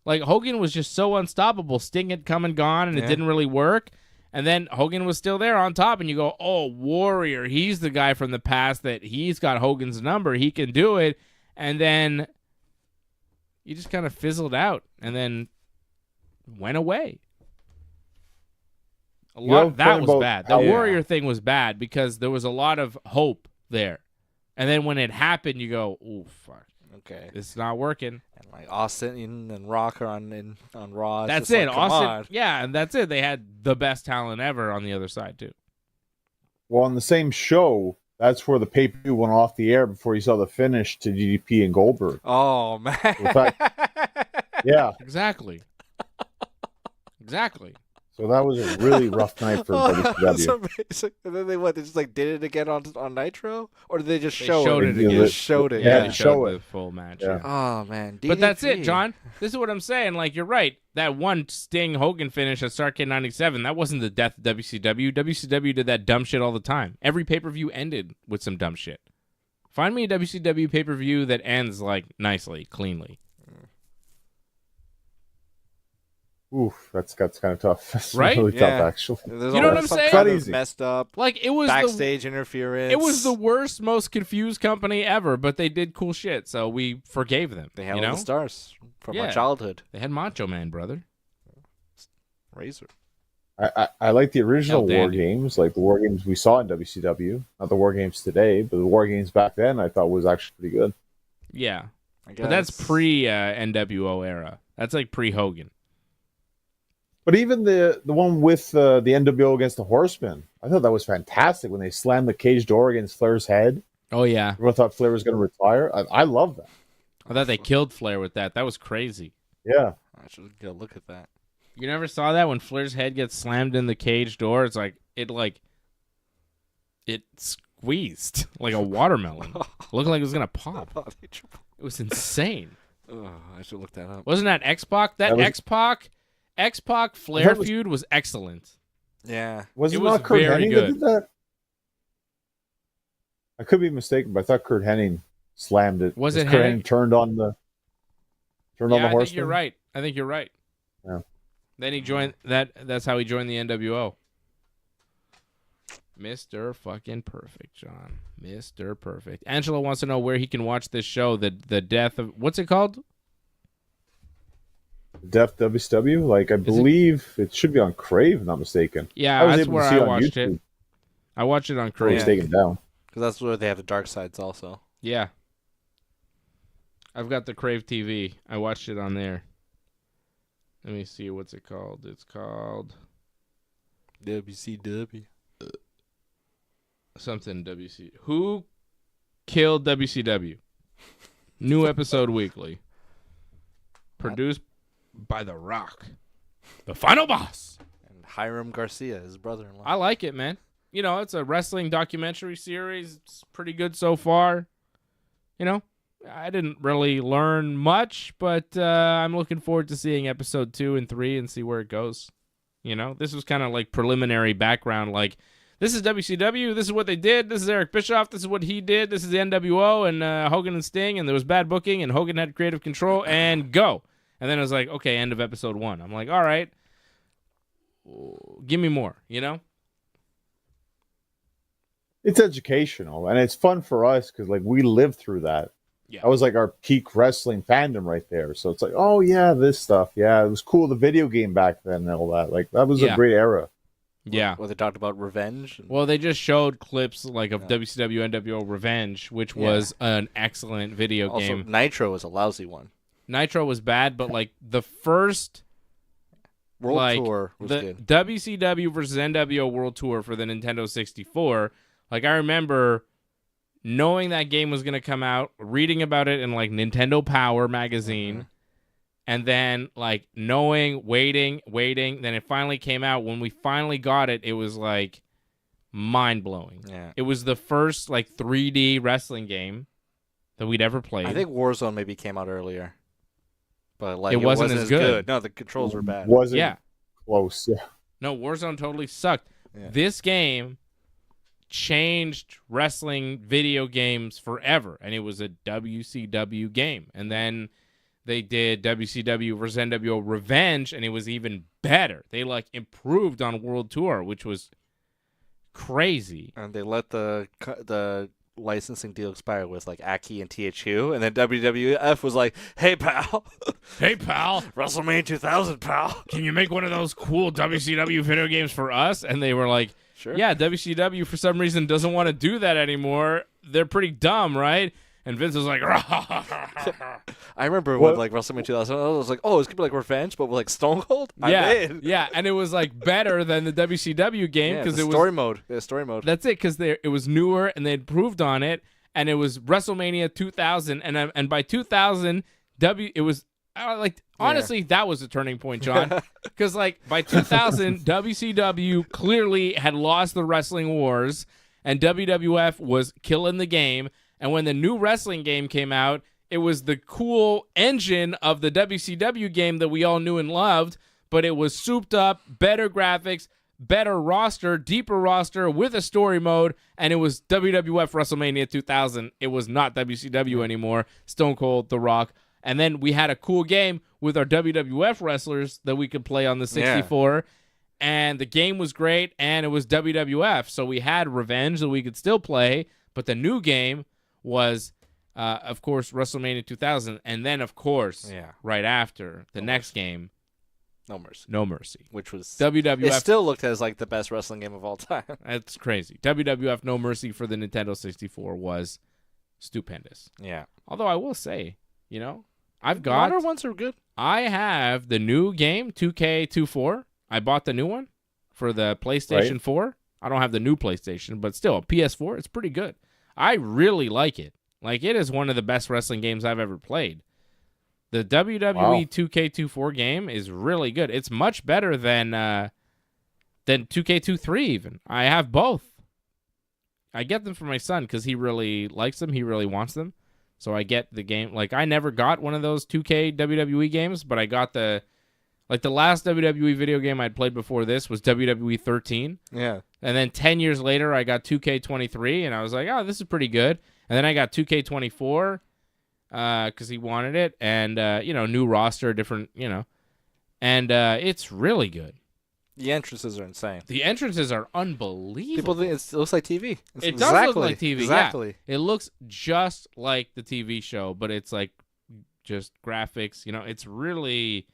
Speaker 1: Like, Hogan was just so unstoppable. Sting had come and gone, and it didn't really work. And then Hogan was still there on top, and you go, oh, Warrior. He's the guy from the past that he's got Hogan's number. He can do it. And then you just kind of fizzled out and then went away. That was bad. The Warrior thing was bad because there was a lot of hope there. And then when it happened, you go, "Oh fuck,
Speaker 2: okay,
Speaker 1: it's not working."
Speaker 2: And like Austin and Rock are on Raw.
Speaker 1: That's it. Like, Austin, and that's it. They had the best talent ever on the other side too.
Speaker 3: Well, on the same show, that's where the pay-per-view went off the air before you saw the finish to DDP and Goldberg.
Speaker 2: Oh man,
Speaker 3: yeah,
Speaker 1: exactly.
Speaker 3: So that was a really rough night for WCW.
Speaker 2: That's amazing. And then they just like did it again on Nitro, or did they just
Speaker 1: showed it again?
Speaker 2: They showed it.
Speaker 1: Yeah, they showed the full match.
Speaker 3: Yeah.
Speaker 2: Oh man, DDP.
Speaker 1: But that's it, John. This is what I'm saying. Like, you're right. That one Sting Hogan finish at Starrcade 97, that wasn't the death of WCW. WCW did that dumb shit all the time. Every pay-per-view ended with some dumb shit. Find me a WCW pay-per-view that ends like nicely, cleanly.
Speaker 3: Oof, that's kind of tough. That's
Speaker 1: right?
Speaker 3: really tough, actually.
Speaker 1: You know what I'm saying?
Speaker 3: Not easy.
Speaker 2: Messed up.
Speaker 1: Like, it was
Speaker 2: backstage interference.
Speaker 1: It was the worst, most confused company ever, but they did cool shit, so we forgave them.
Speaker 2: They had all the stars from our childhood.
Speaker 1: They had Macho Man, brother.
Speaker 2: Razor.
Speaker 3: I like the original War Games, like the War Games we saw in WCW. Not the War Games today, but the War Games back then I thought was actually pretty good.
Speaker 1: Yeah. But that's pre-NWO era. That's like pre-Hogan.
Speaker 3: But even the one with the NWO against the Horsemen, I thought that was fantastic when they slammed the cage door against Flair's head.
Speaker 1: Oh, yeah.
Speaker 3: Everyone thought Flair was going to retire. I love that.
Speaker 1: I thought they killed Flair with that. That was crazy.
Speaker 3: Yeah.
Speaker 2: I should go look at that.
Speaker 1: You never saw that when Flair's head gets slammed in the cage door? It's like, it squeezed like a watermelon. Looked like it was going to pop. It was insane.
Speaker 2: Oh, I should look that up.
Speaker 1: Wasn't that X-Pac? X-Pac Flair feud was excellent.
Speaker 2: Yeah.
Speaker 3: Was it not Kurt Hennig that did that? I could be mistaken, but I thought Kurt Hennig slammed it.
Speaker 1: Was it
Speaker 3: Kurt Hennig turned on the Horseman?
Speaker 1: I think you're right.
Speaker 3: Yeah.
Speaker 1: Then he joined that's how he joined the NWO. Mr. fucking Perfect, John. Mr. Perfect. Angelo wants to know where he can watch this show, the death of what's it called?
Speaker 3: Def WCW. Like I believe it should be on Crave, if I'm not mistaken.
Speaker 1: Yeah,
Speaker 3: I was
Speaker 1: that's
Speaker 3: able
Speaker 1: where
Speaker 3: to see
Speaker 1: I
Speaker 3: it on
Speaker 1: watched
Speaker 3: YouTube
Speaker 1: it. I watched it on
Speaker 3: before it was
Speaker 1: Crave.
Speaker 3: taken down.
Speaker 2: Because that's where they have the dark sides also.
Speaker 1: Yeah. I've got the Crave TV. I watched it on there. Let me see. What's it called? It's called
Speaker 2: WCW.
Speaker 1: something WC. Who killed WCW? New episode weekly. Produced by The Rock. The final boss.
Speaker 2: And Hiram Garcia, his brother-in-law.
Speaker 1: I like it, man. You know, it's a wrestling documentary series. It's pretty good so far. You know, I didn't really learn much, but I'm looking forward to seeing episode 2 and 3 and see where it goes. You know, this was kind of like preliminary background. Like, this is WCW. This is what they did. This is Eric Bischoff. This is what he did. This is the NWO and Hogan and Sting. And there was bad booking and Hogan had creative control and go. And then it was like, okay, end of episode 1. I'm like, all right, give me more, you know?
Speaker 3: It's educational and it's fun for us because like we lived through that.
Speaker 1: Yeah.
Speaker 3: That was like our peak wrestling fandom right there. So it's like, oh yeah, this stuff. Yeah, it was cool. The video game back then and all that. Like that was a great era.
Speaker 1: Yeah.
Speaker 2: Where they talked about revenge.
Speaker 1: Well, they just showed clips like of WCW NWO Revenge, which was an excellent video
Speaker 2: also,
Speaker 1: game.
Speaker 2: Nitro was a lousy one.
Speaker 1: Nitro was bad, but like the first
Speaker 2: World Tour was
Speaker 1: the
Speaker 2: good.
Speaker 1: WCW versus NWO World Tour for the Nintendo 64. Like I remember knowing that game was going to come out, reading about it in like Nintendo Power magazine, and then like knowing, waiting, then it finally came out. When we finally got it, it was like mind-blowing.
Speaker 2: Yeah.
Speaker 1: It was the first like 3D wrestling game that we'd ever played.
Speaker 2: I think Warzone maybe came out earlier. But like
Speaker 1: It wasn't as good.
Speaker 2: No, the controls were bad.
Speaker 3: Wasn't close. Yeah.
Speaker 1: No, Warzone totally sucked.
Speaker 2: Yeah.
Speaker 1: This game changed wrestling video games forever, and it was a WCW game. And then they did WCW versus NWO Revenge, and it was even better. They like improved on World Tour, which was crazy.
Speaker 2: And they let the licensing deal expire with like Aki and THQ, and then WWF was like, "Hey pal,
Speaker 1: Hey pal,
Speaker 2: WrestleMania 2000, pal,
Speaker 1: can you make one of those cool WCW video games for us?" And they were like,
Speaker 2: sure.
Speaker 1: "Yeah, WCW for some reason doesn't want to do that anymore. They're pretty dumb, right?" And Vince was like,
Speaker 2: I remember when like WrestleMania 2000, I was like, "Oh, it's gonna be like Revenge, but with like Stone Cold."
Speaker 1: Yeah, and it was like better than the WCW game because it was
Speaker 2: story mode. Yeah, story mode.
Speaker 1: That's it, because it was newer and they had improved on it, and it was WrestleMania 2000, and by 2000, it was honestly that was a turning point, John, because like by 2000, WCW clearly had lost the wrestling wars, and WWF was killing the game, and when the new wrestling game came out, it was the cool engine of the WCW game that we all knew and loved, but it was souped up, better graphics, better roster, deeper roster with a story mode, and it was WWF WrestleMania 2000. It was not WCW anymore. Stone Cold, The Rock. And then we had a cool game with our WWF wrestlers that we could play on the 64. And the game was great, and it was WWF. So we had Revenge that we could still play, but the new game was, of course, WrestleMania 2000. And then, of course, right after, the next game, No Mercy.
Speaker 2: Which was
Speaker 1: WWF.
Speaker 2: It still looked as like the best wrestling game of all time.
Speaker 1: That's crazy. WWF No Mercy for the Nintendo 64 was stupendous.
Speaker 2: Yeah.
Speaker 1: Although I will say, you know,
Speaker 2: Modern ones are good.
Speaker 1: I have the new game, 2K24. I bought the new one for the PlayStation 4. I don't have the new PlayStation, but still, PS4, it's pretty good. I really like it. Like, it is one of the best wrestling games I've ever played. The WWE 2K24 game is really good. It's much better than 2K23 even. I have both. I get them for my son because he really likes them. He really wants them. So I get the game. Like, I never got one of those 2K WWE games, but I got the last WWE video game I'd played before this was WWE 13.
Speaker 2: Yeah.
Speaker 1: And then 10 years later, I got 2K23, and I was like, oh, this is pretty good. And then I got 2K24 because he wanted it, and, new roster, different, and it's really good.
Speaker 2: The entrances are insane.
Speaker 1: The entrances are unbelievable.
Speaker 2: People think it looks like TV.
Speaker 1: It does look like TV,
Speaker 2: Exactly.
Speaker 1: Yeah. It looks just like the TV show, but it's like just graphics. It's really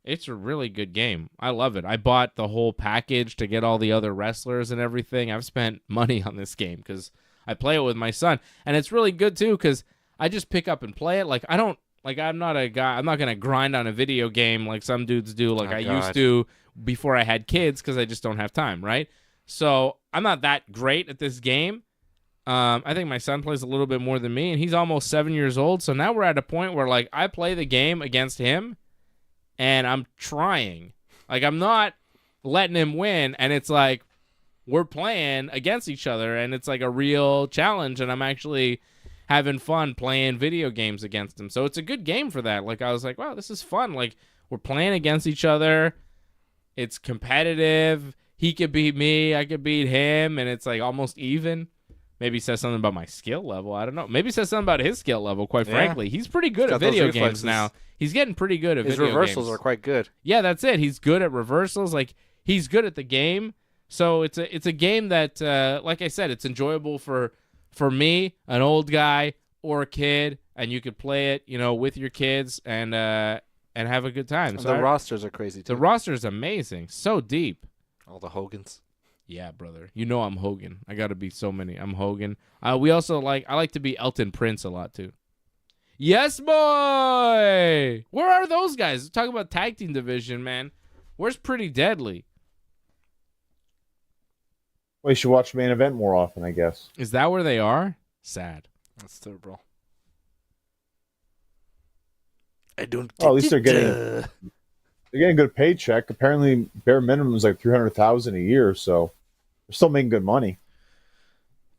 Speaker 1: It's a really good game. I love it. I bought the whole package to get all the other wrestlers and everything. I've spent money on this game because I play it with my son. And it's really good, too, because I just pick up and play it. Like, I'm not a guy. I'm not going to grind on a video game like some dudes do, like I used to before I had kids because I just don't have time, right? So I'm not that great at this game. I think my son plays a little bit more than me, and he's almost 7 years old. So now we're at a point where, like, I play the game against him, and I'm trying. Like, I'm not letting him win, and it's like we're playing against each other, and it's like a real challenge, and I'm actually having fun playing video games against him. So it's a good game for that. Like, I was like, wow, this is fun. Like, we're playing against each other. It's competitive. He could beat me. I could beat him, and it's like almost even. Maybe says something about my skill level. I don't know. Maybe says something about his skill level, quite frankly. He's pretty good at video games now. He's getting pretty good at video games.
Speaker 2: His reversals are quite good.
Speaker 1: Yeah, that's it. He's good at reversals. Like, he's good at the game. So it's a game that, like I said, it's enjoyable for me, an old guy, or a kid, and you could play it, with your kids and have a good time.
Speaker 2: And
Speaker 1: so
Speaker 2: the rosters are crazy, too.
Speaker 1: The roster is amazing. So deep.
Speaker 2: All the Hogans.
Speaker 1: Yeah, brother. I'm Hogan. I got to be so many. I'm Hogan. We also I like to be Elton Prince a lot, too. Yes, boy! Where are those guys? Talk about tag team division, man. Where's Pretty Deadly?
Speaker 3: Well, you should watch Main Event more often, I guess.
Speaker 1: Is that where they are? Sad.
Speaker 2: That's terrible. I don't.
Speaker 3: Oh, at least they're getting a good paycheck. Apparently, bare minimum is like $300,000 a year, so they're still making good money.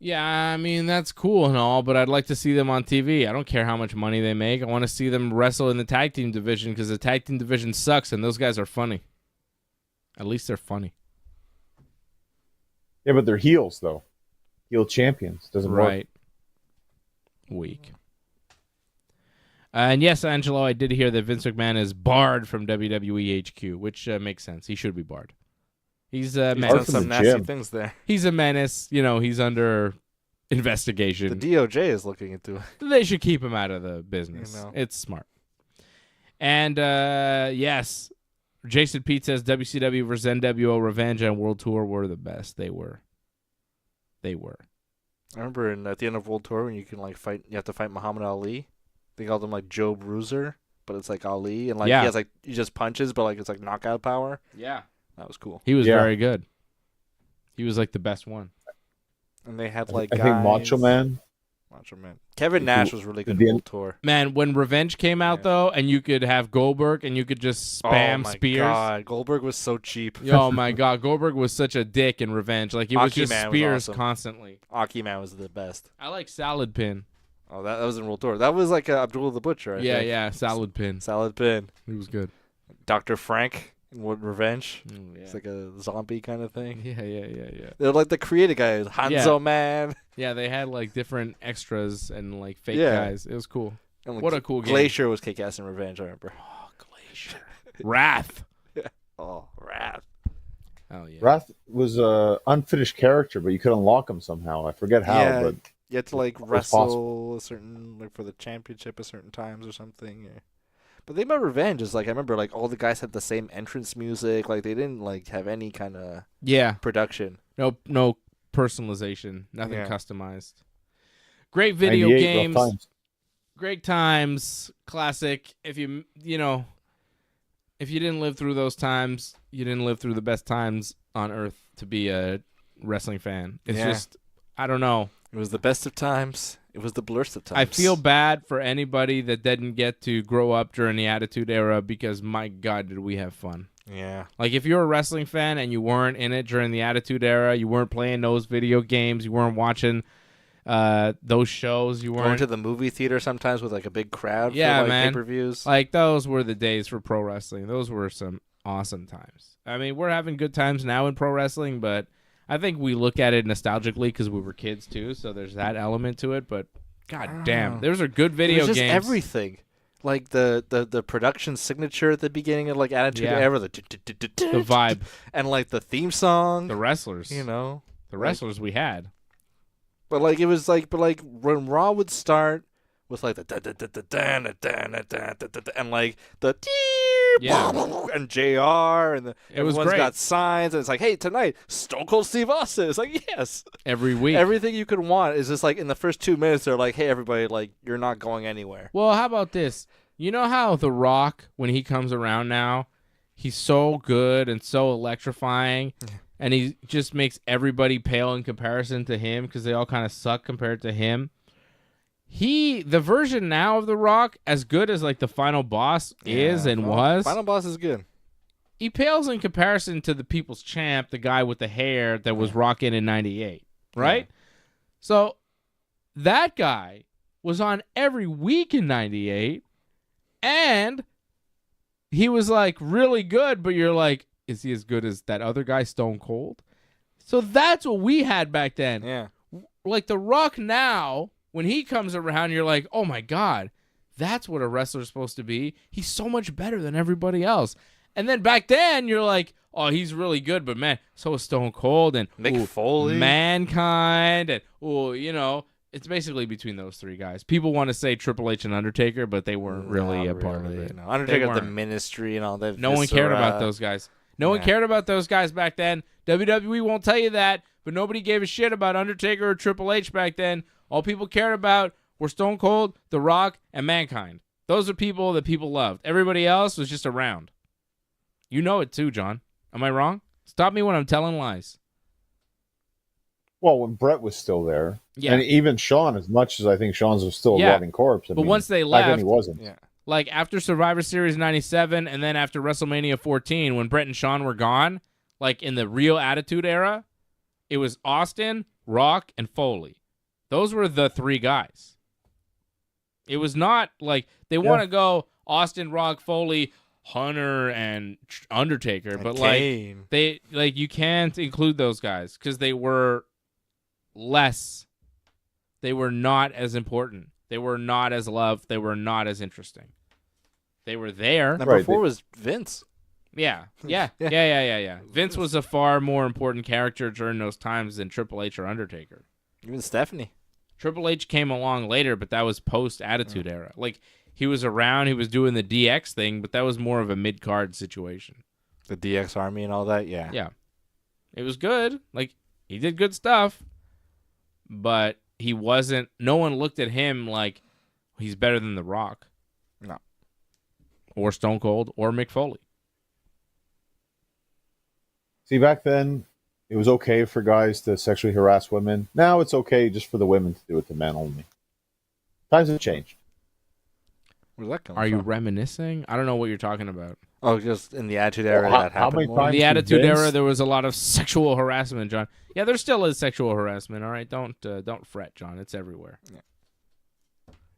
Speaker 1: Yeah, I mean, that's cool and all, but I'd like to see them on TV. I don't care how much money they make. I want to see them wrestle in the tag team division because the tag team division sucks, and those guys are funny. At least they're funny.
Speaker 3: Yeah, but they're heels, though. Heel champions. Doesn't work.
Speaker 1: Right. Weak. And yes, Angelo, I did hear that Vince McMahon is barred from WWE HQ, which makes sense. He should be barred. He's
Speaker 2: done some nasty things there.
Speaker 1: He's a menace. He's under investigation.
Speaker 2: The DOJ is looking into it.
Speaker 1: They should keep him out of the business. It's smart. And yes, Jason Pete says WCW versus NWO Revenge and World Tour were the best. They were. I
Speaker 2: remember at the end of World Tour when you can fight. You have to fight Muhammad Ali. They called him Joe Bruiser, but it's like Ali, and he has he just punches, but it's like knockout power.
Speaker 1: Yeah,
Speaker 2: that was cool.
Speaker 1: He was very good. He was the best one.
Speaker 2: And they had
Speaker 3: I think Macho Man.
Speaker 2: Kevin Nash was really good at World Tour.
Speaker 1: Man, when Revenge came out though, and you could have Goldberg, and you could just spam spears.
Speaker 2: Oh my god, Goldberg was so cheap.
Speaker 1: Oh my god, Goldberg was such a dick in Revenge. Like, it was just spears constantly.
Speaker 2: Aki Man was the best.
Speaker 1: I like Salad Pin.
Speaker 2: Oh, that was in World Tour. That was Abdullah the Butcher, I think.
Speaker 1: Yeah, Salad Pin.
Speaker 2: Salad Pin.
Speaker 1: He was good.
Speaker 2: Dr. Frank in Revenge.
Speaker 1: Yeah.
Speaker 2: It's like a zombie kind of thing.
Speaker 1: Yeah.
Speaker 2: They're like the creative guys. Hanzo Man.
Speaker 1: Yeah, they had different extras and fake guys. It was cool.
Speaker 2: And,
Speaker 1: what a cool game.
Speaker 2: Glacier was kick-ass in Revenge, I remember.
Speaker 1: Oh, Glacier. Wrath.
Speaker 2: Oh, Wrath.
Speaker 1: Oh, yeah.
Speaker 3: Wrath was an unfinished character, but you could unlock him somehow. I forget how, but
Speaker 2: you had to wrestle a certain for the championship at certain times or something. Yeah. But the thing about Revenge is I remember all the guys had the same entrance music. They didn't have any kind of production.
Speaker 1: No personalization. Nothing customized. Great video games. Great times. Classic. If you didn't live through those times, you didn't live through the best times on earth to be a wrestling fan. It's just, I don't know.
Speaker 2: It was the best of times. It was the blurst of times.
Speaker 1: I feel bad for anybody that didn't get to grow up during the Attitude Era because, my God, did we have fun.
Speaker 2: Yeah.
Speaker 1: If you're a wrestling fan and you weren't in it during the Attitude Era, you weren't playing those video games, you weren't watching those shows, you weren't
Speaker 2: going to the movie theater sometimes with a big crowd for
Speaker 1: man.
Speaker 2: pay-per-views.
Speaker 1: Those were the days for pro wrestling. Those were some awesome times. I mean, we're having good times now in pro wrestling, but I think we look at it nostalgically because we were kids too, so there's that element to it. But god damn, those are good video games.
Speaker 2: Just everything, the production signature at the beginning of Attitude Era, the
Speaker 1: vibe,
Speaker 2: and the theme song,
Speaker 1: the wrestlers,
Speaker 2: the
Speaker 1: wrestlers we had.
Speaker 2: But it was when Raw would start with the and the
Speaker 1: Yeah.
Speaker 2: And JR and
Speaker 1: It was
Speaker 2: everyone's
Speaker 1: great.
Speaker 2: got signs and it's like, hey, tonight Stone Cold Steve Austin. It's like, yes.
Speaker 1: Every week.
Speaker 2: Everything you could want is just like in the first 2 minutes they're like, hey everybody, like you're not going anywhere.
Speaker 1: Well, how about this? You know how The Rock, when he comes around now, he's so good and so electrifying, and he just makes everybody pale in comparison to him because they all kind of suck compared to him. The version now of The Rock, as good as like the final boss is and was,
Speaker 2: Final boss is good.
Speaker 1: he pales in comparison to the People's Champ, the guy with the hair that was rocking in '98, right?
Speaker 2: Yeah.
Speaker 1: So that guy was on every week in '98, and he was like really good, but you're like, is he as good as that other guy, Stone Cold? So that's what we had back then.
Speaker 2: Yeah.
Speaker 1: Like The Rock now, when he comes around, you're like, oh my God, that's what a wrestler's supposed to be. He's so much better than everybody else. And then back then, you're like, oh, he's really good, but man, so is Stone Cold and
Speaker 2: Mick Foley.
Speaker 1: Mankind, and it's basically between those three guys. People want to say Triple H and Undertaker, but they weren't really a part of it.
Speaker 2: No. Undertaker, the Ministry, and all that.
Speaker 1: No one cared about those guys. No one cared about those guys back then. WWE won't tell you that, but nobody gave a shit about Undertaker or Triple H back then. All people cared about were Stone Cold, The Rock, and Mankind. Those are people that people loved. Everybody else was just around. You know it too, John. Am I wrong? Stop me when I'm telling lies.
Speaker 3: Well, when Brett was still there,
Speaker 1: Yeah.
Speaker 3: and even Shawn, as much as I think Shawn's was still a rotting corpse.
Speaker 1: But once they
Speaker 3: back then
Speaker 1: left,
Speaker 3: he wasn't.
Speaker 2: Yeah.
Speaker 1: like after Survivor Series 97 and then after WrestleMania 14, when Brett and Shawn were gone, like in the real Attitude Era, it was Austin, Rock, and Foley. Those were the three guys. It was not like they want to go Austin, Rock, Foley, Hunter, and Undertaker,
Speaker 2: And
Speaker 1: but
Speaker 2: Kane.
Speaker 1: like you can't include those guys because they were less. They were not as important. They were not as loved. They were not as interesting. They were there.
Speaker 2: Number 4 was Vince.
Speaker 1: Yeah.
Speaker 2: Yeah.
Speaker 1: Vince was a far more important character during those times than Triple H or Undertaker.
Speaker 2: Even Stephanie.
Speaker 1: Triple H came along later, but that was post-Attitude Era. Like, he was around, he was doing the DX thing, but that was more of a mid-card situation.
Speaker 2: The DX Army and all that, yeah.
Speaker 1: Yeah. It was good. Like, he did good stuff, but he wasn't... No one looked at him like he's better than The Rock.
Speaker 2: No.
Speaker 1: Or Stone Cold, or Mick Foley.
Speaker 3: See, back then, it was okay for guys to sexually harass women. Now it's okay just for the women to do it to men only. Times have changed.
Speaker 2: Where's that coming
Speaker 1: Are you
Speaker 2: from?
Speaker 1: reminiscing? I don't know what you're talking about.
Speaker 2: Oh, just in the Attitude Era
Speaker 3: Well,
Speaker 2: that
Speaker 3: how
Speaker 2: happened
Speaker 3: many
Speaker 2: more?
Speaker 3: times-
Speaker 1: In the Attitude
Speaker 3: Vince-
Speaker 1: Era, there was a lot of sexual harassment, John. Yeah, there still is sexual harassment. All right, don't fret, John. It's everywhere.
Speaker 2: Yeah.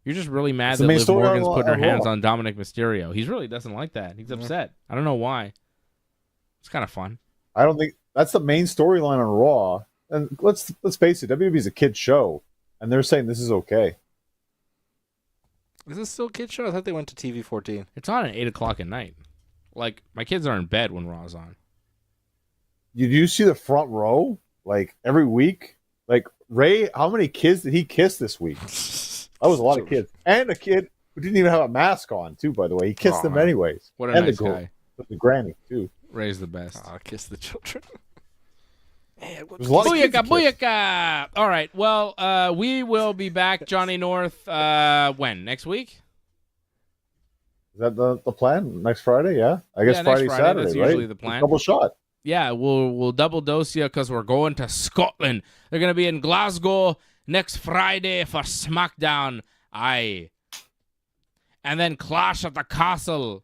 Speaker 1: You're just really mad
Speaker 3: It's
Speaker 1: that
Speaker 3: the main
Speaker 1: Liv
Speaker 3: story
Speaker 1: Morgan's
Speaker 3: on
Speaker 1: putting her
Speaker 3: Raw.
Speaker 1: hands on Dominic Mysterio. He really doesn't like that. He's upset. I don't know why. It's kind of fun.
Speaker 3: I don't think that's the main storyline on Raw. And let's face it, WWE's a kid show, and they're saying this is okay.
Speaker 2: Is this still a kid show? I thought they went to TV 14.
Speaker 1: It's on at 8 o'clock at night. Like, my kids are in bed when Raw's on.
Speaker 3: Did you see the front row? Like every week, like Ray, how many kids did he kiss this week? That was a lot of kids, and a kid who didn't even have a mask on too. By the way, he kissed them anyways.
Speaker 1: What a
Speaker 3: and
Speaker 1: nice
Speaker 3: the girl,
Speaker 1: guy.
Speaker 3: the granny too.
Speaker 1: Ray's the best.
Speaker 2: Oh, kiss the children. Man,
Speaker 3: There's a lot of kids
Speaker 1: Booyaka,
Speaker 3: to kiss.
Speaker 1: booyaka! All right, well, we will be back, Johnny North, when? Next week?
Speaker 3: Is that the plan? Next Friday? Yeah, I guess
Speaker 1: Yeah, next
Speaker 3: Friday,
Speaker 1: Friday,
Speaker 3: Saturday,
Speaker 1: that's
Speaker 3: right?
Speaker 1: usually the plan.
Speaker 3: Double shot.
Speaker 1: Yeah, we'll double dose you because we're going to Scotland. They're going to be in Glasgow next Friday for SmackDown. Aye. And then Clash at the Castle.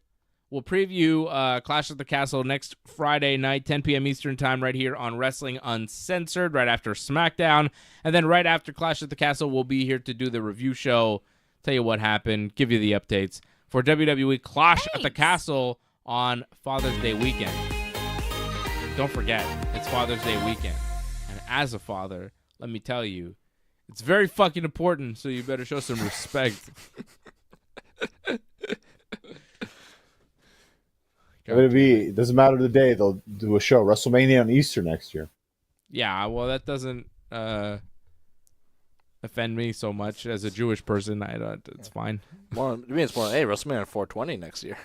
Speaker 1: We'll preview Clash at the Castle next Friday night, 10 p.m. Eastern Time, right here on Wrestling Uncensored, right after SmackDown. And then right after Clash at the Castle, we'll be here to do the review show, tell you what happened, give you the updates for WWE Clash at the Castle on Father's Day weekend. Don't forget, it's Father's Day weekend. And as a father, let me tell you, it's very fucking important, so you better show some respect.
Speaker 3: WWE, it doesn't matter the day, they'll do a show. WrestleMania on Easter next year.
Speaker 1: Yeah, well, that doesn't offend me so much as a Jewish person. It's fine.
Speaker 2: It's more, hey, WrestleMania 420 next year.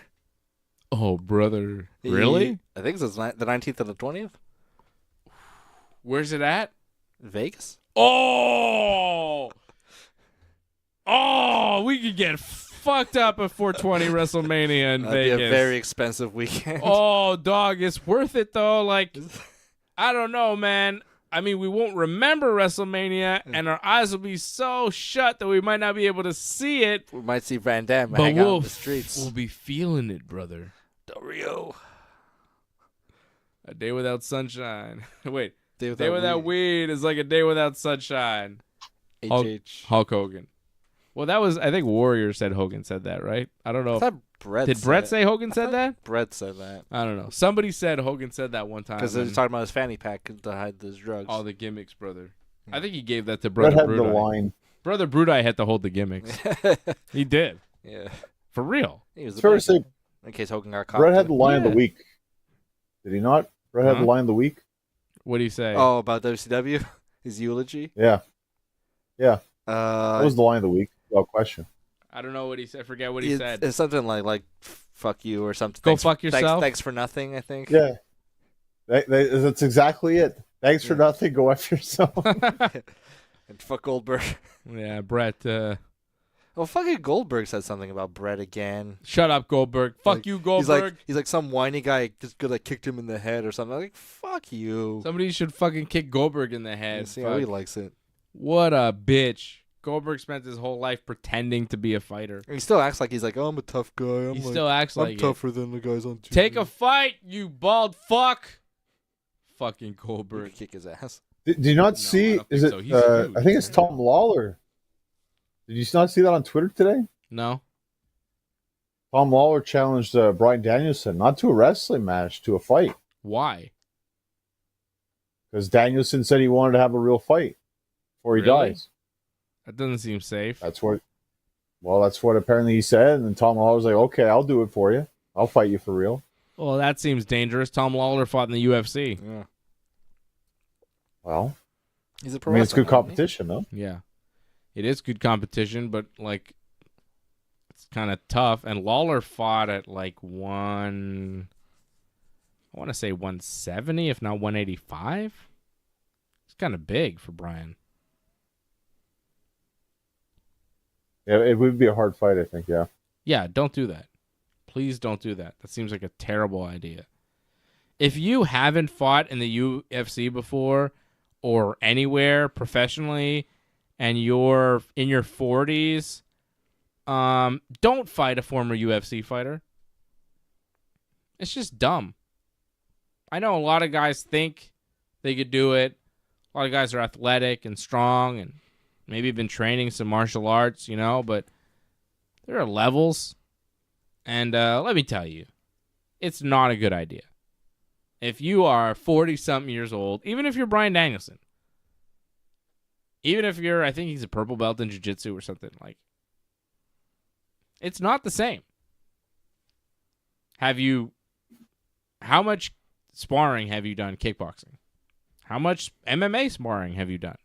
Speaker 1: Oh, brother. Really?
Speaker 2: I think it's the 19th and the 20th.
Speaker 1: Where's it at?
Speaker 2: Vegas.
Speaker 1: Oh! Oh, we could get fucked up at 420 WrestleMania in
Speaker 2: That'd
Speaker 1: Vegas.
Speaker 2: be a very expensive weekend.
Speaker 1: Oh, dog, it's worth it, though. Like, I don't know, man. I mean, we won't remember WrestleMania, and our eyes will be so shut that we might not be able to see it.
Speaker 2: We might see Van Damme
Speaker 1: But
Speaker 2: hang out in the streets.
Speaker 1: we'll be feeling it, brother.
Speaker 2: Del Rio.
Speaker 1: A day without sunshine. Wait,
Speaker 2: Day
Speaker 1: day without weed is like a day without sunshine.
Speaker 2: HH.
Speaker 1: Hulk Hogan. Well, that was, I think Warrior said Hogan said that, right? I don't know.
Speaker 2: I thought Brett
Speaker 1: Did
Speaker 2: said
Speaker 1: Brett
Speaker 2: it.
Speaker 1: say Hogan said that?
Speaker 2: Brett said that.
Speaker 1: I don't know. Somebody said Hogan said that one time.
Speaker 2: Because he was talking about his fanny pack to hide his drugs.
Speaker 1: All the gimmicks, brother. I think he gave that to
Speaker 3: Brett
Speaker 1: Brother
Speaker 3: had the
Speaker 1: Brudai.
Speaker 3: line.
Speaker 1: Brother Brudai had to hold the gimmicks. He did.
Speaker 2: Yeah.
Speaker 1: For real.
Speaker 2: He was
Speaker 3: It's
Speaker 2: the
Speaker 3: fair to
Speaker 2: best.
Speaker 3: say
Speaker 2: In case Hogan got caught.
Speaker 3: Brett had the
Speaker 2: too.
Speaker 3: line of the
Speaker 1: Yeah.
Speaker 3: week. Did he not? Brett had
Speaker 1: Huh?
Speaker 3: the line of the week.
Speaker 1: What do you say?
Speaker 2: Oh, about WCW? His eulogy?
Speaker 3: Yeah, that was the line of the week, without question.
Speaker 1: I don't know what he said. I forget what he said.
Speaker 2: It's something like fuck you or something.
Speaker 1: Go fuck yourself?
Speaker 2: Thanks for nothing, I think.
Speaker 3: Yeah, that's exactly it. Thanks for nothing. Go after yourself.
Speaker 2: And fuck Goldberg.
Speaker 1: Yeah, Brett.
Speaker 2: Well, fucking Goldberg said something about Brett again.
Speaker 1: Shut up, Goldberg. Fuck
Speaker 2: Like,
Speaker 1: you, Goldberg.
Speaker 2: He's like some whiny guy just kicked him in the head or something. I'm like, fuck you.
Speaker 1: Somebody should fucking kick Goldberg in the
Speaker 2: Yeah,
Speaker 1: head.
Speaker 2: see how he
Speaker 1: Fuck.
Speaker 2: likes it.
Speaker 1: What a bitch. Goldberg spent his whole life pretending to be a fighter.
Speaker 2: And he still acts like he's like, oh, I'm a tough guy.
Speaker 1: He still acts
Speaker 2: I'm
Speaker 1: like it.
Speaker 2: tougher than the guys on TV.
Speaker 1: Take a fight, you bald fuck. Fucking
Speaker 2: You
Speaker 1: Goldberg.
Speaker 2: could kick his ass.
Speaker 3: Did you not
Speaker 1: No, I
Speaker 3: see?
Speaker 1: don't
Speaker 3: Is
Speaker 1: think
Speaker 3: it?
Speaker 1: so. He's huge.
Speaker 3: I think it's Tom Lawler. Did you not see that on Twitter today?
Speaker 1: No?
Speaker 3: Tom Lawler challenged Bryan Danielson not to a wrestling match, to a fight,
Speaker 1: Why?
Speaker 3: because Danielson said he wanted to have a real fight before he
Speaker 1: Really?
Speaker 3: dies.
Speaker 1: That doesn't seem safe.
Speaker 3: That's what. Well, that's what apparently he said, and then Tom Lawler was like, "Okay, I'll do it for you. I'll fight you for real."
Speaker 1: Well, that seems dangerous. Tom Lawler fought in the UFC.
Speaker 2: Yeah.
Speaker 3: Well,
Speaker 2: He's a
Speaker 3: I
Speaker 2: pro
Speaker 3: mean, it's good
Speaker 2: wrestler, isn't he?
Speaker 3: competition, though.
Speaker 1: Yeah. It is good competition, but, like, it's kind of tough. And Lawler fought at, like, I want to say 170, if not 185. It's kind of big for Brian.
Speaker 3: Yeah, it would be a hard fight, I think. Yeah.
Speaker 1: Yeah, don't do that. Please don't do that. That seems like a terrible idea. If you haven't fought in the UFC before or anywhere professionally and you're in your 40s, don't fight a former UFC fighter. It's just dumb. I know a lot of guys think they could do it. A lot of guys are athletic and strong and maybe been training some martial arts, you know, but there are levels. And let me tell you, it's not a good idea. If you are 40-something years old, even if you're Bryan Danielson, even if you're, I think he's a purple belt in jiu-jitsu or something, like, it's not the same. How much sparring have you done kickboxing? How much MMA sparring have you done?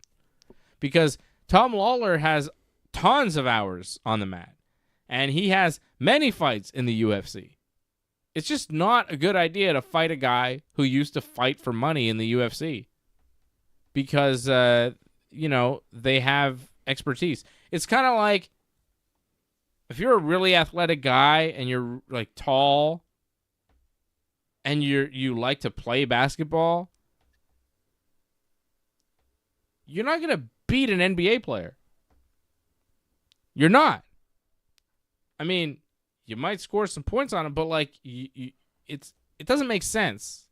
Speaker 1: Because Tom Lawler has tons of hours on the mat, and he has many fights in the UFC. It's just not a good idea to fight a guy who used to fight for money in the UFC because, they have expertise. It's kind of like if you're a really athletic guy and you're, like, tall and you like to play basketball, you're not going to beat an NBA player. You're not. I mean, you might score some points on him, but, like, it doesn't make sense.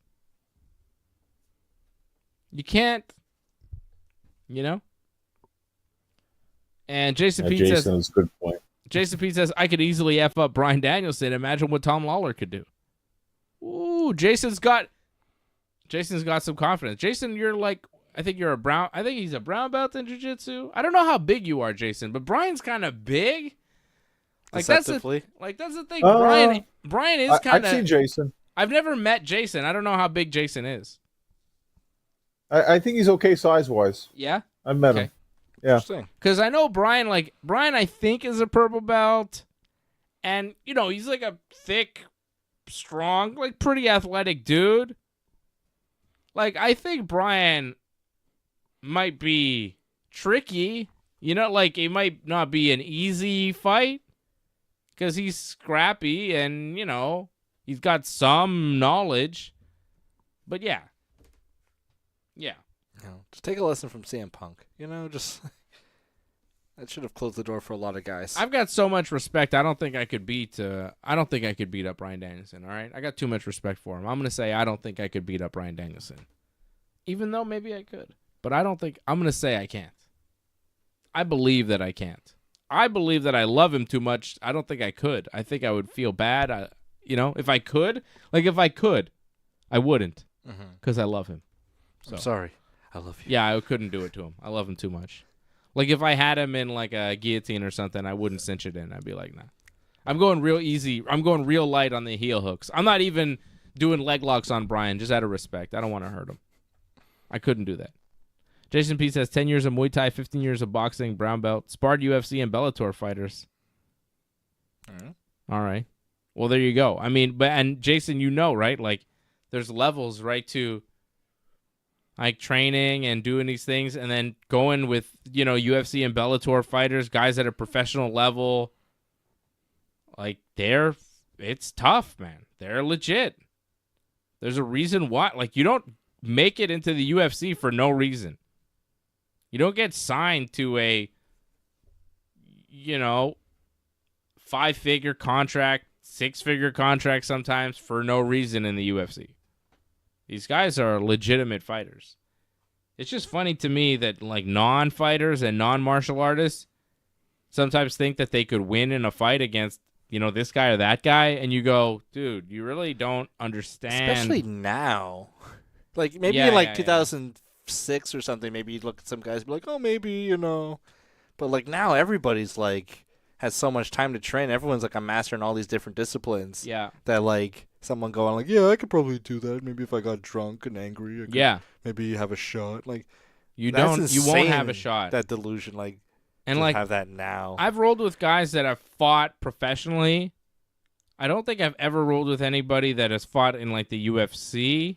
Speaker 1: You can't, And Jason Pete
Speaker 3: Jason
Speaker 1: says,
Speaker 3: is a good point.
Speaker 1: I could easily F up Bryan Danielson. Imagine what Tom Lawler could do. Ooh, Jason's got some confidence. Jason, you're like, I think he's a brown belt in jiu-jitsu. I don't know how big you are, Jason, but Brian's kind of big. Like that's the thing. Brian is kind
Speaker 3: I've seen
Speaker 1: of.
Speaker 3: Jason.
Speaker 1: I've never met Jason. I don't know how big Jason is.
Speaker 3: I think he's okay size-wise.
Speaker 1: Yeah?
Speaker 3: I've met him. Yeah.
Speaker 2: Interesting.
Speaker 1: Because I know Brian, I think is a purple belt. And, he's like a thick, strong, like pretty athletic dude. Like, I think Brian might be tricky. You know, like, it might not be an easy fight because he's scrappy and, you know, he's got some knowledge. But, yeah. Yeah.
Speaker 2: Just take a lesson from CM Punk. You know, just... That should have closed the door for a lot of guys.
Speaker 1: I've got so much respect. I don't think I could beat up Bryan Danielson, all right? I got too much respect for him. I'm going to say I don't think I could beat up Bryan Danielson. Even though maybe I could. But I'm going to say I can't. I believe that I can't. I believe that I love him too much. I don't think I could. I think I would feel bad. If I could, I wouldn't because I love him. So.
Speaker 2: I'm sorry. I love you.
Speaker 1: Yeah, I couldn't do it to him. I love him too much. Like, if I had him in, like, a guillotine or something, I wouldn't cinch it in. I'd be like, nah. I'm going real easy. I'm going real light on the heel hooks. I'm not even doing leg locks on Brian, just out of respect. I don't want to hurt him. I couldn't do that. Jason P. says, 10 years of Muay Thai, 15 years of boxing, brown belt, sparred UFC and Bellator fighters. All right. Well, there you go. I mean, and Jason, you know, right? Like, there's levels, right, to... like training and doing these things and then going with, you know, UFC and Bellator fighters, guys at a professional level. Like, it's tough, man. They're legit. There's a reason why. Like, you don't make it into the UFC for no reason. You don't get signed to a, you know, 5-figure contract, 6-figure contract sometimes for no reason in the UFC. These guys are legitimate fighters. It's just funny to me that, like, non-fighters and non-martial artists sometimes think that they could win in a fight against, you know, this guy or that guy, and you go, dude, you really don't understand.
Speaker 2: Especially now. Like, maybe in 2006 or something, maybe you'd look at some guys and be like, oh, maybe, you know. But, like, now everybody's, like, has so much time to train. Everyone's, like, a master in all these different disciplines.
Speaker 1: Yeah.
Speaker 2: That, like... Someone going like, yeah, I could probably do that. Maybe if I got drunk and angry, I could maybe have a shot. Like,
Speaker 1: you won't have a shot.
Speaker 2: That delusion, like,
Speaker 1: and like
Speaker 2: have that now.
Speaker 1: I've rolled with guys that have fought professionally. I don't think I've ever rolled with anybody that has fought in like the UFC,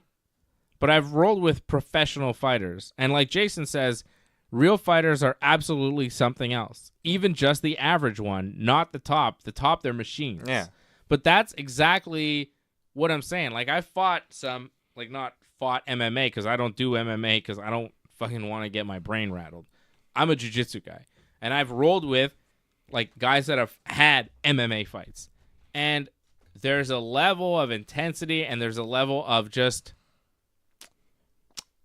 Speaker 1: but I've rolled with professional fighters. And like Jason says, real fighters are absolutely something else. Even just the average one, not the top. The top, they're machines.
Speaker 2: Yeah.
Speaker 1: But that's exactly what I'm saying. Like, I fought some, like, not fought MMA because I don't do MMA because I don't fucking want to get my brain rattled. I'm a jiu-jitsu guy. And I've rolled with, like, guys that have had MMA fights. And there's a level of intensity and there's a level of just,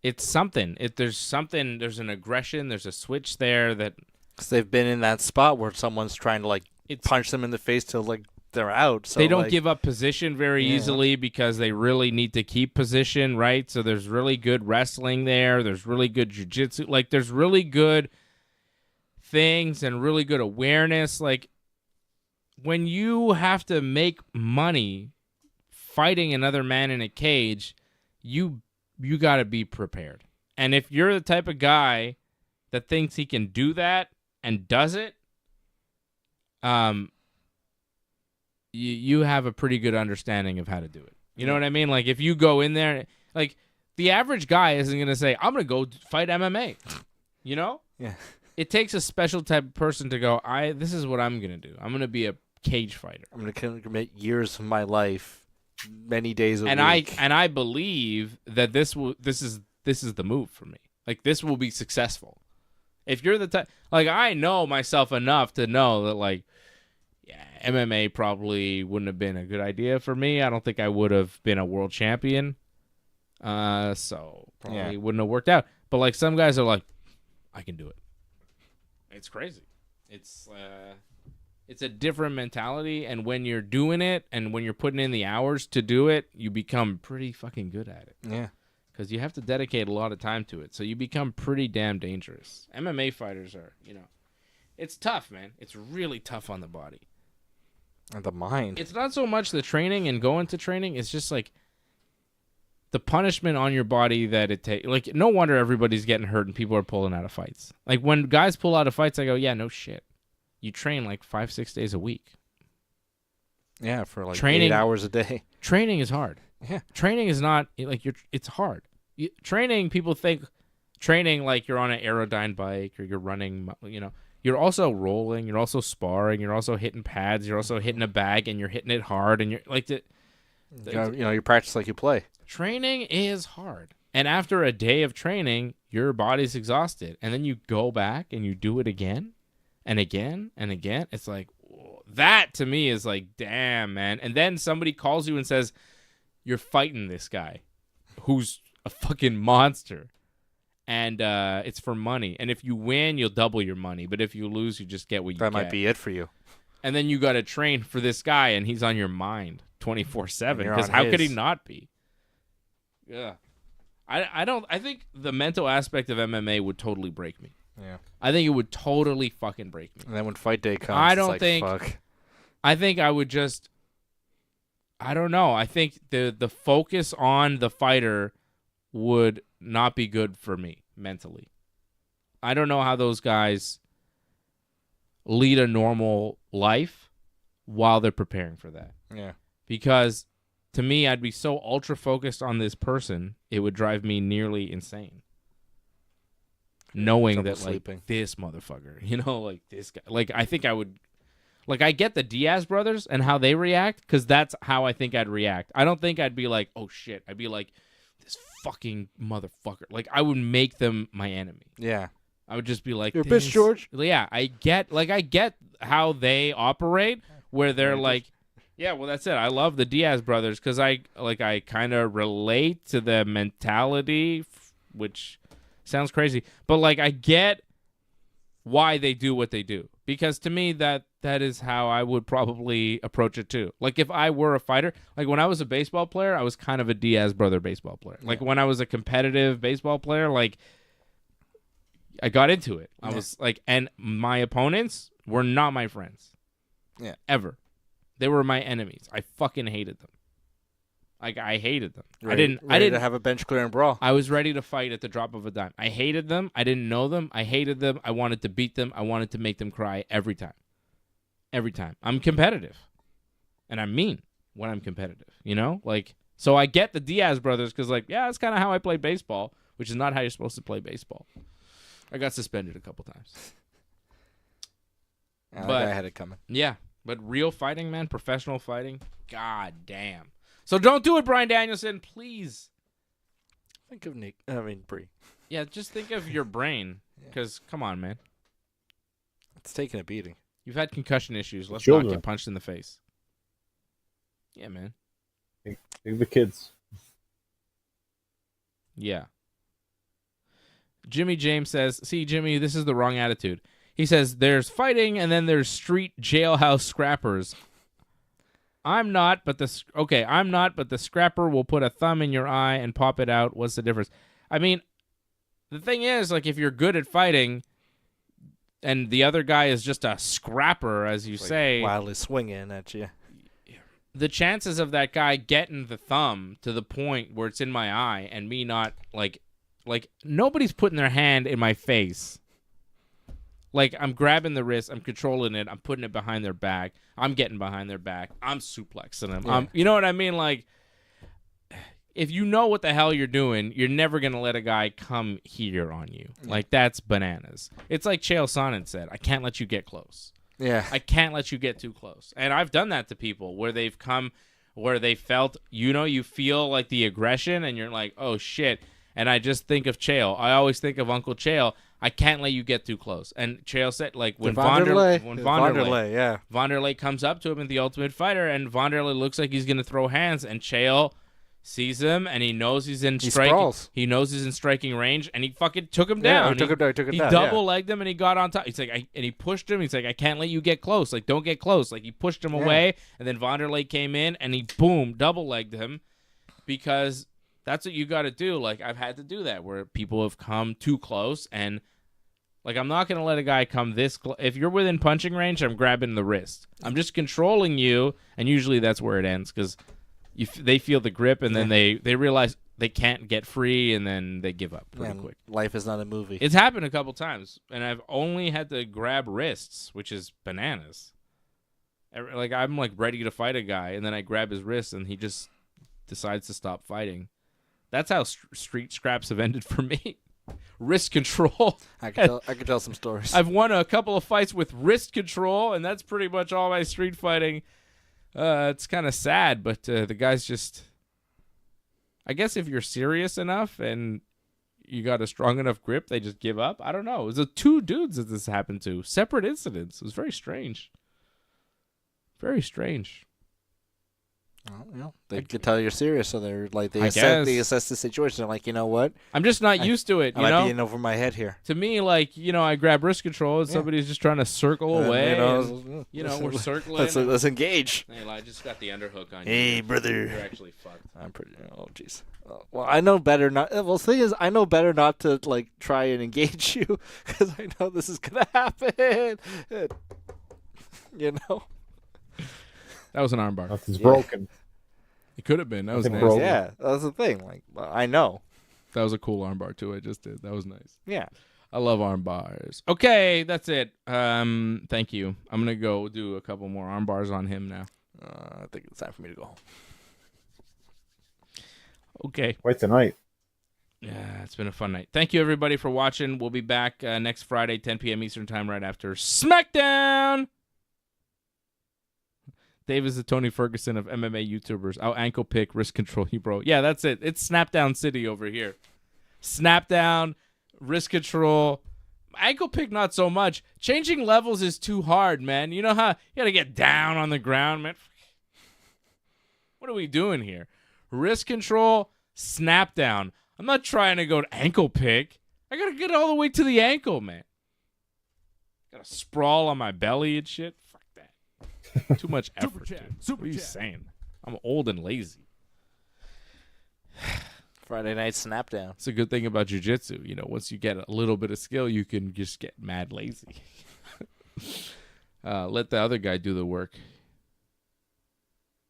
Speaker 1: it's something. There's an aggression, there's a switch there that.
Speaker 2: Because they've been in that spot where someone's trying to, like, punch them in the face till, like, they're out. So
Speaker 1: they don't give up position very easily because they really need to keep position, right? So there's really good wrestling there. There's really good jiu-jitsu. Like, there's really good things and really good awareness. Like, when you have to make money fighting another man in a cage, you got to be prepared. And if you're the type of guy that thinks he can do that and does it, you have a pretty good understanding of how to do it. You know what I mean? Like, if you go in there, like, the average guy isn't going to say, I'm going to go fight MMA. You know?
Speaker 2: Yeah.
Speaker 1: It takes a special type of person to go, this is what I'm going to do. I'm going to be a cage fighter.
Speaker 2: I'm going to commit years of my life, many days a week.
Speaker 1: I believe that this is the move for me. Like, this will be successful. If you're the type, like, I know myself enough to know that, like, yeah, MMA probably wouldn't have been a good idea for me. I don't think I would have been a world champion. So probably wouldn't have worked out. But like some guys are like, I can do it. It's crazy. It's a different mentality, and when you're doing it and when you're putting in the hours to do it, you become pretty fucking good at it.
Speaker 2: Yeah.
Speaker 1: Because you have to dedicate a lot of time to it. So you become pretty damn dangerous. MMA fighters are, you know, it's tough, man. It's really tough on the body.
Speaker 2: And the mind.
Speaker 1: It's not so much the training and going to training. It's just like the punishment on your body that it takes. Like, no wonder everybody's getting hurt and people are pulling out of fights. Like, when guys pull out of fights, I go, yeah, no shit. You train like 5-6 days a week.
Speaker 2: Yeah, for like
Speaker 1: Training-
Speaker 2: 8 hours a day.
Speaker 1: Training is hard.
Speaker 2: Yeah.
Speaker 1: Training is not like it's hard. Training, people think training like you're on an Aerodyne bike or you're running, you're also rolling, you're also sparring, you're also hitting pads, you're also hitting a bag and you're hitting it hard and you're like
Speaker 2: You practice like you play.
Speaker 1: training is hard. And after a day of training, your body's exhausted. And then you go back and you do it again and again and again. It's like, that to me is like, damn, man. And then somebody calls you and says, you're fighting this guy who's a fucking monster. And it's for money. And if you win, you'll double your money. But if you lose, you just get what you get.
Speaker 2: That might be it for you.
Speaker 1: And then you got to train for this guy, and he's on your mind 24/7.
Speaker 2: You're
Speaker 1: Because
Speaker 2: on
Speaker 1: how could he
Speaker 2: his.
Speaker 1: not be? Yeah. I think the mental aspect of MMA would totally break me.
Speaker 2: Yeah.
Speaker 1: I think it would totally fucking break me.
Speaker 2: And then when fight day comes,
Speaker 1: I
Speaker 2: it's
Speaker 1: don't
Speaker 2: like,
Speaker 1: think-
Speaker 2: fuck.
Speaker 1: I think I would just, I don't know. I think the focus on the fighter would not be good for me mentally. I don't know how those guys lead a normal life while they're preparing for that.
Speaker 2: Yeah.
Speaker 1: Because to me, I'd be so ultra focused on this person, it would drive me nearly insane. Knowing
Speaker 2: Trouble
Speaker 1: that,
Speaker 2: sleeping.
Speaker 1: like, this motherfucker, like, this guy. Like, I think I would... Like, I get the Diaz brothers and how they react, because that's how I think I'd react. I don't think I'd be like, oh, shit. I'd be like, this fucking motherfucker. Like, I would make them my enemy.
Speaker 2: Yeah.
Speaker 1: I would just be like,
Speaker 2: You're a bitch,
Speaker 1: this-
Speaker 2: George.
Speaker 1: Yeah, I get how they operate, where they're like, yeah, well, that's it. I love the Diaz brothers because I kind of relate to the mentality, which sounds crazy, but like I get why they do what they do, because to me that is how I would probably approach it too. Like if I were a fighter, like when I was a baseball player, I was kind of a Diaz brother baseball player. Like when I was a competitive baseball player, like I got into it. I was like, and my opponents were not my friends.
Speaker 2: Yeah.
Speaker 1: Ever. They were my enemies. I fucking hated them. Like I hated them. I
Speaker 2: Ready
Speaker 1: didn't
Speaker 2: to have a bench clearing brawl.
Speaker 1: I was ready to fight at the drop of a dime. I hated them. I didn't know them. I hated them. I wanted to beat them. I wanted to make them cry every time. Every time. I'm competitive. And I'm mean when I'm competitive, Like, so I get the Diaz brothers because, like, yeah, that's kind of how I play baseball, which is not how you're supposed to play baseball. I got suspended a couple times.
Speaker 2: That
Speaker 1: but-
Speaker 2: guy had it coming.
Speaker 1: Yeah, but real fighting, man, professional fighting, god damn. So don't do it, Bryan Danielson, please.
Speaker 2: Think of Bree.
Speaker 1: Yeah, just think of your brain, because come on, man.
Speaker 2: It's taking a beating.
Speaker 1: You've had concussion issues. Let's
Speaker 3: Children.
Speaker 1: not get punched in the face. Yeah, man.
Speaker 3: Think of the kids.
Speaker 1: Yeah. Jimmy James says, see, Jimmy, this is the wrong attitude. He says, there's fighting and then there's street jailhouse scrappers. I'm not, but the scrapper will put a thumb in your eye and pop it out. What's the difference? I mean, the thing is, like, if you're good at fighting and the other guy is just a scrapper, as you say,
Speaker 2: Wildly swinging at you.
Speaker 1: the chances of that guy getting the thumb to the point where it's in my eye and me not, like nobody's putting their hand in my face. Like, I'm grabbing the wrist, I'm controlling it, I'm putting it behind their back, I'm getting behind their back, I'm suplexing them.
Speaker 2: Yeah.
Speaker 1: You know what I mean? Like, if you know what the hell you're doing, you're never going to let a guy come here on you.
Speaker 2: Yeah.
Speaker 1: Like, that's bananas. It's like Chael Sonnen said, I can't let you get close.
Speaker 2: Yeah.
Speaker 1: I can't let you get too close. And I've done that to people where they've come, where they felt, you feel like the aggression and you're like, oh, shit. And I just think of Chael. I always think of Uncle Chael. I can't let you get too close. And Chael said, like, when Wanderlei comes up to him in The Ultimate Fighter, and Wanderlei looks like he's gonna throw hands, and Chael sees him, and he knows he's in striking. He knows he's in striking range, and he fucking took him down.
Speaker 2: He took him down.
Speaker 1: He double legged him, and he got on top. He's like, and he pushed him. He's like, I can't let you get close. Like, don't get close. Like, he pushed him away, and then Wanderlei came in, and he boom double legged him, because that's what you got to do. Like, I've had to do that where people have come too close, and like, I'm not going to let a guy come this close. If you're within punching range, I'm grabbing the wrist. I'm just controlling you, and usually that's where it ends, because they feel the grip, and then they realize they can't get free, and then they give up pretty quick.
Speaker 2: Life is not a movie.
Speaker 1: It's happened a couple times, and I've only had to grab wrists, which is bananas. Like I'm like ready to fight a guy, and then I grab his wrist, and he just decides to stop fighting. That's how street scraps have ended for me. Wrist control.
Speaker 2: I could tell some stories.
Speaker 1: I've won a couple of fights with wrist control, and that's pretty much all my street fighting. It's kind of sad, but the guys just... I guess if you're serious enough and you got a strong enough grip, they just give up. I don't know. It was the 2 dudes that this happened to. Separate incidents. It was very strange. Very strange.
Speaker 2: Well, they could tell you're serious, so they're like they assess the situation. They're like, you know what?
Speaker 1: I'm just not used to it.
Speaker 2: I might be in over my head here.
Speaker 1: To me, like I grab wrist control, and somebody's just trying to circle away. We're circling.
Speaker 2: Let's engage.
Speaker 1: Hey, I just got the underhook on you.
Speaker 2: Hey, brother.
Speaker 1: You're actually fucked.
Speaker 2: I'm pretty. Oh, jeez. Well, I know better not. Well, the thing is, I know better not to like try and engage you because I know this is gonna happen.
Speaker 1: That was an armbar.
Speaker 3: Nothing's broken.
Speaker 1: It could have been. That was nice.
Speaker 3: Broken.
Speaker 2: Yeah, that's the thing. Like, I know.
Speaker 1: That was a cool armbar too. I just did. That was nice.
Speaker 2: Yeah.
Speaker 1: I love arm bars. Okay, that's it. Thank you. I'm gonna go do a couple more arm bars on him now.
Speaker 2: I think it's time for me to go home.
Speaker 1: Okay.
Speaker 3: Quite the night.
Speaker 1: Yeah, it's been a fun night. Thank you, everybody, for watching. We'll be back next Friday, 10 p.m. Eastern Time, right after SmackDown. Dave is the Tony Ferguson of MMA YouTubers. I'll ankle pick, wrist control you, bro. Yeah, that's it. It's Snapdown City over here. Snapdown, wrist control. Ankle pick, not so much. Changing levels is too hard, man. You know how you got to get down on the ground, man? What are we doing here? Wrist control, snapdown. I'm not trying to go to ankle pick. I got to get all the way to the ankle, man. Got to sprawl on my belly and shit. Fuck that. Too much effort, dude. What are you saying? I'm old and lazy.
Speaker 2: Friday night snapdown.
Speaker 1: It's a good thing about jiu-jitsu. Once you get a little bit of skill, you can just get mad lazy. Let the other guy do the work.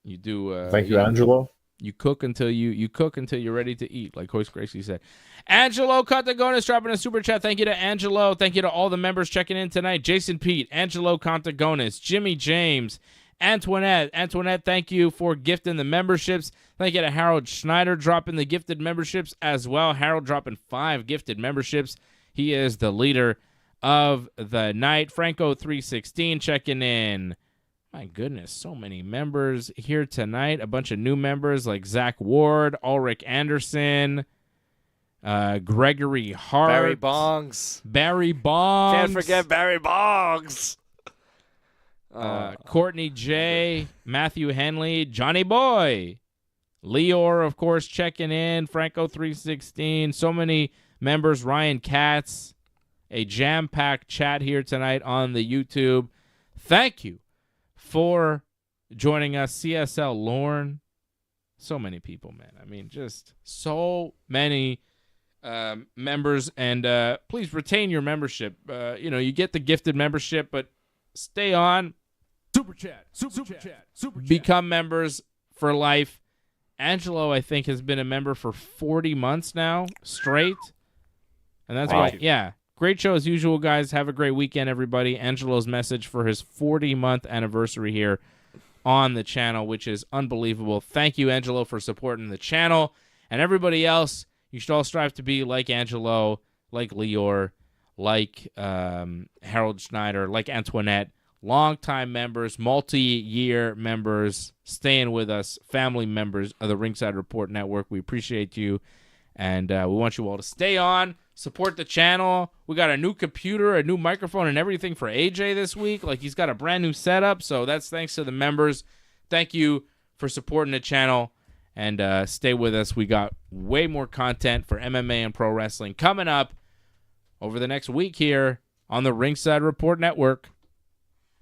Speaker 1: You do.
Speaker 3: Thank you, Angelo.
Speaker 1: You cook until you're ready to eat, like Hoist Gracie said. Angelo Contagonis dropping a super chat. Thank you to Angelo. Thank you to all the members checking in tonight. Jason Pete, Angelo Contagonis, Jimmy James, Antoinette. Antoinette, thank you for gifting the memberships. Thank you to Harold Schneider dropping the gifted memberships as well. Harold dropping 5 gifted memberships. He is the leader of the night. Franco316 checking in. My goodness, so many members here tonight. A bunch of new members like Zach Ward, Ulrich Anderson, Gregory Hart.
Speaker 2: Barry Bongs.
Speaker 1: Can't
Speaker 2: forget Barry Bongs.
Speaker 1: Courtney J, Matthew Henley, Johnny Boy. Leor, of course, checking in. Franco316. So many members. Ryan Katz. A jam-packed chat here tonight on the YouTube. Thank you for joining us. CSL Lorne. So many people, man. I mean, just so many members. And please retain your membership. You get the gifted membership, but stay on.
Speaker 4: Super chat.
Speaker 1: Become members for life. Angelo, I think, has been a member for 40 months now, straight. And that's why, yeah. Great show as usual, guys. Have a great weekend, everybody. Angelo's message for his 40-month anniversary here on the channel, which is unbelievable. Thank you, Angelo, for supporting the channel. And everybody else, you should all strive to be like Angelo, like Leor, like Harold Schneider, like Antoinette. Longtime members, multi-year members, staying with us, family members of the Ringside Report Network. We appreciate you, and we want you all to stay on. Support the channel. We got a new computer, a new microphone, and everything for AJ this week. Like, he's got a brand new setup, so that's thanks to the members. Thank you for supporting the channel, and stay with us. We got way more content for MMA and pro wrestling coming up over the next week here on the Ringside Report Network.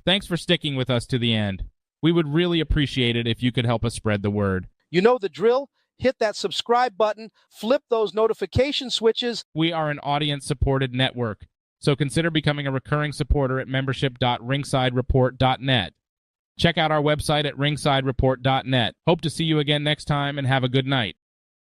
Speaker 4: Thanks for sticking with us to the end. We would really appreciate it if you could help us spread the word.
Speaker 5: You know the drill. Hit that subscribe button, flip those notification switches.
Speaker 4: We are an audience-supported network, so consider becoming a recurring supporter at membership.ringsidereport.net. Check out our website at ringsidereport.net. Hope to see you again next time, and have a good night.